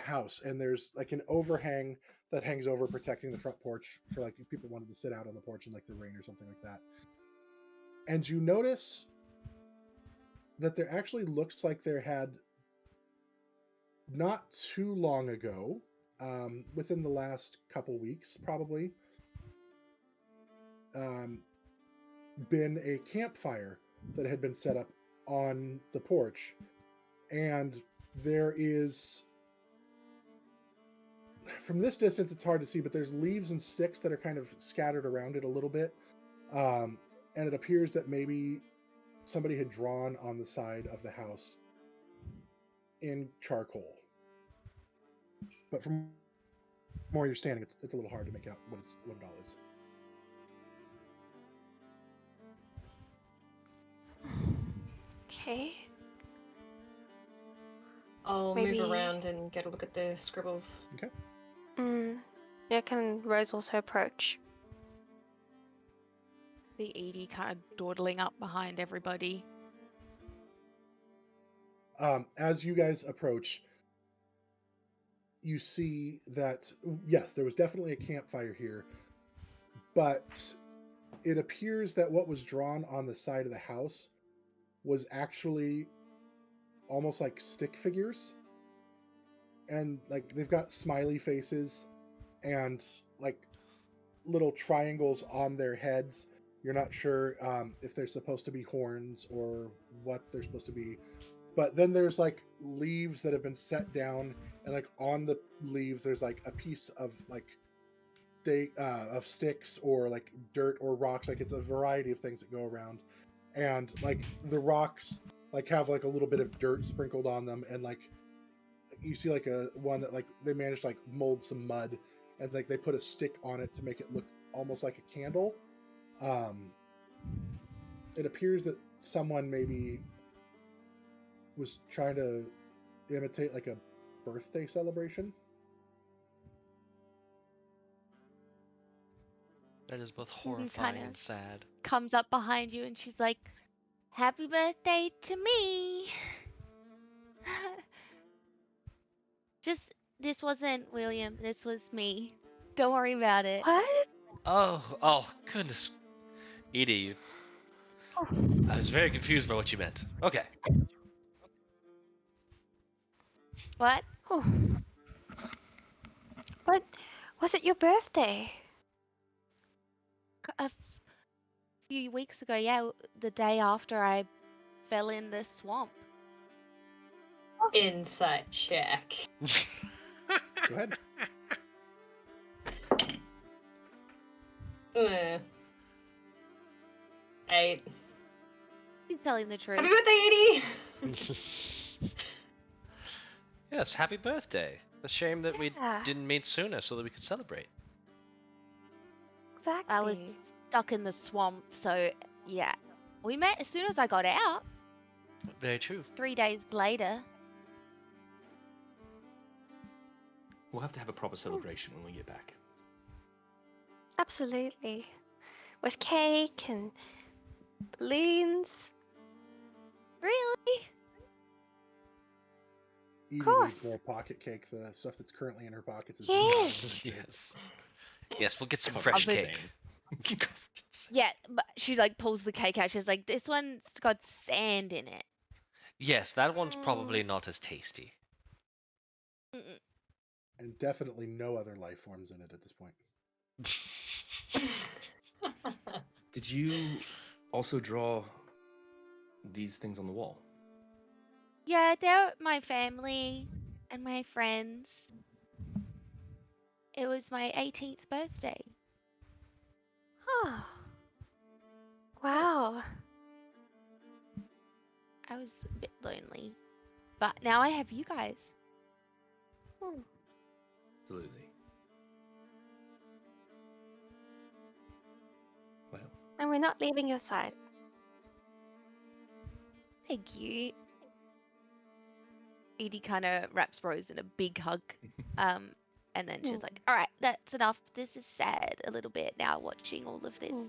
house, and there's like an overhang that hangs over protecting the front porch for like if people wanted to sit out on the porch in like the rain or something like that. And you notice that there actually looks like there had not too long ago, within the last couple weeks probably, been a campfire that had been set up on the porch, and there is, from this distance it's hard to see, but there's leaves and sticks that are kind of scattered around it a little bit, and it appears that maybe somebody had drawn on the side of the house in charcoal, but from where you're standing it's a little hard to make out what it all is. Okay. I'll Maybe- move around and get a look at the scribbles. Okay. Yeah, can Rose also approach? The Edie kind of dawdling up behind everybody. As you guys approach, you see that, yes, there was definitely a campfire here, but it appears that what was drawn on the side of the house was actually almost like stick figures, and like they've got smiley faces and like little triangles on their heads. You're not sure if they're supposed to be horns or what they're supposed to be, but then there's like leaves that have been set down, and like on the leaves there's like a piece of like of sticks or like dirt or rocks. Like it's a variety of things that go around, and like the rocks like have like a little bit of dirt sprinkled on them, and like you see like a one that like they managed to like mold some mud, and like they put a stick on it to make it look almost like a candle. It appears that someone maybe was trying to imitate like a birthday celebration. That is both Edie horrifying kinda and sad. comes up behind you and she's like, "Happy birthday to me." This wasn't William, this was me. Don't worry about it. What? Oh, goodness. Edie, I was very confused by what you meant. Okay. What? Oh. What? Was it your birthday? A few weeks ago, yeah, the day after I fell in the swamp. Insight check. Go ahead. 8. He's telling the truth. Happy birthday, Edie! Yes, happy birthday. A shame that we Yeah. didn't meet sooner so that we could celebrate. Exactly. I was stuck in the swamp, so yeah. We met as soon as I got out, Very true. 3 days later. We'll have to have a proper celebration when we get back. Absolutely. With cake and balloons. Edie course. needs more pocket cake. The stuff that's currently in her pockets is Yes. Yes. Yes, we'll get some Covered fresh in cake. sand. Yeah, but she like pulls the cake out. She's like, this one's got sand in it. Yes, that one's probably not as tasty. Mm-mm. and definitely no other life forms in it at this point. Did you also draw these things on the wall? Yeah, they're my family and my friends. It was my 18th birthday. Oh. Wow. I was a bit lonely. But now I have you guys. Hmm. Absolutely. Well, And we're not leaving your side. Thank you. Edie kind of wraps Rose in a big hug. And then she's like, all right, that's enough. This is sad a little bit now watching all of this.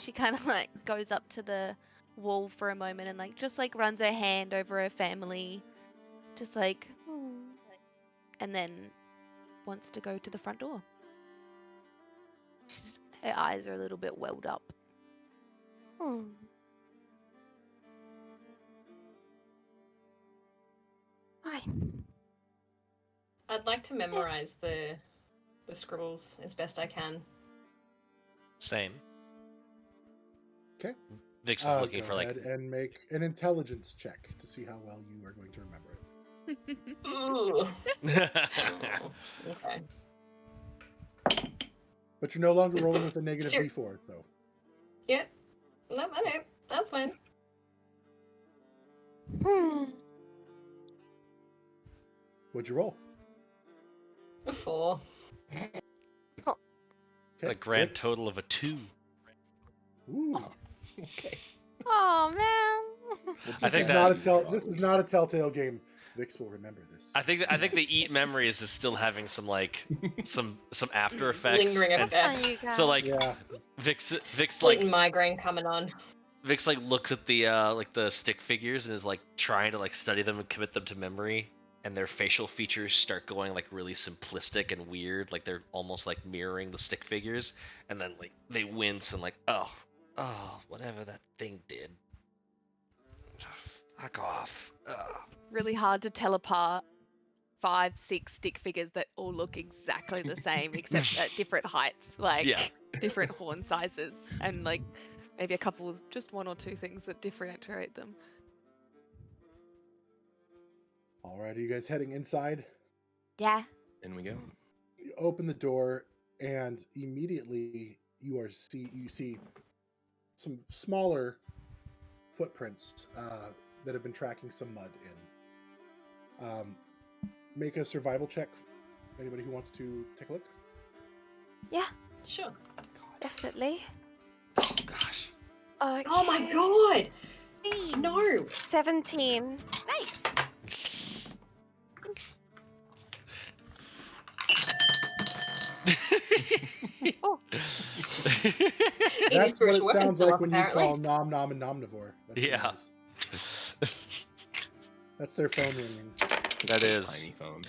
She kind of like goes up to the wall for a moment and like just like runs her hand over her family. Just like, and then wants to go to the front door. Her eyes are a little bit welled up. Hi. I'd like to memorize the scribbles as best I can. Same. Okay. Vix is looking Go for like ahead and make an intelligence check to see how well you are going to remember it. Ooh. Okay. But you're no longer rolling with a negative Ser- D4, so. Yeah. No, I know. That's fine. What'd you roll? A 4. Okay. a grand Vix? total of a 2. Ooh. okay. Oh man. I This think is that- not a this is not a telltale game. Vix will remember this. I think the eat memories is still having some like some after effects. Lingering and effects. Oh, you guys. so like Yeah. Vix Split like and migraine coming on. Vix like looks at the like the stick figures and is like trying to like study them and commit them to memory, and their facial features start going like really simplistic and weird, like they're almost like mirroring the stick figures, and then like they wince and like oh whatever that thing did. Fuck off. Really hard to tell apart 5, 6 stick figures that all look exactly the same except at different heights, like Yeah. different horn sizes, and like maybe a couple, just 1 or 2 things that differentiate them. All right, are you guys heading inside? Yeah. In we go. You open the door, and immediately you see some smaller footprints that have been tracking some mud in. Make a survival check. Anybody who wants to take a look? Yeah, Sure. definitely. Oh gosh. Okay. Oh my god! No! 17. Oh. Edie's That's what spiritual it weapon's sounds still like up, when apparently. you call nom nom and nomnivore. That's what Yeah. it is. That's their phone ringing. That is. Tiny phone.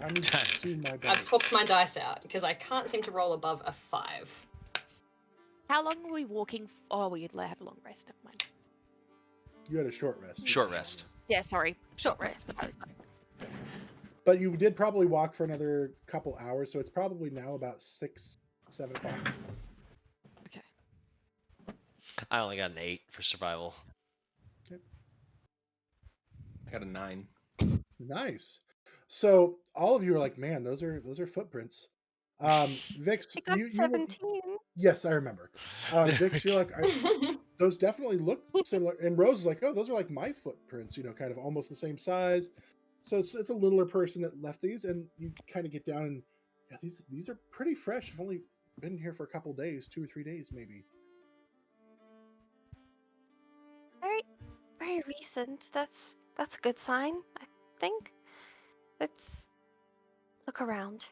I need to see my I've dice. swapped my dice out because I can't seem to roll above a 5. How long were we walking? Oh, we had a long rest. Never mind. You had a short rest. Short rest. Yeah, sorry. Short rest. But you did probably walk for another couple hours, so it's probably now about 6, 7 o'clock. Okay. I only got an 8 for survival. I got a 9. Nice. So all of you are like, man, those are footprints. Vix, I got you 17. yes, I remember. Vix, you're like, those definitely look similar. And Rose is like, oh, those are like my footprints, kind of almost the same size. So it's a littler person that left these, and you kind of get down and yeah, these are pretty fresh. I've only been here for a couple days, 2 or 3 days maybe. Very, very recent. That's a good sign, I think. Let's look around.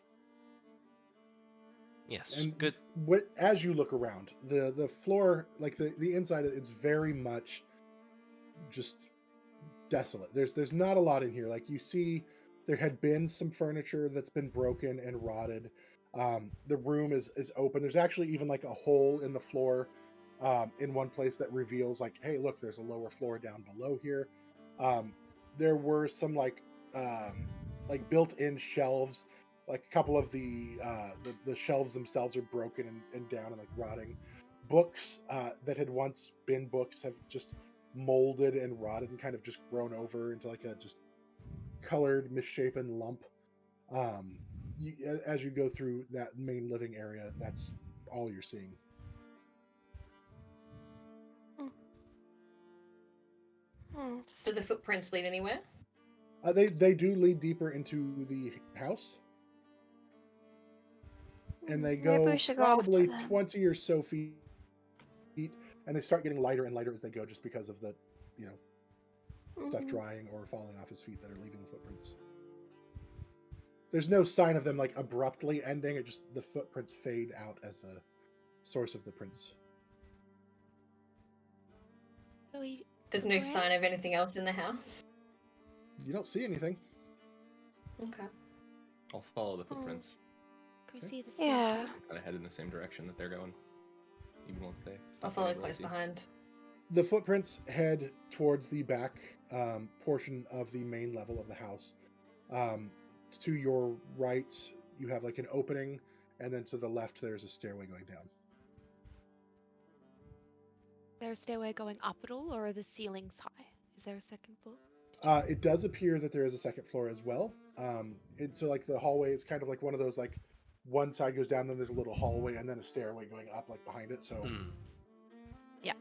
Yes. And Good. as you look around, the floor, like the inside, it's very much just desolate. There's not a lot in here. Like, you see, there had been some furniture that's been broken and rotted. The room is open. There's actually even like a hole in the floor in one place that reveals, like, hey, look, there's a lower floor down below here. There were some like built-in shelves. Like, a couple of the shelves themselves are broken and down and like rotting. Books that had once been books have just molded and rotted and kind of just grown over into like a just colored, misshapen lump. As you go through that main living area, that's all you're seeing. Do the footprints lead anywhere? They do lead deeper into the house, and they Maybe go we should go after probably them. 20 or so feet, and they start getting lighter and lighter as they go, just because of the, stuff drying or falling off his feet that are leaving the footprints. There's no sign of them like abruptly ending. It just, the footprints fade out as the source of the prints. There's no sign of anything else in the house? You don't see anything. Okay. I'll follow the footprints. Can we see the Yeah. Kind of head in the same direction that they're going, even once they stop I'll follow getting close lazy. behind. The footprints head towards the back portion of the main level of the house. To your right, you have like an opening, and then to the left, there's a stairway going down. Is there a stairway going up at all, or are the ceilings high? Is there a second floor? It does appear that there is a second floor as well. And so like the hallway is kind of like one of those, like, one side goes down, then there's a little hallway, and then a stairway going up like behind it. So Yeah.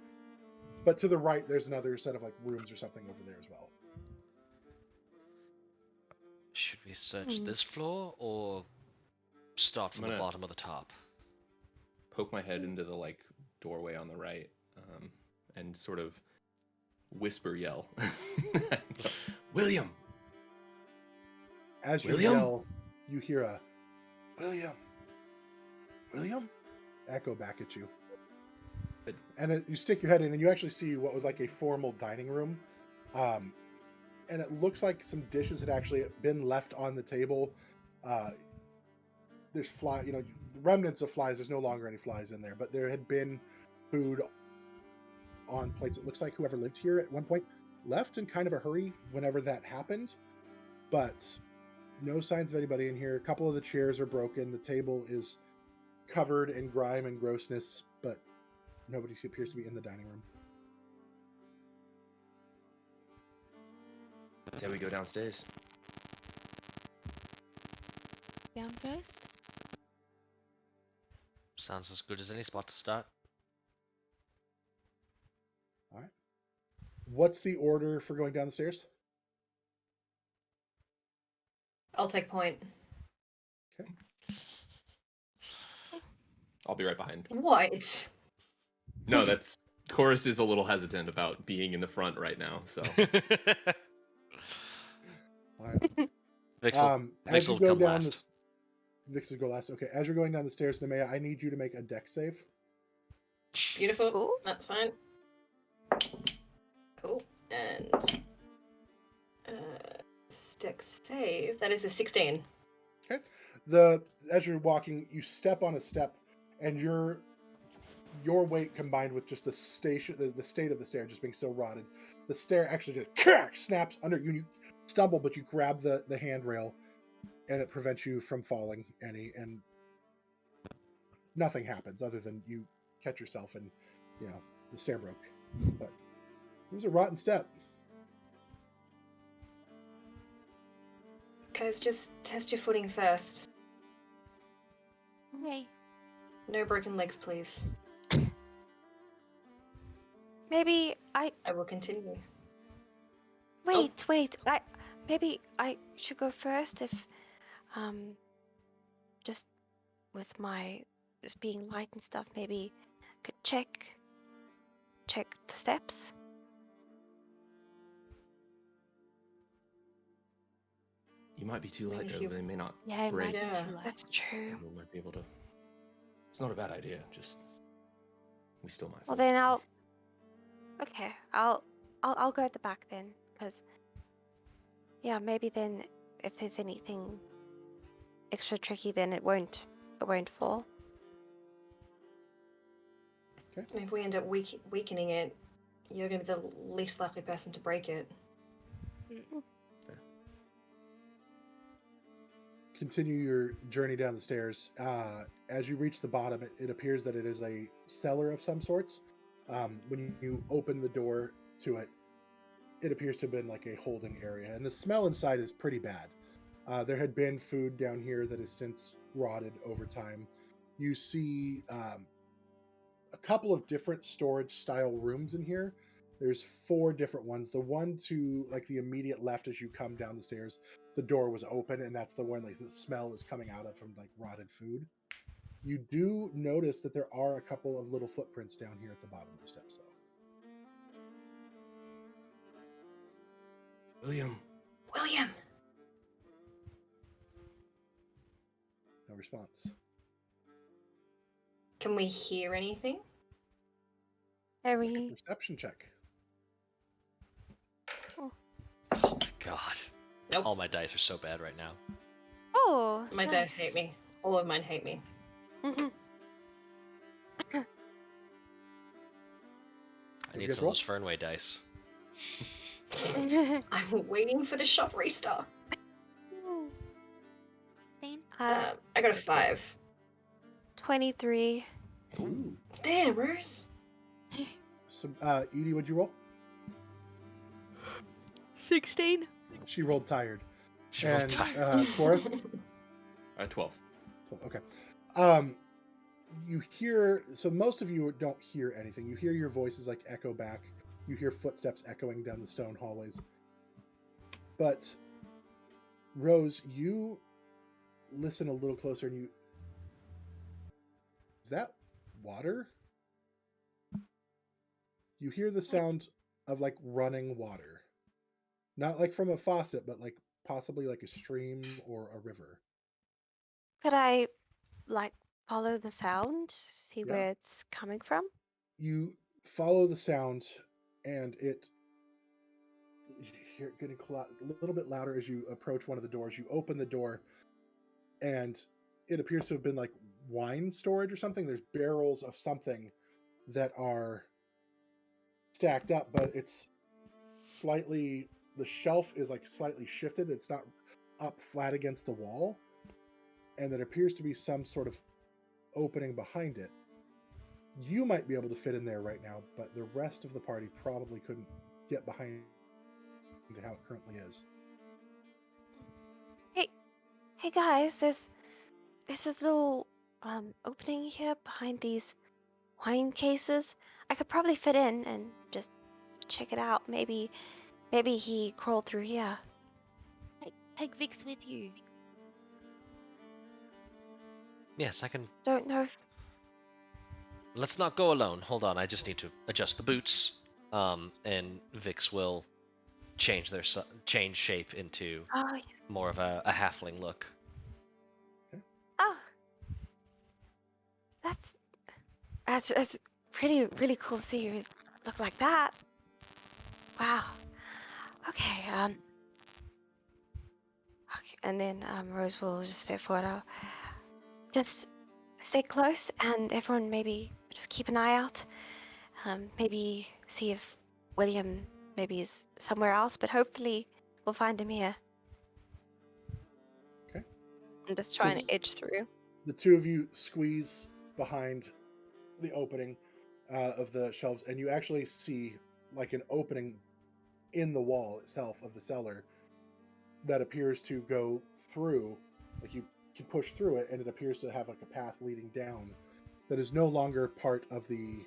But to the right, there's another set of like rooms or something over there as well. Should we search this floor or start from the gonna- bottom of the top? Poke my head into the like doorway on the right, and sort of whisper yell, William! As you William? yell, you hear a William echo back at you. And you stick your head in, and you actually see what was like a formal dining room. And it looks like some dishes had actually been left on the table. There's remnants of flies. There's no longer any flies in there, but there had been food on plates. It looks like whoever lived here at one point left in kind of a hurry whenever that happened. But no signs of anybody in here. A couple of the chairs are broken. The table is covered in grime and grossness, but nobody appears to be in the dining room. Say we go downstairs. Down first? Sounds as good as any spot to start. All right. What's the order for going down the stairs? I'll take point. Okay. I'll be right behind. What? No, that's... Chorus is a little hesitant about being in the front right now, so... All right. Vix As you will go come down last. Vix will go last. Okay. As you're going down the stairs, Nemea, I need you to make a dex save. Beautiful. Cool. That's fine. Cool. And stick save. That is a 16. Okay. As you're walking, you step on a step, and your weight combined with just the state of the stair just being so rotted, the stair actually just snaps under you. And you stumble, but you grab the handrail, and it prevents you from falling any. And nothing happens other than you catch yourself, and the stair broke. But it was a rotten step. Guys, just test your footing first. Okay. No broken legs, please. Maybe I will continue. wait. Maybe I should go first if, just with my just being light and stuff. Maybe could check the steps. You might be too light, if though. you- They may not Yeah, it might break. be Yeah. too late. That's true. We might be able to... It's not a bad idea, just... We still might Well, fall. then I'll I'll go at the back then, because yeah, maybe then if there's anything extra tricky, then it won't fall. If we end up weakening it, you're going to be the least likely person to break it. Continue your journey down the stairs. As you reach the bottom, it appears that it is a cellar of some sorts. When you open the door to it, it appears to have been like a holding area, and the smell inside is pretty bad. There had been food down here that has since rotted over time. You see a couple of different storage style rooms in here. There's 4 different ones. The one to like the immediate left as you come down the stairs, the door was open, and that's the one like the smell is coming out of from like rotted food. You do notice that there are a couple of little footprints down here at the bottom of the steps, though. William. No response. Can we hear anything? Harry. Perception check. Oh my god. Nope. All my dice are so bad right now. Oh, My dice hate me. All of mine hate me. Mhm. I need some of those Fernway dice. I'm waiting for the shop restock. I got a 5. 23. Ooh. Damn, Rose. So, Edie, what'd you roll? 16. She rolled tired. She rolled tired. Forrest? 12. Okay. You hear, so most of you don't hear anything. You hear your voices like echo back. You hear footsteps echoing down the stone hallways. But Rose, you listen a little closer and is that water? You hear the sound of like running water. Not like from a faucet, but like possibly like a stream or a river. Could I, like, follow the sound? See Yeah. where it's coming from? You follow the sound, and you hear it getting a little bit louder as you approach one of the doors. You open the door, and it appears to have been like wine storage or something. There's barrels of something that are stacked up, but it's slightly, the shelf is like slightly shifted. It's not up flat against the wall, and there appears to be some sort of opening behind it. You might be able to fit in there right now, but the rest of the party probably couldn't get behind how it currently is. Hey guys, there's this little opening here behind these wine cases. I could probably fit in and just check it out. Maybe he crawled through here. Take Vix with you. Yes, I can. Don't know if Let's not go alone. Hold on, I just need to adjust the boots. And Vix will change change shape into oh yes. more of a halfling look. Oh. That's really cool to see you look like that. Wow. Okay, okay, and then Rose will just step forward. I'll just stay close, and everyone maybe just keep an eye out. Maybe see if William maybe is somewhere else, but hopefully we'll find him here. Okay. I'm just trying to edge through. The two of you squeeze behind the opening of the shelves, and you actually see like an opening in the wall itself of the cellar that appears to go through, like you can push through it, and it appears to have like a path leading down that is no longer part of the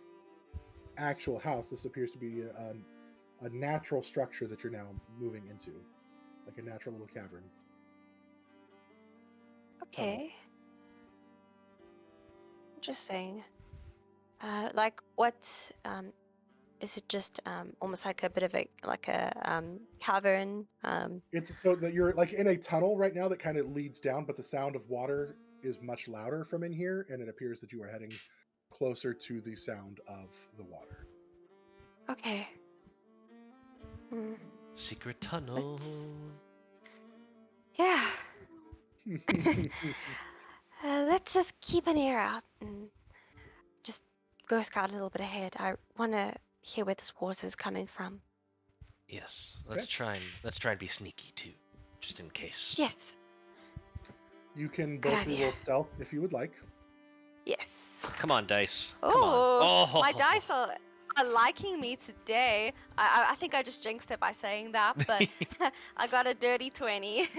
actual house. This appears to be a natural structure that you're now moving into, like a natural little cavern. Okay. Interesting. Like what? Is it just almost like a bit of a cavern? It's so that you're like in a tunnel right now that kind of leads down, but the sound of water is much louder from in here, and it appears that you are heading closer to the sound of the water. Okay. Hmm. Secret tunnel. Let's- Yeah. Let's just keep an ear out and just go scout a little bit ahead. I want to hear where this water's coming from. Yes. Okay. Let's try and be sneaky too, just in case. Yes. You can Good both idea. reroll stealth if you would like. Yes. Come on, dice. Come on. Oh, my dice are liking me today. I think I just jinxed it by saying that, but I got a dirty 20.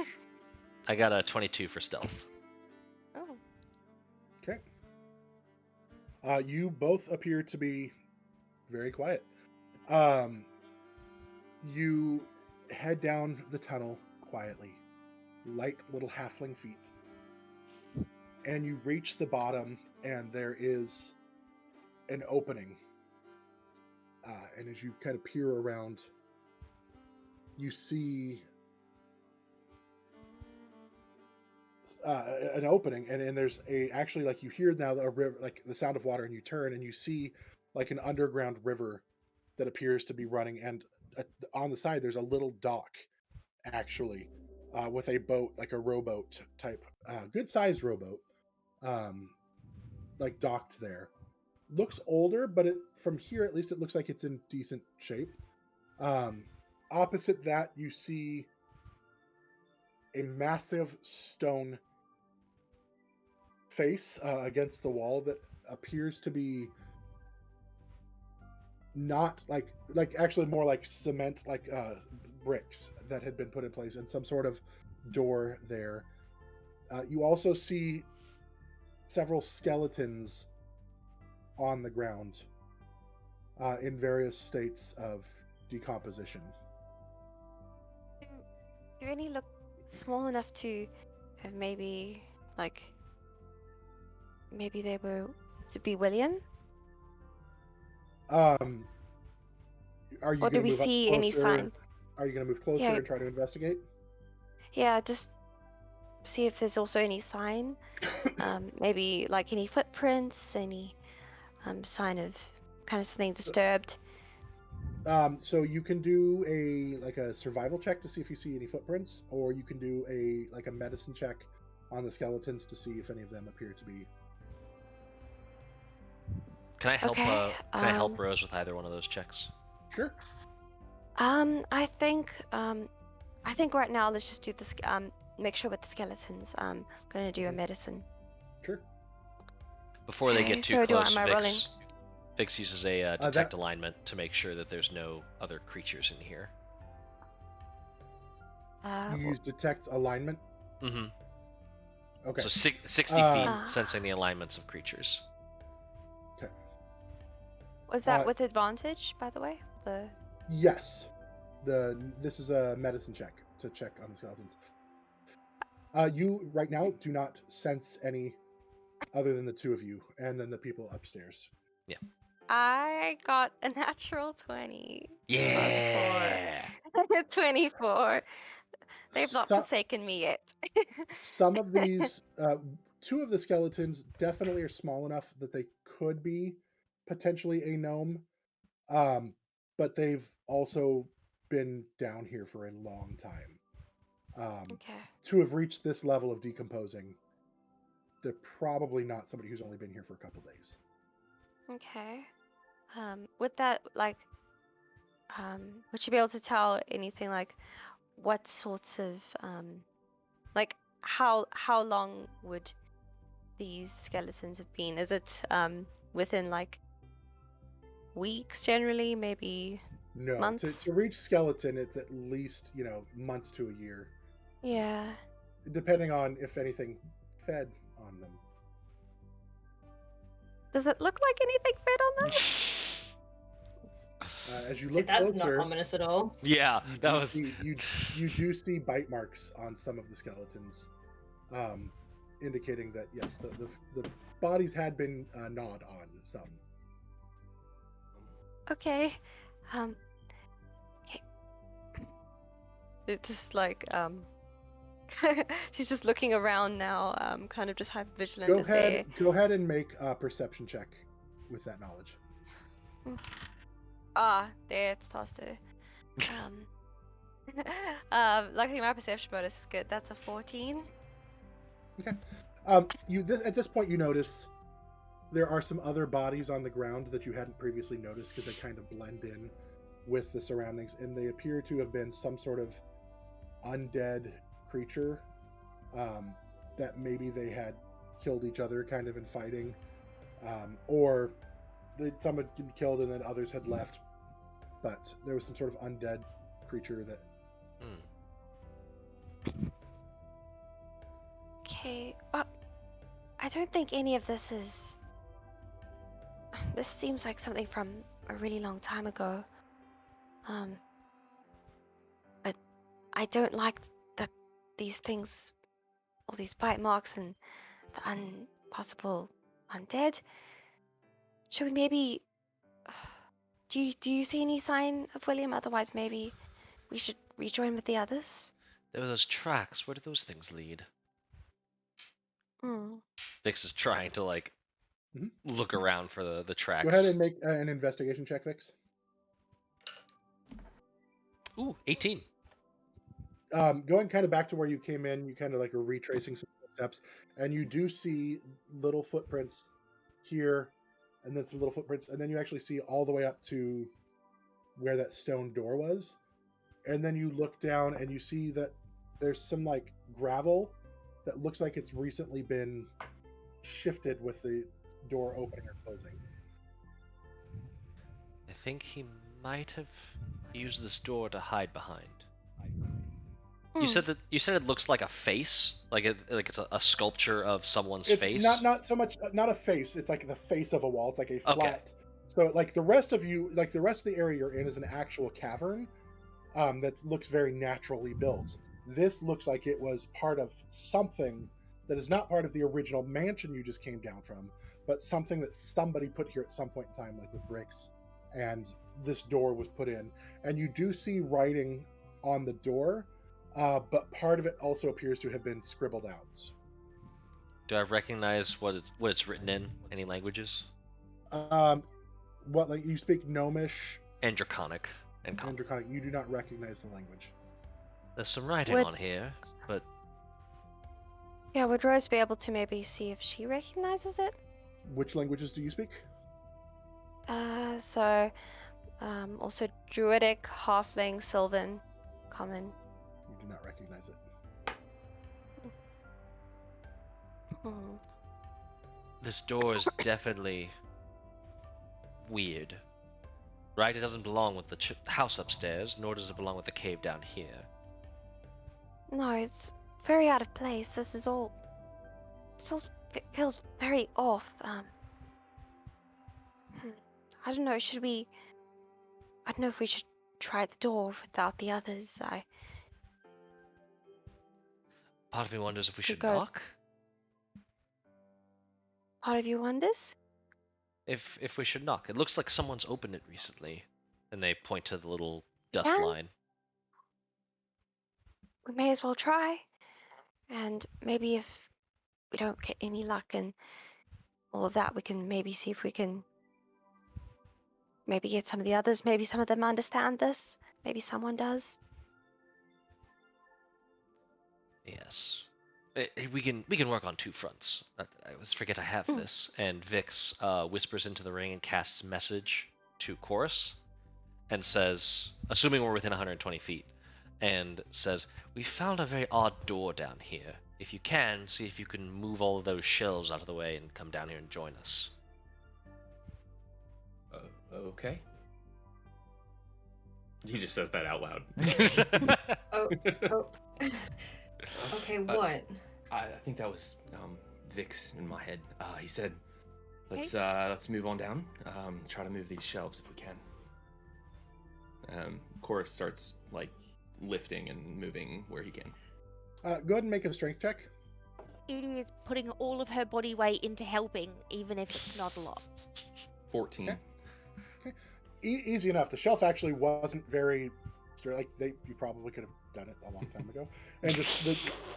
I got a 22 for stealth. Oh. Okay. You both appear to be very quiet. You head down the tunnel quietly, light little halfling feet, and you reach the bottom, and there is an opening. And as you kind of peer around, you see an opening, and there's actually, like, you hear now a river, like the sound of water, and you turn and you see like an underground river that appears to be running, and on the side there's a little dock actually, with a boat, like a rowboat type, good sized rowboat, like docked there. Looks older, but from here at least it looks like it's in decent shape. Opposite that, you see a massive stone face against the wall that appears to be not like actually more like cement, like bricks that had been put in place, and some sort of door there. You also see several skeletons on the ground, in various states of decomposition. Do any look small enough to have maybe they were to be William? Are you Or going do to we move up see any closer? sign? Are you going to move closer Yeah. and try to investigate? Yeah, just see if there's also any sign. Maybe like any footprints, any sign of kind of something disturbed. So you can do a survival check to see if you see any footprints, or you can do a medicine check on the skeletons to see if any of them appear to be. Can I help? Okay, Can I help Rose with either one of those checks? Sure. I think right now let's just do this. Make sure with the skeletons. I'm gonna do a medicine. Sure. Before they get too so close, am I rolling? Vix uses a detect alignment to make sure that there's no other creatures in here. You use detect alignment. Mm-hmm. Okay. So 60 feet, sensing the alignments of creatures. Okay. Was that with advantage, by the way? Yes. This is a medicine check to check on the skeletons. You right now do not sense any other than the two of you, and then the people upstairs. Yeah. I got a natural 20. Yeah. Plus 4. 24. They've not forsaken me yet. Some of these, two of the skeletons definitely are small enough that they could be potentially a gnome, but they've also been down here for a long time. Okay. To have reached this level of decomposing, they're probably not somebody who's only been here for a couple days. Okay. With that, would you be able to tell anything like what sorts of how long would these skeletons have been? Is it within weeks generally, maybe No, months? to reach skeleton, it's at least months to a year. Yeah. Depending on if anything fed on them. Does it look like anything fed on them? As you look that's closer, not ominous at all. Yeah, that was. You do see bite marks on some of the skeletons, indicating that yes, the bodies had been gnawed on some. Okay. Okay. It's just she's just looking around now, kind of just hyper vigilant. Go ahead and make a perception check with that knowledge. There, it starts to Luckily my perception bonus is good. That's a 14. Okay. At this point, you notice there are some other bodies on the ground that you hadn't previously noticed because they kind of blend in with the surroundings, and they appear to have been some sort of undead creature that maybe they had killed each other kind of in fighting, or some had been killed and then others had left, but there was some sort of undead creature that... Okay, I don't think any of this is... This seems like something from a really long time ago. But I don't like that these things, all these bite marks and the possible undead. Should we maybe... Do you see any sign of William? Otherwise, maybe we should rejoin with the others. There were those tracks. Where do those things lead? Hmm. Vix is trying to like look around for the tracks. Go ahead and make an investigation check, Vix. Ooh, 18. Going kind of back to where you came in, you kind of like are retracing some steps, and you do see little footprints here, and then some little footprints, and then you actually see all the way up to where that stone door was, and then you look down and you see that there's some like gravel that looks like it's recently been shifted with the door opening or closing. I think he might have used this door to hide behind. You said it looks like a face, like it's a sculpture of someone's face. It's not so much not a face. It's like the face of a wall. It's like a flat. Okay. So like the rest of the area you're in is an actual cavern that looks very naturally built. This looks like it was part of something that is not part of the original mansion you just came down from, but something that somebody put here at some point in time, like with bricks, and this door was put in. And you do see writing on the door, but part of it also appears to have been scribbled out. Do I recognize what it's written in? Any languages? What, like, you speak Gnomish And Draconic. And and Draconic? You do not recognize the language. There's some writing on here, but Yeah, would Rose be able to maybe see if she recognizes it? Which languages do you speak? Also Druidic, Halfling, Sylvan, Common. You do not recognize it. this door is definitely weird. Right? It doesn't belong with the house upstairs, nor does it belong with the cave down here. No, it's very out of place. This all feels very off. I don't know. I don't know if we should try the door without the others. Part of me wonders if we should go. knock. Part of you wonders? If we should knock. It looks like someone's opened it recently. And they point to the little dust Yeah. line. We may as well try. And maybe if we don't get any luck and all of that, we can maybe see if we can maybe get some of the others. Maybe some of them understand this. Maybe someone does. Yes. We can work on two fronts. I always forget I have this. And Vix whispers into the ring and casts message to Chorus and says, assuming we're within 120 feet, and says, we found a very odd door down here. If you can, see if you can move all of those shelves out of the way and come down here and join us. Okay. He just says that out loud. Oh. Okay, what? I think that was Vix in my head. He said, let's move on down. Try to move these shelves if we can. Chorus starts like lifting and moving where he can. Go ahead and make a strength check. It is putting all of her body weight into helping, even if it's not a lot. 14. Okay. Easy enough. The shelf actually wasn't very like you probably could have done it a long time ago. And just the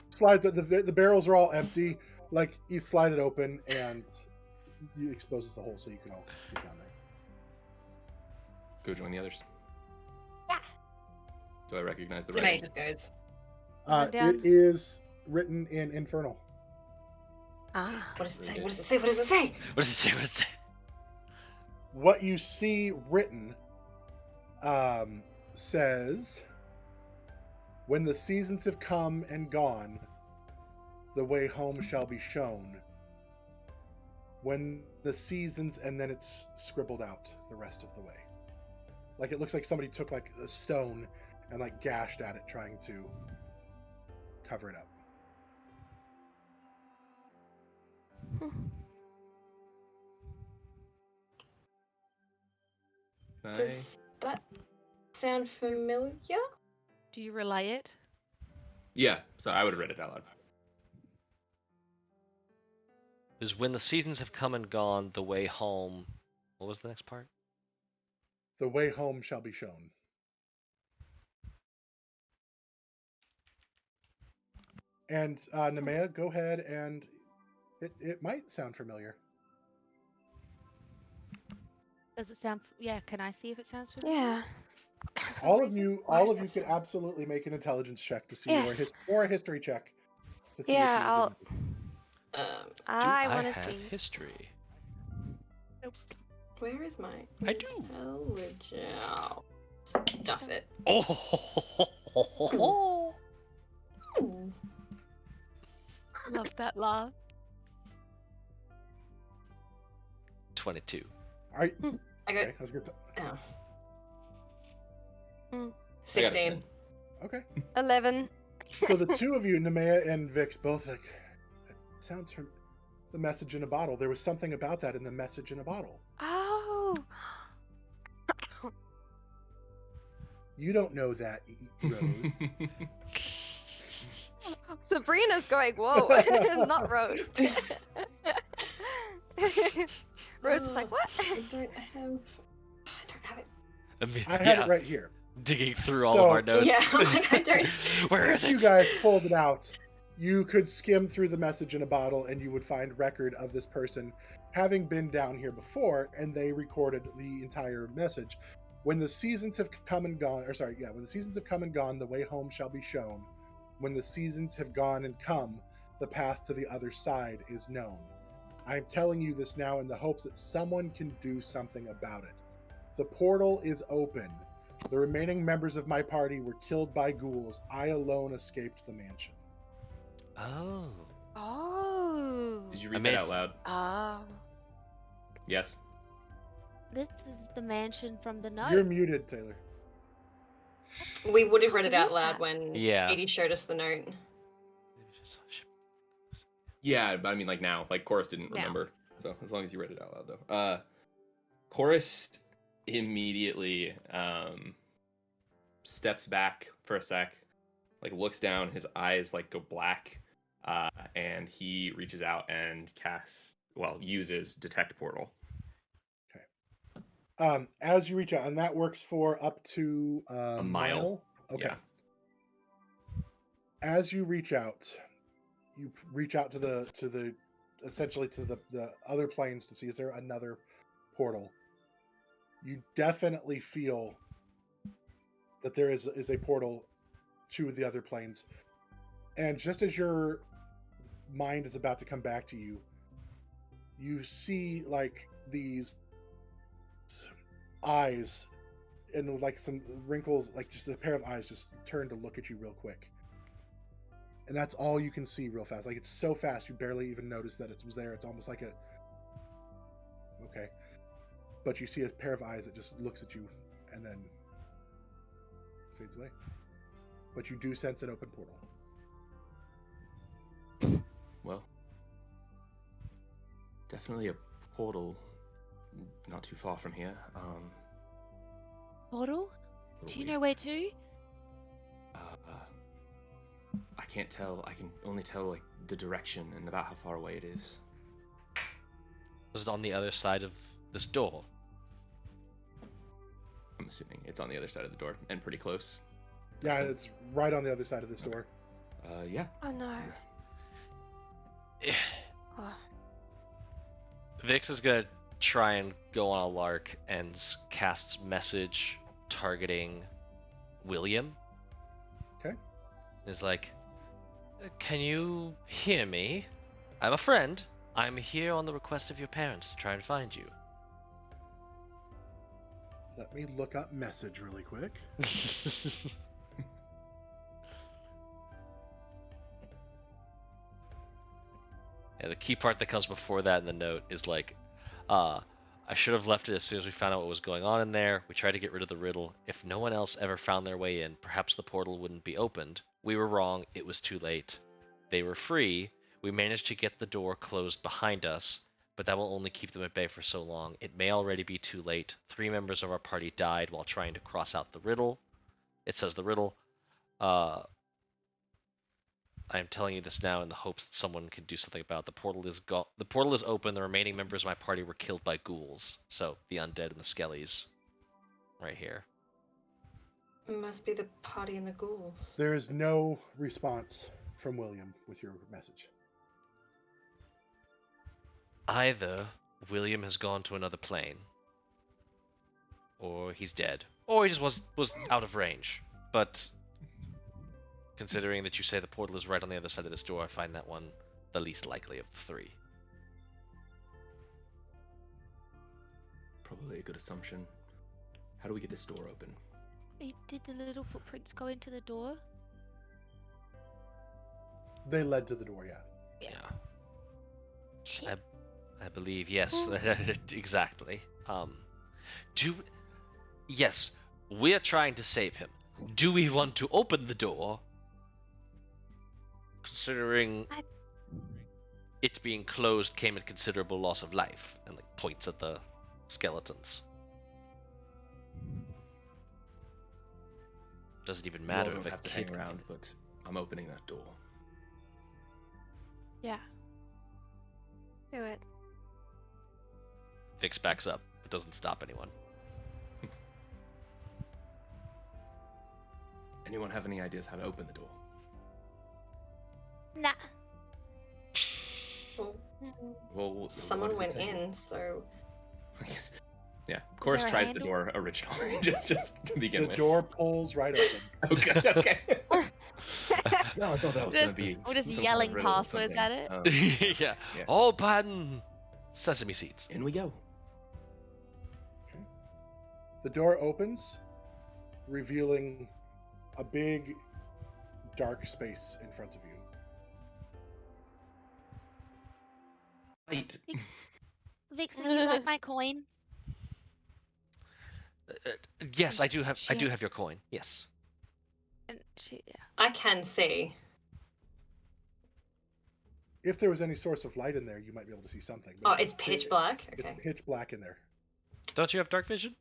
slides, the barrels are all empty. Like you slide it open and you exposes the hole so you can all get down there. Go join the others. Yeah. Do I recognize the Nemea writing? just goes. Going down. It is written in Infernal. Ah. What does it say? Okay. What does it say? What does it say? What does it say? What does it say? What you see written says, "When the seasons have come and gone, the way home shall be shown. When the seasons," and then it's scribbled out the rest of the way. Like it looks like somebody took like a stone and like gashed at it trying to cover it up. Does that sound familiar? Do you relay it? Yeah, so I would have read it out loud. Is when the seasons have come and gone, the way home. What was the next part? The way home shall be shown. And Nemea, go ahead, and it might sound familiar. Does it sound? Yeah. Can I see if it sounds familiar? Yeah. For some All of reason? you, Why all does of you that could sound- absolutely make an intelligence check to see, Yes. or a history check to see Yeah, if you I'll. Do I I want to have see. history? Where is my I do. intelligence? Stuff it. Oh. Ooh. Love that laugh. 22. All right. I got Okay, I was good. oh. Mm. 16. Okay. 11. So the two of you, Nemea and Vix, both like, that sounds from the message in a bottle. There was something about that in the message in a bottle. Oh. You don't know that, Rose. Sabrina's going, whoa, not Rose. Rose is like, what? I don't have it. I mean, I have yeah, it right here. digging through all of our notes. Yeah, I'm like, I don't. Where If is you it? guys pulled it out, you could skim through the message in a bottle and you would find record of this person having been down here before, and they recorded the entire message. When the seasons have come and gone, when the seasons have come and gone, the way home shall be shown. When the seasons have gone and come, the path to the other side is known. I'm telling you this now in the hopes that someone can do something about it. The portal is open. The remaining members of my party were killed by ghouls. I alone escaped the mansion. Oh. Oh. Did you I read made- that out loud? Oh. Yes. This is the mansion from the note. You're muted, Taylor. We would have read it Who out is loud that? when Yeah. Edie showed us the note. Yeah, but I mean, like now, like Chorus didn't Now. remember. So as long as you read it out loud, though. Chorus immediately steps back for a sec, like looks down, his eyes like go black, and he reaches out and uses Detect Portal. As you reach out, and that works for up to A mile. Okay. Yeah. As you reach out to the essentially to the other planes to see, is there another portal? You definitely feel that there is a portal to the other planes. And just as your mind is about to come back to you, you see like these eyes and like some wrinkles, like just a pair of eyes just turn to look at you real quick. And that's all you can see real fast. Like it's so fast you barely even notice that it was there. It's almost like okay. But you see a pair of eyes that just looks at you and then fades away. But you do sense an open portal. Well, definitely a portal not too far from here. Portal? Do you weird. know where to? I can't tell. I can only tell like the direction and about how far away it is. Was it on the other side of this door? I'm assuming it's on the other side of the door and pretty close. Yeah, Dustin? it's right on the other side of this door. Yeah. Oh no. Oh. Vix is gonna try and go on a lark and cast message targeting William Is like, can you hear me? I'm a friend. I'm here on the request of your parents to try and find you. Let me look up message really quick. Yeah, the key part that comes before that in the note is like, I should have left it as soon as we found out what was going on in there. We tried to get rid of the riddle. If no one else ever found their way in, perhaps the portal wouldn't be opened. We were wrong. It was too late. They were free. We managed to get the door closed behind us, but that will only keep them at bay for so long. It may already be too late. 3 members of our party died while trying to cross out the riddle. It says the riddle. I am telling you this now in the hopes that someone can do something about it. The portal is The portal is open. The remaining members of my party were killed by ghouls. So the undead and the skellies, right here. It must be the party and the ghouls. There is no response from William with your message. Either William has gone to another plane, or he's dead, or he just was out of range. But considering that you say the portal is right on the other side of this door, I find that one the least likely of the 3. Probably a good assumption. How do we get this door open? Did the little footprints go into the door? They led to the door, yeah. Yeah. Shit. I believe, yes, exactly. Yes, we're trying to save him. Do we want to open the door? Considering it being closed came at considerable loss of life, and like points at the skeletons. Doesn't even matter You all if don't a have to kid hang around, but I'm opening that door. Yeah. Do it. Vix backs up, but doesn't stop anyone. Anyone have any ideas how to open the door? Nah. Well, Well, what someone did it went say? in, so I guess. Yeah, Chorus there a tries the handle? door originally, just to begin The with. door pulls right open. Oh, good, okay. No, I thought that was going to be. We're just some kind of yelling riddle or passwords something. at it. Yeah. Yes. Open sesame seeds. In we go. The door opens, revealing a big, dark space in front of you. Right. Vixen, you like my coin? Yes, I do have your coin. Yes. And she, yeah. I can see. If there was any source of light in there, you might be able to see something. Oh, it's pitch black. It's Okay. pitch black in there. Don't you have dark vision?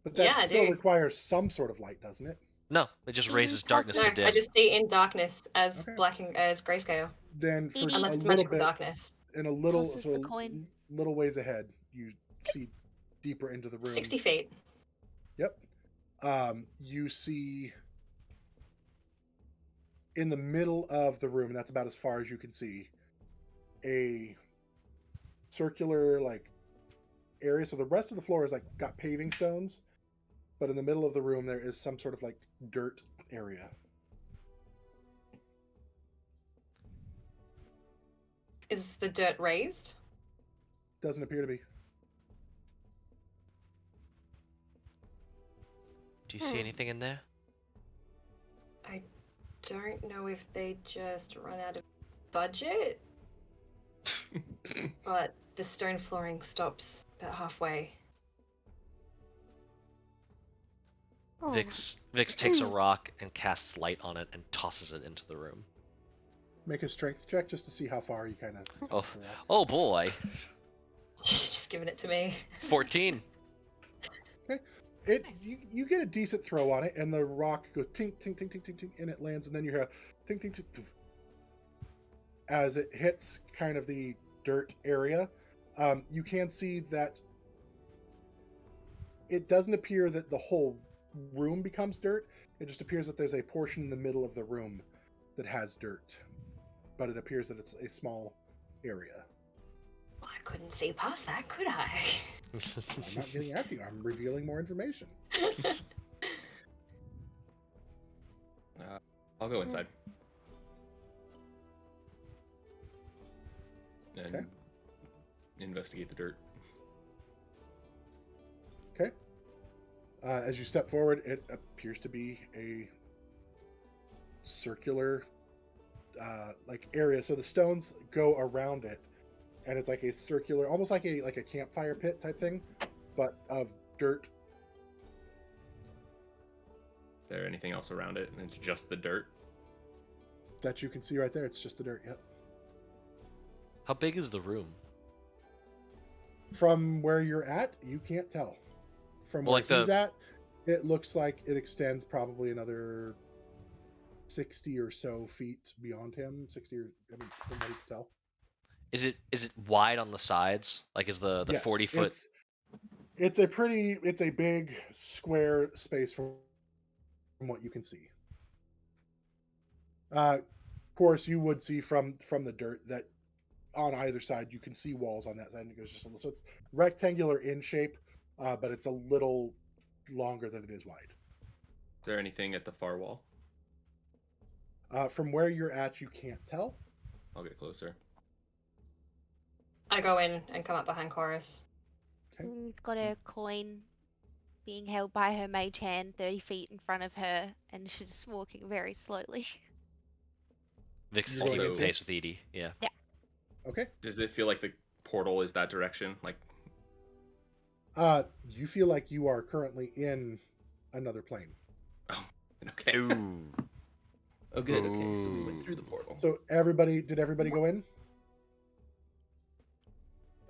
But that Yeah, I still do. requires some sort of light, doesn't it? No, it just raises darkness No, to dim. I just see in darkness as Okay. black and as grayscale, Then for Maybe- a unless it's little magical bit, darkness. in a little, Tosses so the coin. little ways ahead, you see deeper into the room. 60 feet. Yep. You see in the middle of the room, and that's about as far as you can see, a circular like area. So the rest of the floor is like got paving stones, but in the middle of the room there is some sort of like dirt area. Is the dirt raised? Doesn't appear to be. Do you see anything in there? I don't know if they just run out of budget, but the stone flooring stops about halfway. Oh. Vix takes a rock and casts light on it and tosses it into the room. Make a strength check just to see how far you kind of. Oh, oh boy. Just giving it to me. 14. You get a decent throw on it, and the rock goes tink tink tink tink tink tink, and it lands, and then you hear a tink tink tink tink as it hits kind of the dirt area. You can see that it doesn't appear that the whole room becomes dirt. It just appears that there's a portion in the middle of the room that has dirt, but it appears that it's a small area. I couldn't see past that, could I? I'm not getting after you. I'm revealing more information. I'll I'll go inside. And Okay. investigate the dirt. Okay. As you step forward, it appears to be a circular like area. So the stones go around it, and it's like a circular, almost like a campfire pit type thing, but of dirt. Is there anything else around it? And it's just the dirt. That you can see right there. It's just the dirt. Yep. How big is the room? From where you're at, you can't tell. From Well, where like he's the- at, it looks like it extends probably another 60 or so feet beyond him. 60 or, I mean, from what you can tell. Is it wide on the sides? Like is the Yes, 40-foot? It's a big square space from what you can see. Of course, you would see from the dirt that on either side you can see walls on that side, and it goes just a little. So it's rectangular in shape, but it's a little longer than it is wide. Is there anything at the far wall? From where you're at, you can't tell. I'll get closer. I go in and come up behind Chorus. Okay. It's got a coin being held by her mage hand 30 feet in front of her, and she's just walking very slowly. Vix is You're going keeping into pace with Edie. Yeah. Okay. Does it feel like the portal is that direction? Like, You feel like you are currently in another plane. okay. Ooh. Oh, good. Okay, so we went through the portal. So did everybody go in?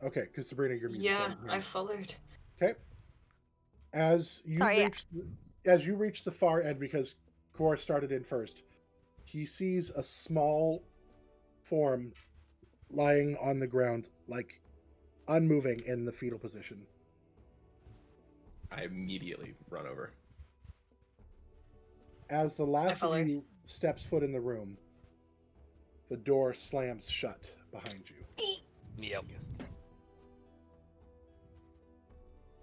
Okay, because Sabrina, you're muted. Yeah, so- I followed. Okay. As you Sorry, yeah. reach the far end, because Cora started in first, he sees a small form lying on the ground, like unmoving in the fetal position. I immediately run over. As the last of follow. you steps foot in the room, the door slams shut behind you. Yep.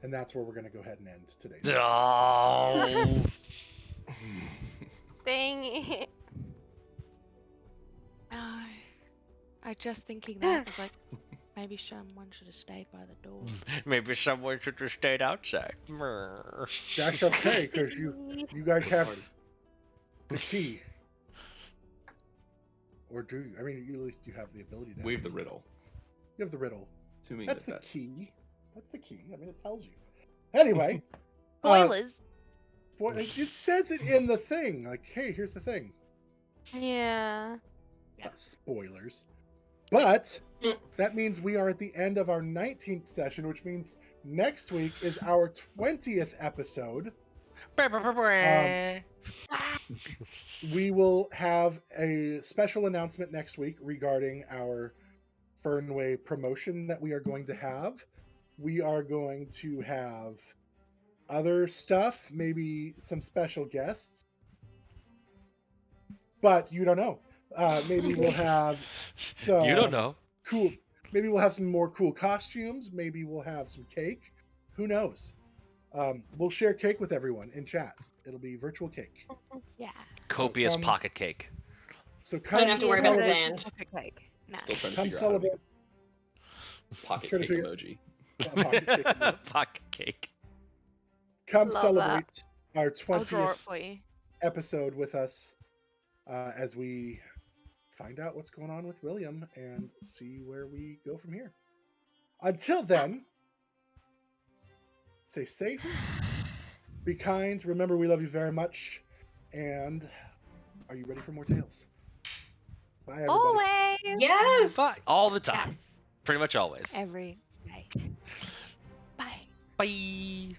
And that's where we're going to go ahead and end today's. Oh. Dang it. No. I just thinking that, I was like, maybe someone should have stayed by the door. Maybe someone should have stayed outside. Brr. That's okay, because you guys have the key. Or do you? I mean, at least you have the ability to. We have the riddle. You have the riddle. To me, That's the that's key. That's the key. I mean, it tells you. Anyway. Spoilers. It says it in the thing. Like, hey, here's the thing. Yeah. Not spoilers. But that means we are at the end of our 19th session, which means next week is our 20th episode. We will have a special announcement next week regarding our Fernway promotion that we are going to have. We are going to have other stuff, maybe some special guests. But you don't know. Maybe we'll have some You don't know. cool. Maybe we'll have some more cool costumes. Maybe we'll have some cake. Who knows? We'll share cake with everyone in chat. It'll be virtual cake. Yeah. Copious come- pocket cake. So I come don't have to worry about the celebrate- sand. Pocket cake. No. still trying to Come figure out how to celebrate. make pocket Trying to cake figure- emoji. Pocket cake. Pocket cake. Come Love celebrate our I'll draw 20th it for you. episode with us as we find out what's going on with William and see where we go from here. Until then, stay safe, be kind. Remember, we love you very much. And are you ready for more tales? Bye, everybody. Always. Yes! Bye. All the time. Yes. Pretty much always. Every day. Bye. Bye.